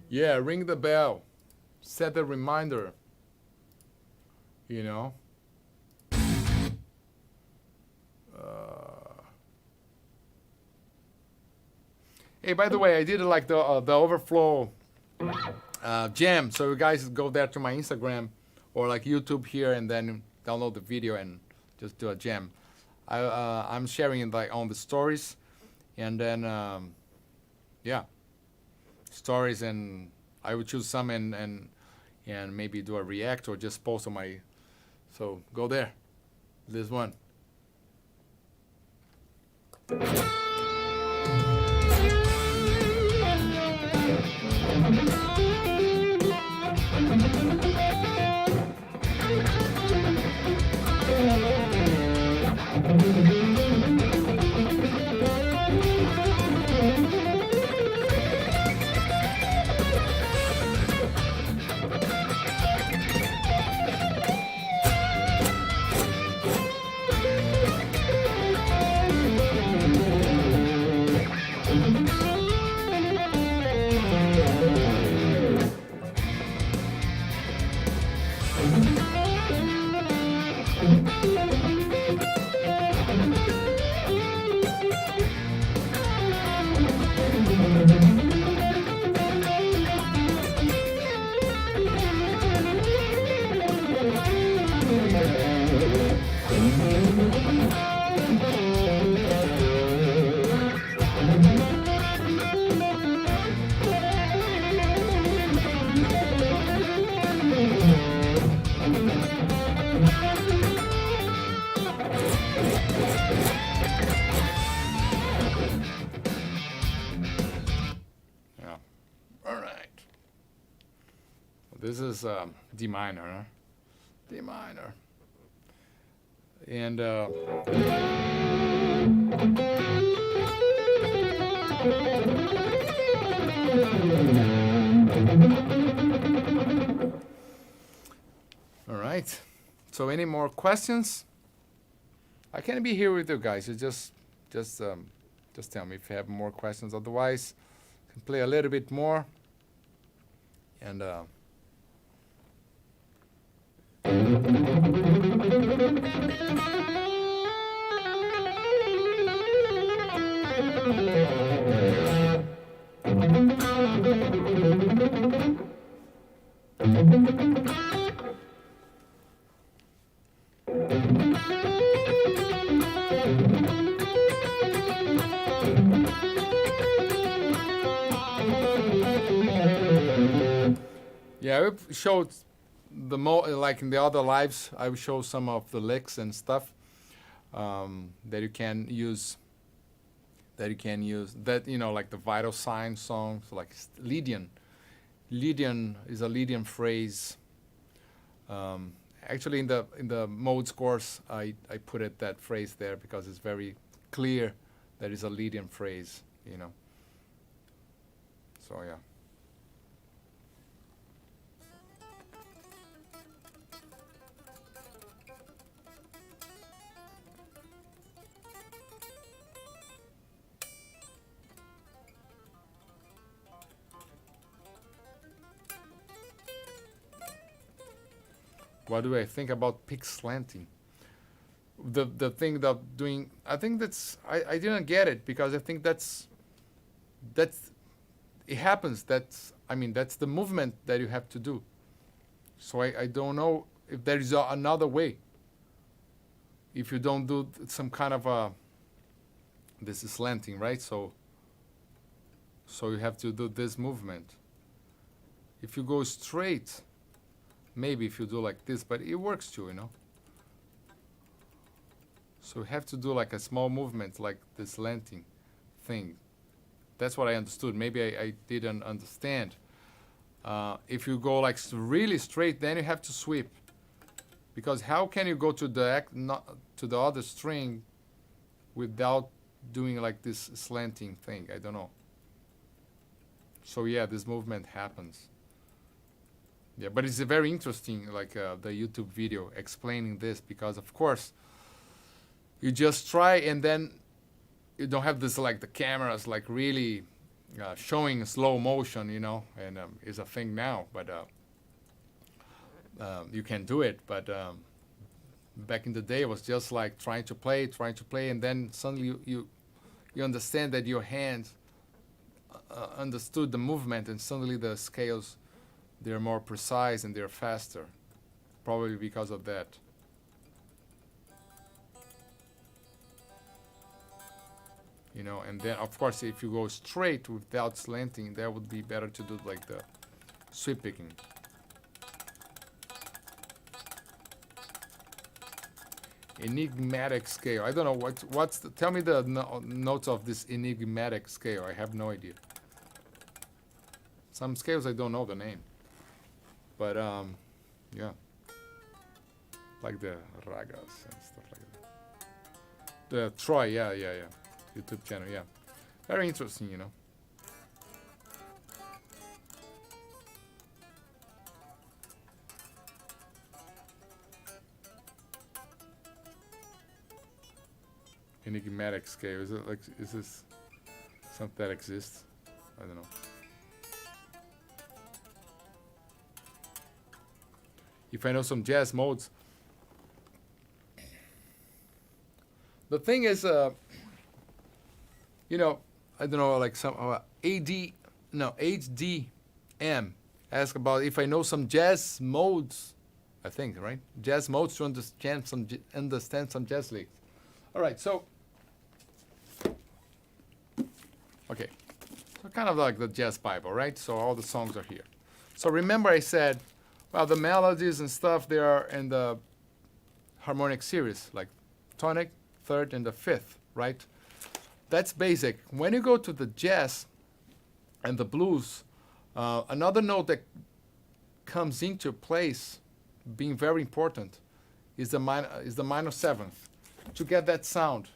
Yeah, ring the bell. Set the reminder. You know. Hey, by the way, I did like the overflow jam. So you guys go there to my Instagram or like YouTube here, and then download the video and just do a jam. I'm sharing it like on the stories, and then yeah, stories, and I would choose some and maybe do a react or just post on my. So go there. This one. this is D minor, huh? D minor. And all right. So any more questions? I can be here with you guys. You just tell me if you have more questions. Otherwise, I can play a little bit more. And yeah, I showed the like in the other lives. I will show some of the licks and stuff that you can use. That like the vital sign songs, like Lydian. Lydian is a Lydian phrase. Actually, in the modes course, I put that phrase there because it's very clear that it's a Lydian phrase. So yeah. What do I think about peak slanting? The thing that doing, I think that's, I didn't get it because I think that's it happens. That's the movement that you have to do. So I don't know if there is another way. If you don't do some kind of this is slanting, right? So you have to do this movement. If you go straight, maybe if you do like this, but it works too, So you have to do like a small movement, like this slanting thing. That's what I understood. Maybe I didn't understand. If you go like really straight, then you have to sweep. Because how can you go to the other string without doing like this slanting thing? I don't know. So yeah, this movement happens. Yeah, but it's very interesting, like the YouTube video explaining this, because of course you just try and then you don't have this like the cameras like really showing slow motion, and is a thing now, but you can do it. But back in the day, it was just like trying to play, and then suddenly you understand that your hands understood the movement, and suddenly the scales, they're more precise and they're faster, probably because of that. And then of course if you go straight without slanting, that would be better to do like the sweep picking. Enigmatic scale. I don't know what's the, tell me the notes of this enigmatic scale. I have no idea. Some scales I don't know the name. But yeah, like the ragas and stuff like that. The Troy, yeah. YouTube channel, yeah. Very interesting, Enigmatic scale. Is this something that exists? I don't know. If I know some jazz modes. The thing is, I don't know, like some HDM ask about if I know some jazz modes. I think, right? Jazz modes to understand some jazz licks. All right, so okay, so kind of like the jazz Bible, right? So all the songs are here. So remember I said, well, the melodies and stuff, they are in the harmonic series, like tonic, third, and the fifth, right? That's basic. When you go to the jazz and the blues, another note that comes into place, being very important, is the minor seventh. To get that sound.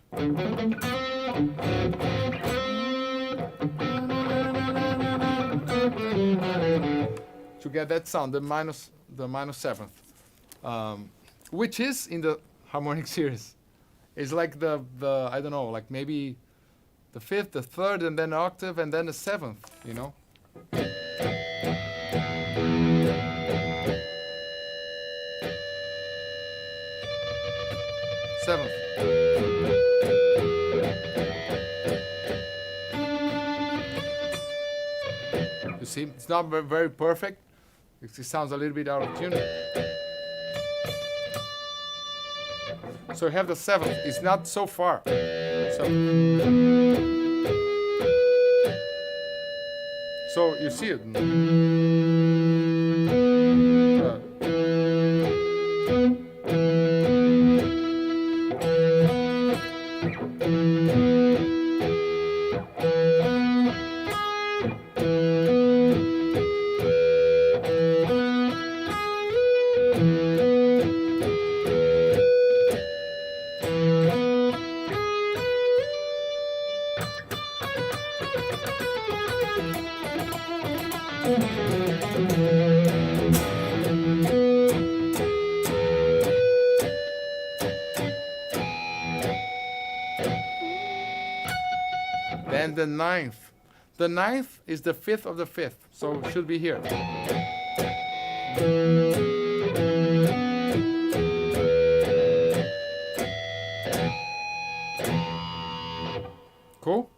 To get that sound, the minor seventh, which is in the harmonic series. It's like the I don't know, like maybe the fifth, the third, and then octave, and then the seventh, you know? Seventh. You see, it's not very perfect. It sounds a little bit out of tune. So you have the seventh. It's not so far. So you see it. Then the ninth. The ninth is the fifth of the fifth, so it should be here. Cool.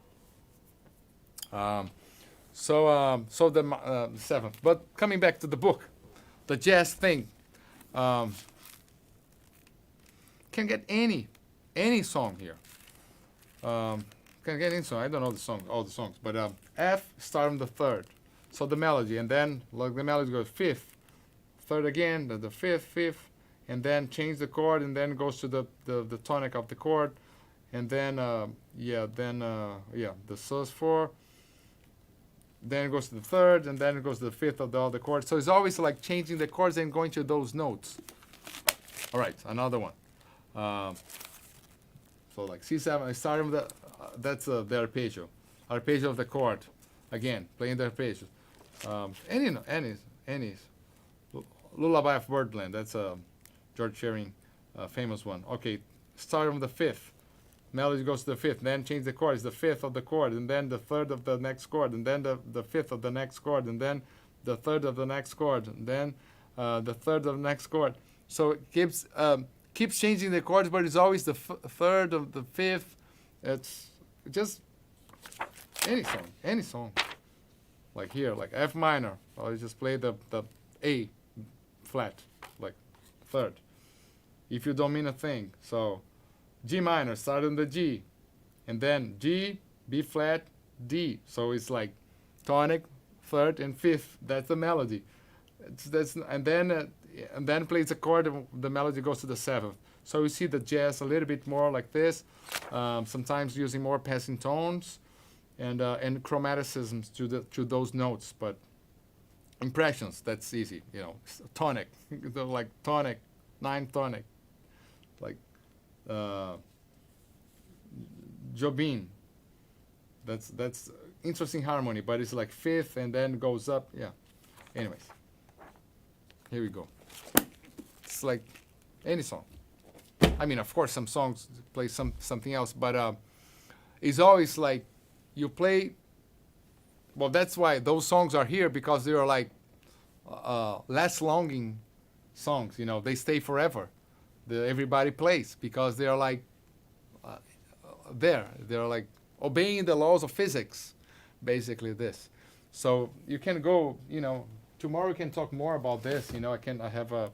So the seventh. But coming back to the book, the jazz thing, can get any song here. Can get any song. I don't know all the songs, but F start on the third, so the melody, and then like the melody goes fifth, third again, the fifth, and then change the chord, and then goes to the tonic of the chord, and then the sus4. Then it goes to the third, and then it goes to the fifth of the other chord. So it's always like changing the chords and going to those notes. All right, another one. So like C7, I start with that's the arpeggio. Arpeggio of the chord. Again, playing the arpeggio. Any. Lullaby of Birdland, that's a George Shearing famous one. Okay, start on the fifth. Melody goes to the fifth, then change the chord. It's the fifth of the chord, and then the third of the next chord, and then the fifth of the next chord, and then the third of the next chord, and then the third of the next chord. So it keeps changing the chords, but it's always the third of the fifth. It's just any song. Like here, like F minor. I just play the A flat, like third. If you don't mean a thing, so. G minor, start on the G, and then G, B flat, D. So it's like tonic, third, and fifth. That's the melody. And then plays a chord, and the melody goes to the seventh. So you see the jazz a little bit more like this, sometimes using more passing tones, and chromaticisms to those notes. But impressions, that's easy. You know, tonic, like tonic, 9 tonic, like. Jobin. That's interesting harmony, but it's like fifth and then goes up. Yeah. Anyways, here we go. It's like any song. I mean, of course, some songs play something else, but it's always like you play. Well, that's why those songs are here, because they are like last longing songs. You know, they stay forever. Everybody plays because they are like they're like obeying the laws of physics, basically this. So you can go, you know, tomorrow we can talk more about this. You know, I have a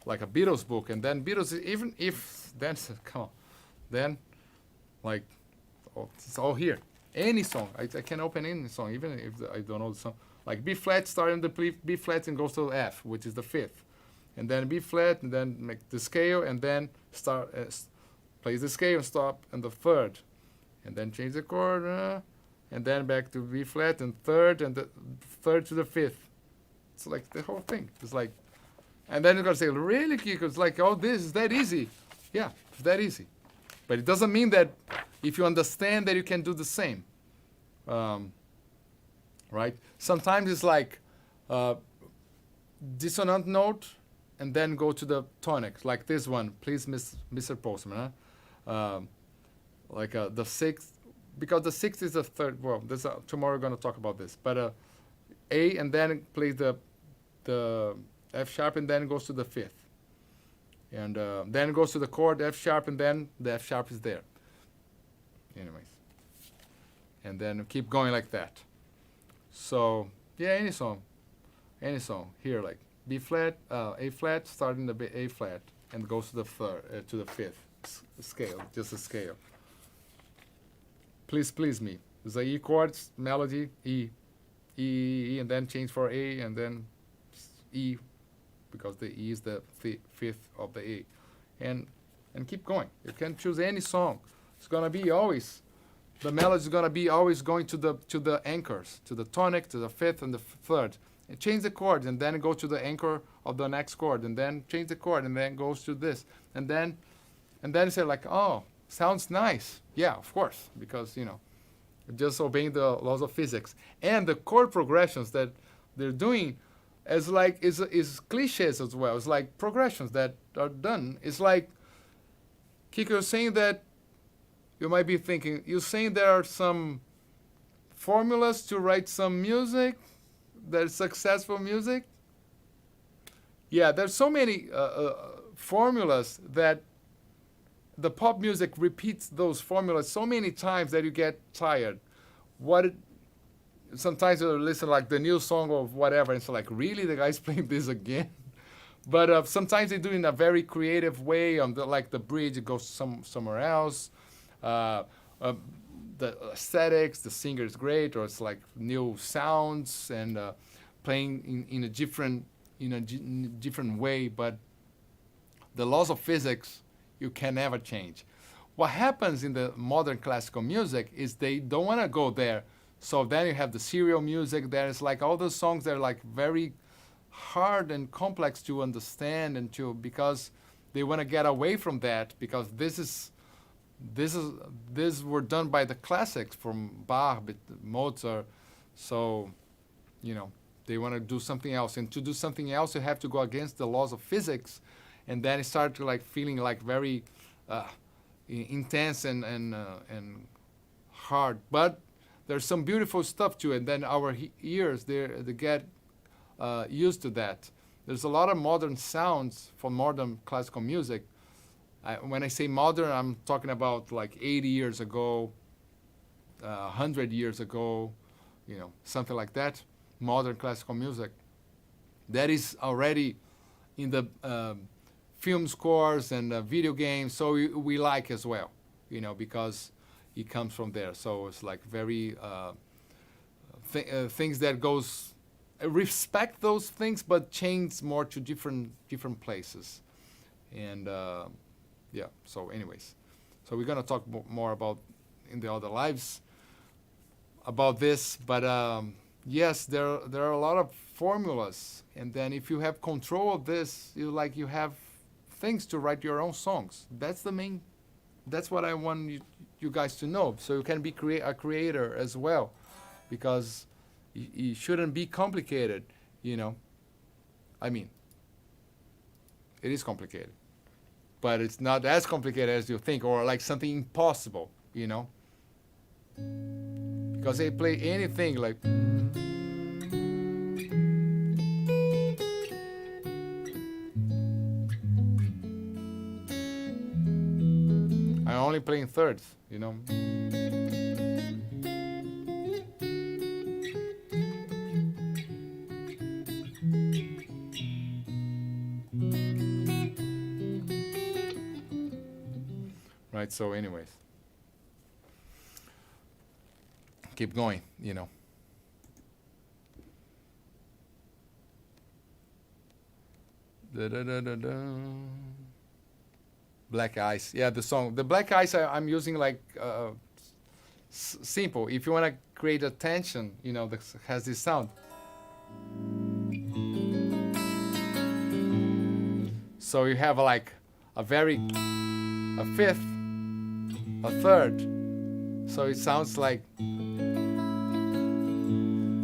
Beatles book, and then Beatles, even if then come on, then like it's all here. Any song, I can open any song, even if I don't know the song. Like B flat, starting the B flat and goes to F, which is the fifth. And then B flat, and then make the scale, and then start plays the scale and stop, and the third, and then change the chord, and then back to B flat and third, and the third to the fifth. It's like the whole thing. It's like, and then you're gonna say, really, Kiko? It's like, oh, this is that easy? Yeah, it's that easy. But it doesn't mean that if you understand that you can do the same, right? Sometimes it's like dissonant note and then go to the tonic, like this one. Please, Mr. Postman. Huh? Like the sixth, because the sixth is the third. Well, tomorrow we're gonna talk about this. But A, and then play the F sharp, and then goes to the fifth, and then goes to the chord F sharp, and then the F sharp is there. Anyways, and then keep going like that. So yeah, any song here, like B flat, A flat, starting the A flat, and goes to the third, to the fifth scale, just a scale. Please please me. There's a E chords melody, E, E, E, and then change for A, and then E, because the E is the fifth of the A, and keep going. You can choose any song. It's gonna be always, the melody is gonna be always going to the anchors, to the tonic, to the fifth and the third. And change the chord, and then go to the anchor of the next chord, and then change the chord, and then goes to this, and then you say like, oh, sounds nice. Yeah, of course, because just obeying the laws of physics, and the chord progressions that they're doing is cliches as well. It's like progressions that are done. It's like Kiko saying that you might be thinking, you're saying there are some formulas to write some music, there's successful music. Yeah, there's so many formulas that the pop music repeats those formulas so many times that you get tired. Sometimes you listen like the new song of whatever, and it's like, really, the guy's playing this again? But sometimes they do it in a very creative way. Like the bridge, it goes somewhere else. The aesthetics, the singer is great, or it's like new sounds and playing in a different way. But the laws of physics you can never change. What happens in the modern classical music is they don't want to go there. So then you have the serial music. There's like all those songs that are like very hard and complex to understand because they want to get away from that, because this were done by the classics from Bach, Mozart. So, they want to do something else. And to do something else, you have to go against the laws of physics, and then it starts to like feeling like very intense and hard. But there's some beautiful stuff to it. And then our ears, they get used to that. There's a lot of modern sounds from modern classical music. When I say modern, I'm talking about like 80 years ago, 100 years ago, something like that. Modern classical music that is already in the film scores and video games, so we like as well, because it comes from there. So it's like very things that goes respect those things, but change more to different places, and yeah. So anyways, so we're gonna talk more about in the other lives about this, but yes, there are a lot of formulas, and then if you have control of this, you have things to write your own songs. That's what I want you guys to know, so you can be a creator as well, because it shouldn't be complicated, I mean, it is complicated, but it's not as complicated as you think, or like something impossible, because they play anything like. I'm only playing thirds, Right, so anyways. Keep going, Black Ice. Yeah, the song. The Black Ice, I'm using like simple. If you want to create a tension, that has this sound. So you have like a fifth, a third. So it sounds like,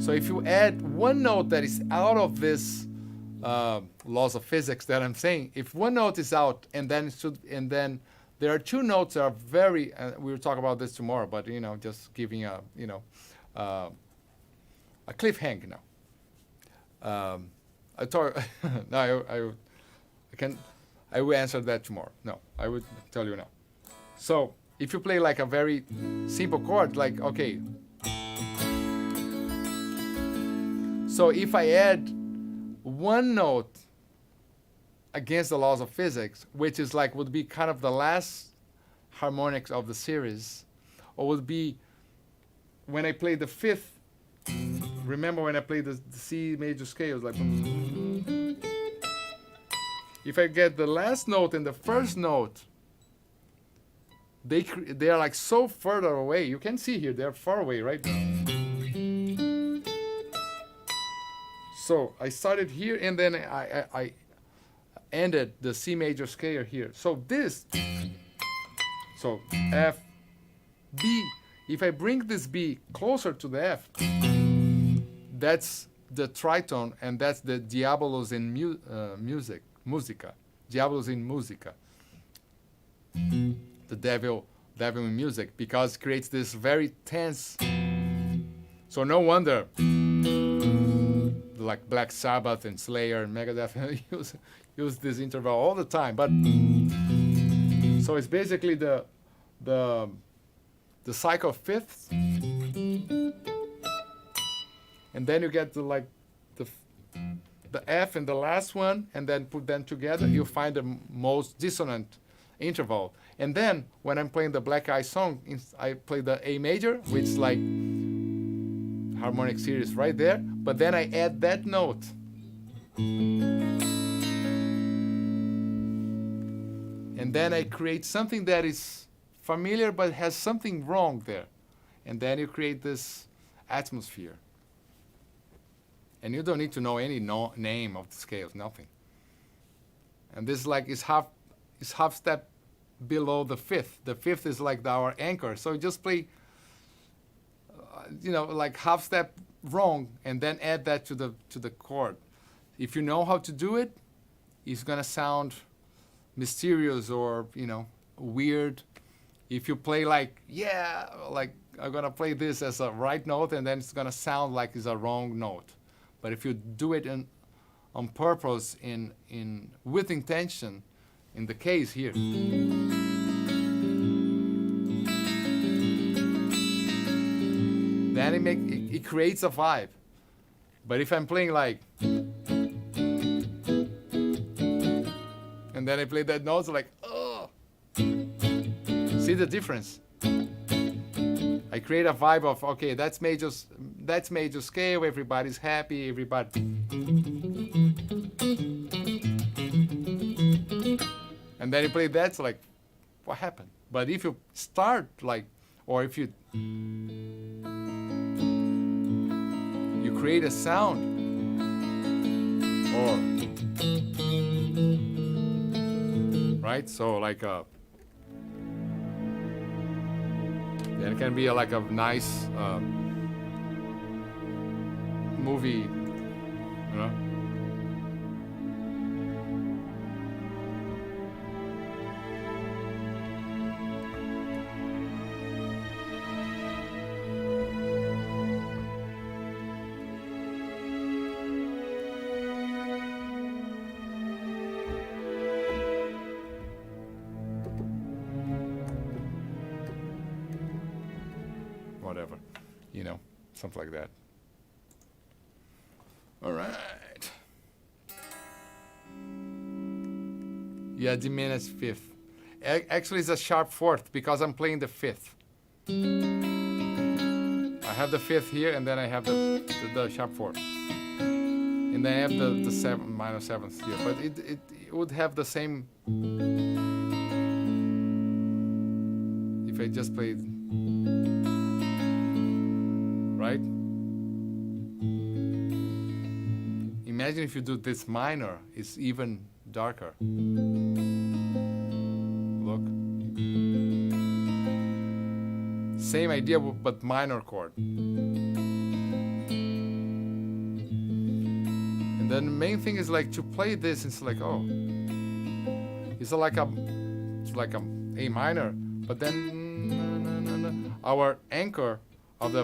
so if you add one note that is out of this laws of physics that I'm saying, if one note is out and then there are two notes that are very, we'll talk about this tomorrow, but just giving a cliffhanger now. I thought, no, I will answer that tomorrow. No, I would tell you now. So if you play like a very simple chord, like, okay. So if I add one note against the laws of physics, which is like, would be kind of the last harmonics of the series, or would be when I play the fifth, remember when I play the C major scales, like, if I get the last note and the first note, they are like so further away. You can see here, they're far away, right? So I started here and then I ended the C major scale here. So so F, B, if I bring this B closer to the F, that's the tritone, and that's the diabolos in musica. Diabolos in musica. The devil in music, because it creates this very tense. So no wonder like Black Sabbath and Slayer and Megadeth use this interval all the time. But so it's basically the cycle of fifths, and then you get the F in the last one, and then put them together, you find the most dissonant interval. And then when I'm playing the Black Eye song, I play the A major, which is like harmonic series right there, but then I add that note. And then I create something that is familiar but has something wrong there. And then you create this atmosphere. And you don't need to know any name of the scales, nothing. And this is half step below the fifth. The fifth is like our anchor. So you just play like half step wrong, and then add that to the chord. If you know how to do it, it's gonna sound mysterious or weird. If you play like I'm gonna play this as a right note, and then it's gonna sound like it's a wrong note. But if you do it on purpose, with intention, in the case here. Then it creates a vibe. But if I'm playing like, and then I play that note, it's like, oh, see the difference? I create a vibe of, okay, that's major scale, everybody's happy, everybody. And then you play that, it's like, what happened? But if you start or if you create a sound, right? So then it can be like a nice movie, whatever, something like that. All right. Yeah, diminished fifth. Actually, it's a sharp fourth because I'm playing the fifth. I have the fifth here, and then I have the sharp fourth, and then I have the minor seventh here. But it would have the same if I just played. Right? Imagine if you do this minor, it's even darker. Look. Same idea, but minor chord. And then the main thing is like to play this. It's like, oh, it's like a A minor, but then our anchor of the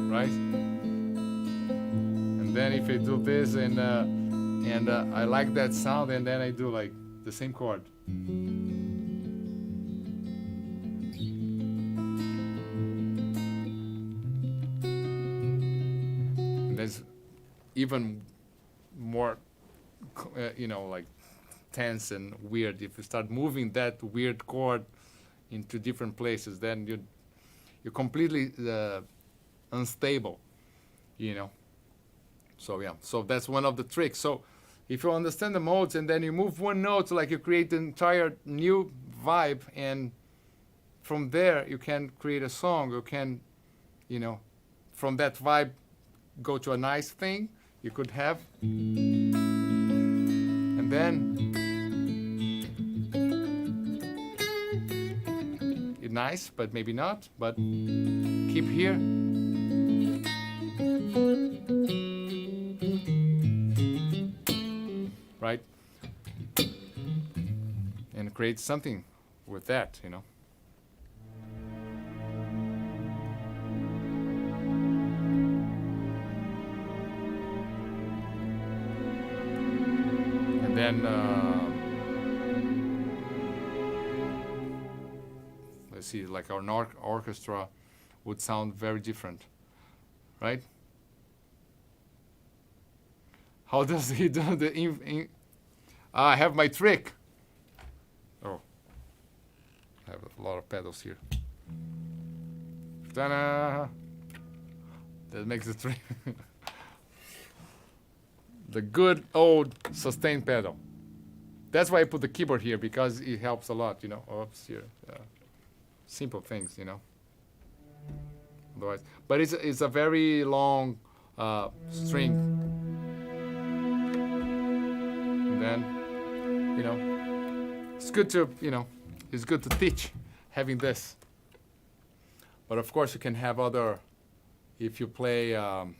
right, and then if I do this and I like that sound, and then I do like the same chord. And there's even more, like tense and weird. If you start moving that weird chord into different places, then you're completely unstable, So yeah, so that's one of the tricks. So if you understand the modes and then you move one note, like you create the entire new vibe, and from there you can create a song. You can, from that vibe go to a nice thing you could have, and then it's nice, but maybe not, but keep here. Right? And create something with that, And then, let's see, like our orchestra would sound very different, right? How does he do the I have my trick. Oh, I have a lot of pedals here. Ta-da! That makes the trick. The good old sustain pedal. That's why I put the keyboard here, because it helps a lot, Oops, here. Simple things, Otherwise, but it's a very long string. And then, it's good to, it's good to teach having this. But of course, you can have other, if you play, other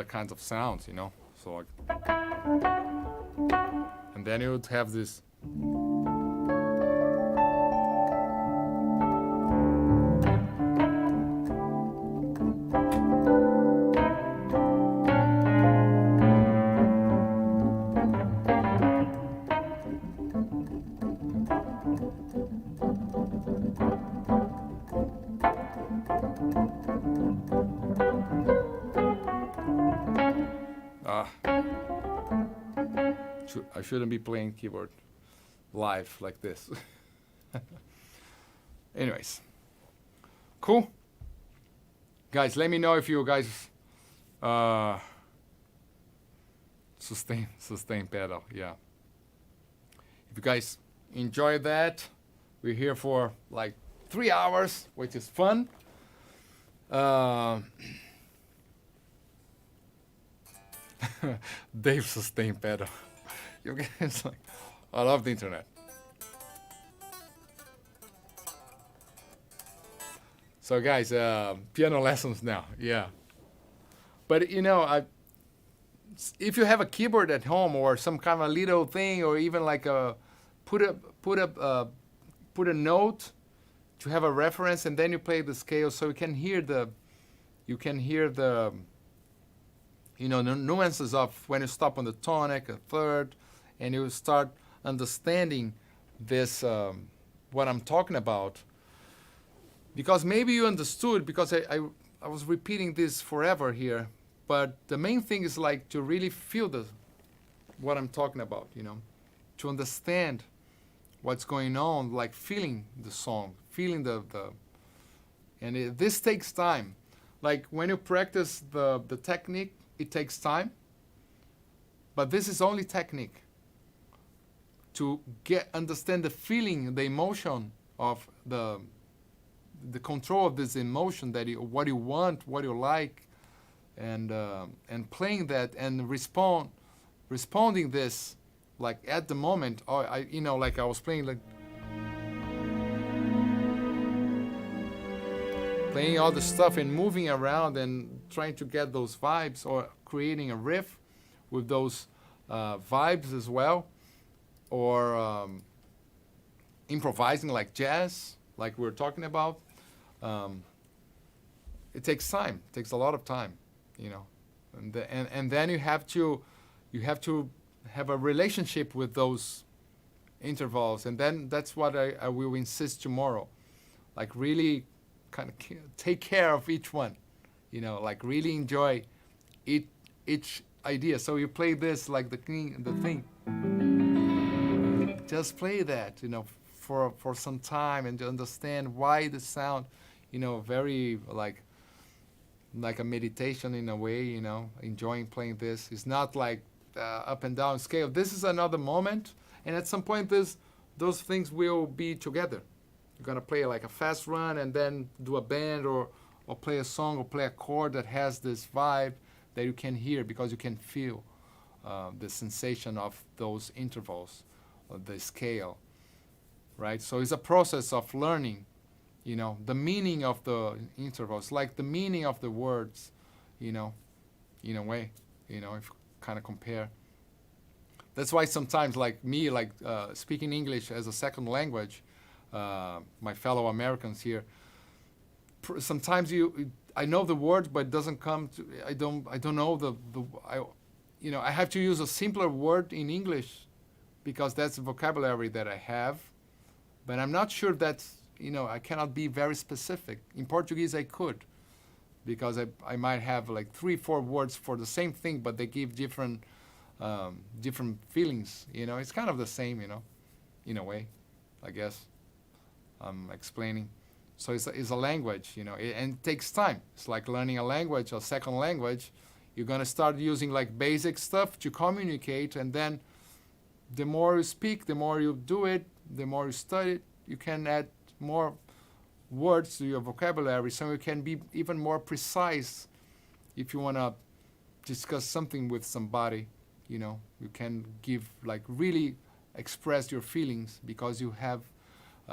kinds of sounds, So like, and then you would have this. I shouldn't be playing keyboard live like this. Anyways, cool. Guys, let me know if you guys sustain pedal. Yeah. If you guys enjoy that, we're here for like 3 hours, which is fun. Dave sustain pedal. You guys, like, I love the internet. So guys, piano lessons now, yeah. But if you have a keyboard at home or some kind of a little thing, or even like put a note to have a reference, and then you play the scale, so you can hear the nuances of when you stop on the tonic, a third, and you start understanding this, what I'm talking about. Because maybe you understood, because I was repeating this forever here, but the main thing is like to really feel what I'm talking about, to understand what's going on, like feeling the song, feeling this takes time. Like when you practice the technique, it takes time, but this is only technique. to understand the feeling, the emotion of the control of this emotion, that what you want, what you like, and playing that and responding this like at the moment. Or like I was playing all the stuff and moving around and trying to get those vibes, or creating a riff with those vibes as well, or improvising like jazz, like we were talking about. It takes time. It takes a lot of time, and then you have to have a relationship with those intervals, and then that's what I will insist tomorrow, like really kind of take care of each one, like really enjoy each idea. So you play this like the thing. Just play that, for some time, and to understand why the sound, very like a meditation in a way, enjoying playing this. It's not like up and down scale. This is another moment, and at some point those things will be together. You're gonna play like a fast run and then do a bend, or play a song, or play a chord that has this vibe that you can hear, because you can feel the sensation of those intervals, or the scale, right? So it's a process of learning, the meaning of the intervals, like the meaning of the words, in a way, if you kind of compare. That's why sometimes, like me, speaking English as a second language, my fellow Americans here, sometimes I know the words, but it doesn't come to, I don't know I have to use a simpler word in English, because that's the vocabulary that I have, but I'm not sure that's, I cannot be very specific. In Portuguese I could, because I might have like 3-4 words for the same thing, but they give different feelings, It's kind of the same, in a way, I guess. I'm explaining. So it's a language, and it takes time. It's like learning a language, a second language. You're going to start using like basic stuff to communicate, and then the more you speak, the more you do it, the more you study it, you can add more words to your vocabulary, so you can be even more precise if you want to discuss something with somebody. You can really express your feelings, because you have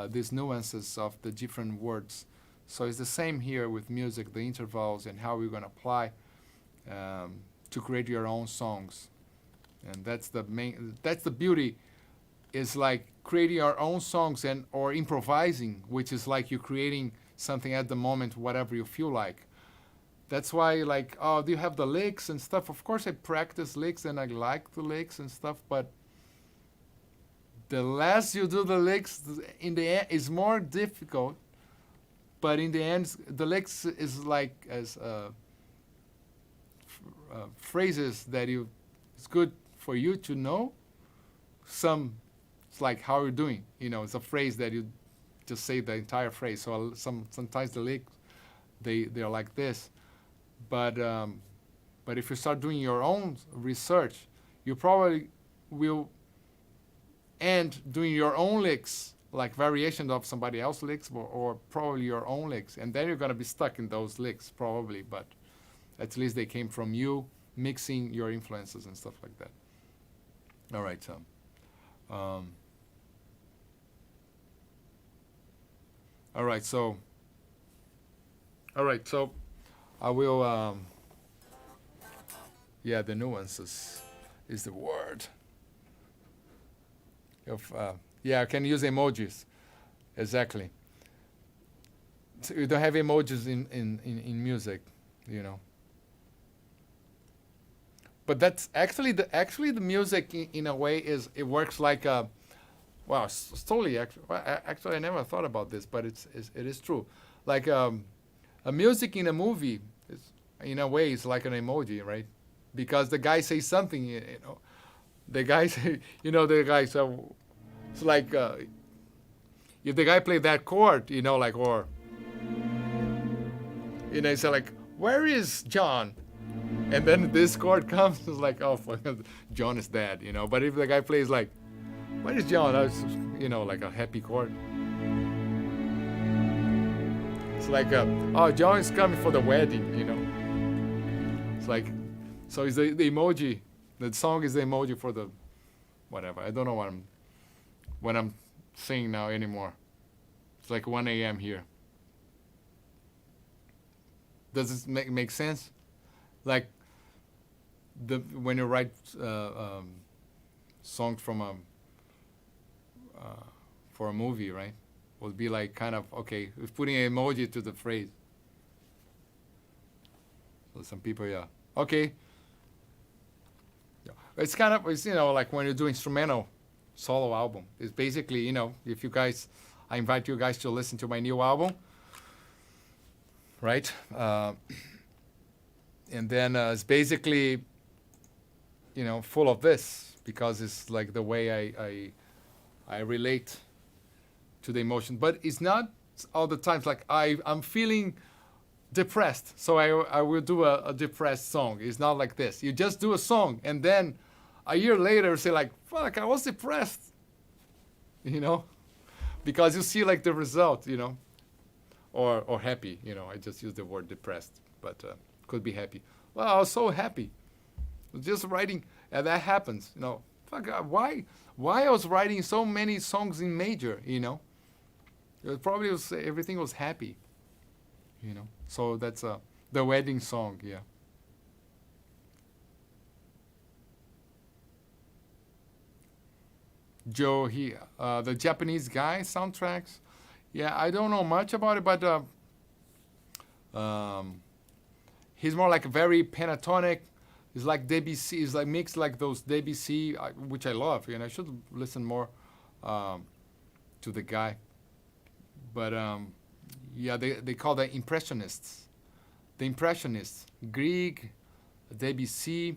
these nuances of the different words. So it's the same here with music, the intervals, and how we're going to apply to create your own songs. And that's the beauty, is like creating our own songs, or improvising, which is like you're creating something at the moment, whatever you feel like. That's why, do you have the licks and stuff? Of course I practice licks, and I like the licks and stuff, but the less you do the licks, in the end, is more difficult. But in the end, the licks is like as phrases that it's good for you to know. It's like how you're doing. It's a phrase that you just say the entire phrase. So sometimes the licks, they're like this. But if you start doing your own research, you probably will end doing your own licks, like variations of somebody else's licks, or probably your own licks. And then you're going to be stuck in those licks, probably. But at least they came from you, mixing your influences and stuff like that. All right, Tom. All right, so I will, the nuances is the word. I can use emojis, exactly. So you don't have emojis in music, But that's actually the music in a way it works like a, wow, it's totally actually I never thought about this, but it is true. Like a music in a movie is, in a way, is like an emoji, right? Because the guy says something, the guy say, so it's like if the guy played that chord, or say like, where is John? And then this chord comes, it's like, oh, fuck, John is dead, But if the guy plays like, What is John? That's, like a happy chord. It's like, oh, John is coming for the wedding. It's like, so it's the emoji. The song is the emoji for the whatever. I don't know what I'm saying now anymore. It's like 1 a.m. here. Does this make sense? Like when you write songs for a movie, right? Would be like kind of okay, putting an emoji to the phrase. So some people, yeah, okay. Yeah. It's kind of like when you do instrumental solo album. It's basically if you guys, I invite you guys to listen to my new album, right? And then it's basically full of this because it's like the way I relate to the emotion, but it's not all the times like I'm feeling depressed, so I will do a depressed song. It's not like this. You just do a song and then a year later say like, fuck, I was depressed, because you see like the result, or happy, I just use the word depressed, but could be happy. Well, I was so happy, just writing, and that happens, fuck, why I was writing so many songs in major, It probably was everything was happy, So that's the wedding song, yeah. Joe, the Japanese guy soundtracks. Yeah, I don't know much about it, but he's more like very pentatonic. He's like Debussy. He's like mixed like those Debussy, which I love. I should listen more to the guy. But yeah, they call the Impressionists. The Impressionists, Grieg, Debussy,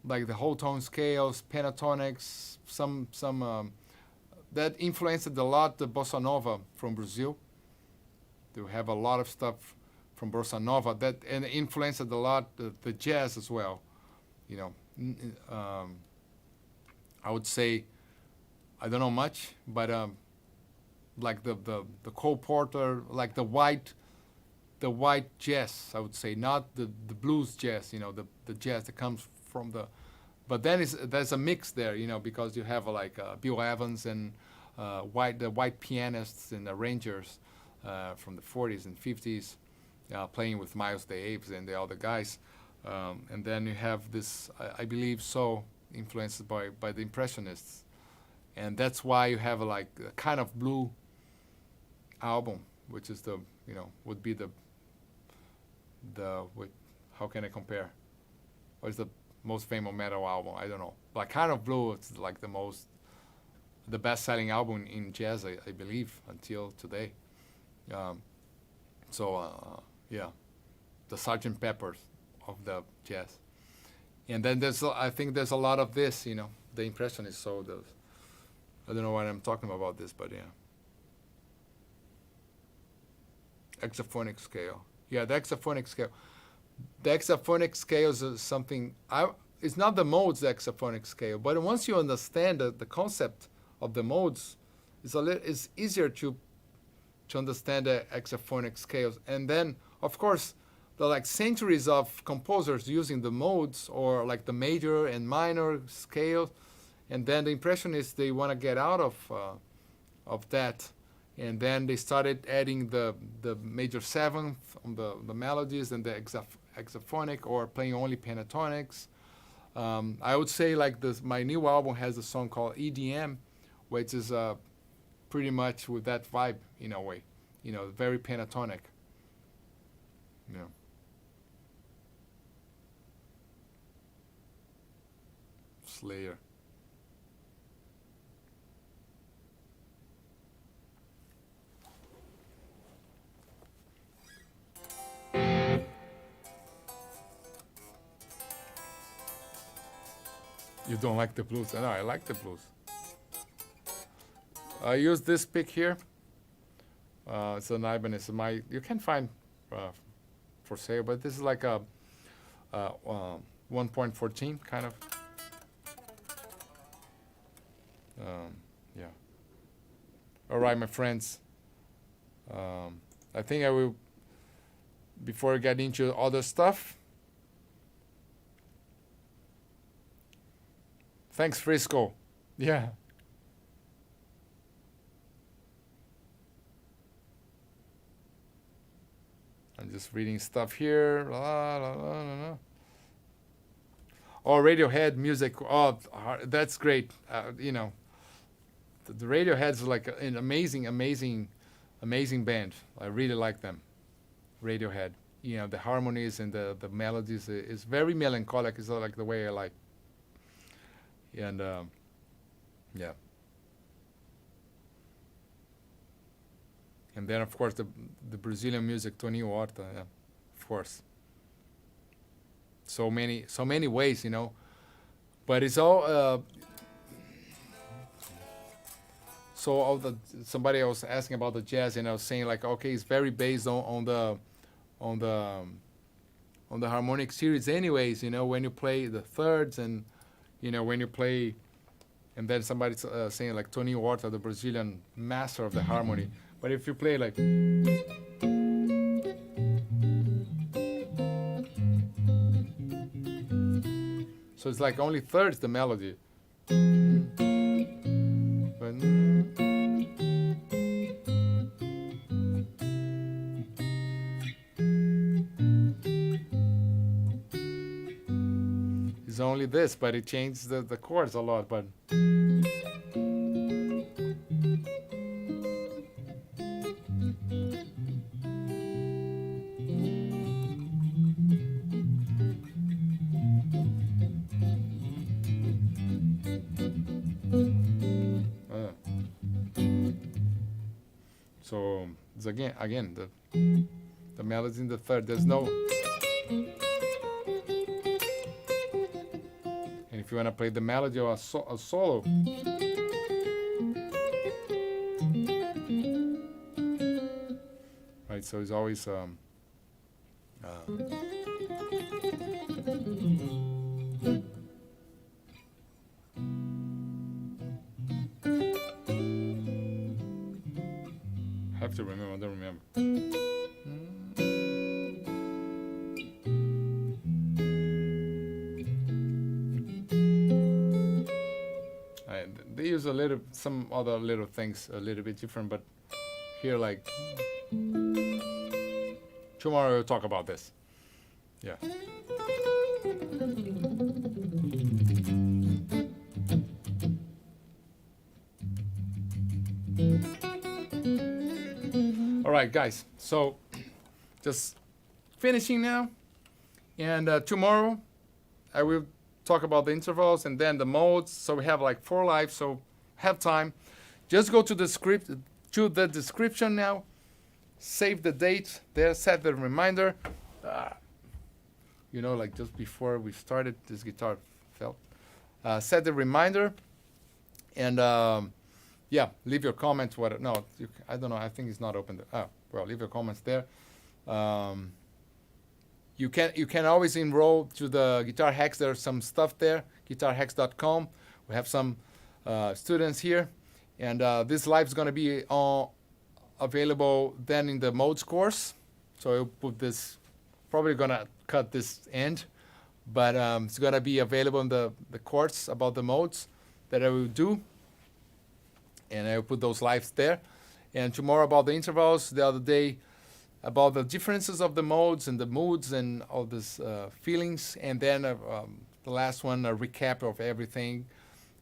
like the whole tone scales, pentatonics, some that influenced a lot the bossa nova from Brazil. They have a lot of stuff from bossa nova that and influenced a lot the jazz as well. I would say I don't know much, but like the Cole Porter, like the white jazz, I would say, not the blues jazz, the jazz that comes from the, but then there's a mix there, because you have like Bill Evans and the white pianists and arrangers from the 40s and 50s playing with Miles Davis and the other guys, and then you have this, I believe, so influenced by the Impressionists, and that's why you have like a kind of blue album, which is the would be the how can I compare? What is the most famous metal album? I don't know. But Kind of Blue, it's like the best-selling album in jazz, I believe, until today. Yeah, the Sgt. Pepper's of the jazz. And then I think there's a lot of this, the Impressionists. So I don't know why I'm talking about this, but yeah. Hexaphonic scale. Yeah, the hexaphonic scale. The hexaphonic scale is something, it's not the modes, the hexaphonic scale, but once you understand the concept of the modes, it's easier to understand the hexaphonic scales. And then, of course, the like centuries of composers using the modes or like the major and minor scale, and then the Impressionists, they want to get out of that. And then they started adding the major seventh on the melodies and the hexaphonic, or playing only pentatonics. I would say like my new album has a song called EDM, which is pretty much with that vibe in a way, very pentatonic. Yeah. Slayer. You don't like the blues? No, I like the blues. I use this pick here. It's an Ibanez. You can find for sale, but this is like a 1.14 kind of. Yeah. All right, my friends. I think I will, before I get into other stuff. Thanks, Frisco. Yeah. I'm just reading stuff here. La, la, la, la, la. Oh, Radiohead music. Oh, that's great. The Radiohead's like an amazing, amazing, amazing band. I really like them. Radiohead. The harmonies and the melodies is very melancholic. It's not like the way I like. And yeah. And then of course the Brazilian music, Toninho Horta. Yeah, of course. So many ways, But it's all. So somebody was asking about the jazz, and I was saying like, okay, it's very based on the on the on the harmonic series, anyways. When you play the thirds, and when you play, and then somebody's saying like Toninho Horta, the Brazilian master of the harmony. But if you play like, so it's like only thirds the melody. But it's only this, but it changes the chords a lot. But so it's again the melody in the third. There's no. And if you want to play the melody or a solo, right? So it's always have to remember. I don't remember. They use some other little things a little bit different, but here like tomorrow we'll talk about this. Yeah. All right, guys. So just finishing now, and tomorrow I will talk about the intervals and then the modes. So we have like 4 lives, so have time. Just go to the description now. Save the date there. Set the reminder. Like just before we started, this guitar fell. Set the reminder, and yeah, leave your comments. I don't know. I think it's not open. Leave your comments there. You can always enroll to the Guitar Hacks. There's some stuff there. GuitarHacks.com. We have some students here, and this live is going to be available then in the modes course. So I'll put this. Probably going to cut this end, but it's going to be available in the course about the modes that I will do, and I will put those lives there. And tomorrow about the intervals. The other day about the differences of the modes and the moods and all these feelings. And then the last one, a recap of everything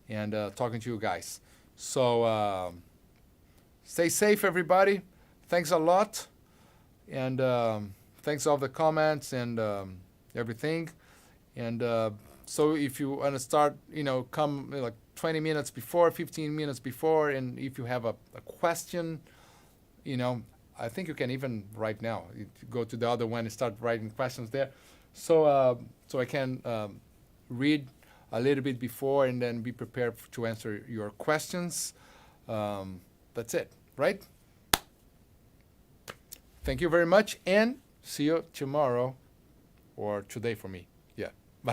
and talking to you guys. So stay safe, everybody. Thanks a lot. And thanks all the comments and everything. And so if you want to start, come like 20 minutes before, 15 minutes before. And if you have a question, I think you can even write now. You go to the other one and start writing questions there. So I can read a little bit before and then be prepared to answer your questions. That's it, right? Thank you very much, and see you tomorrow or today for me.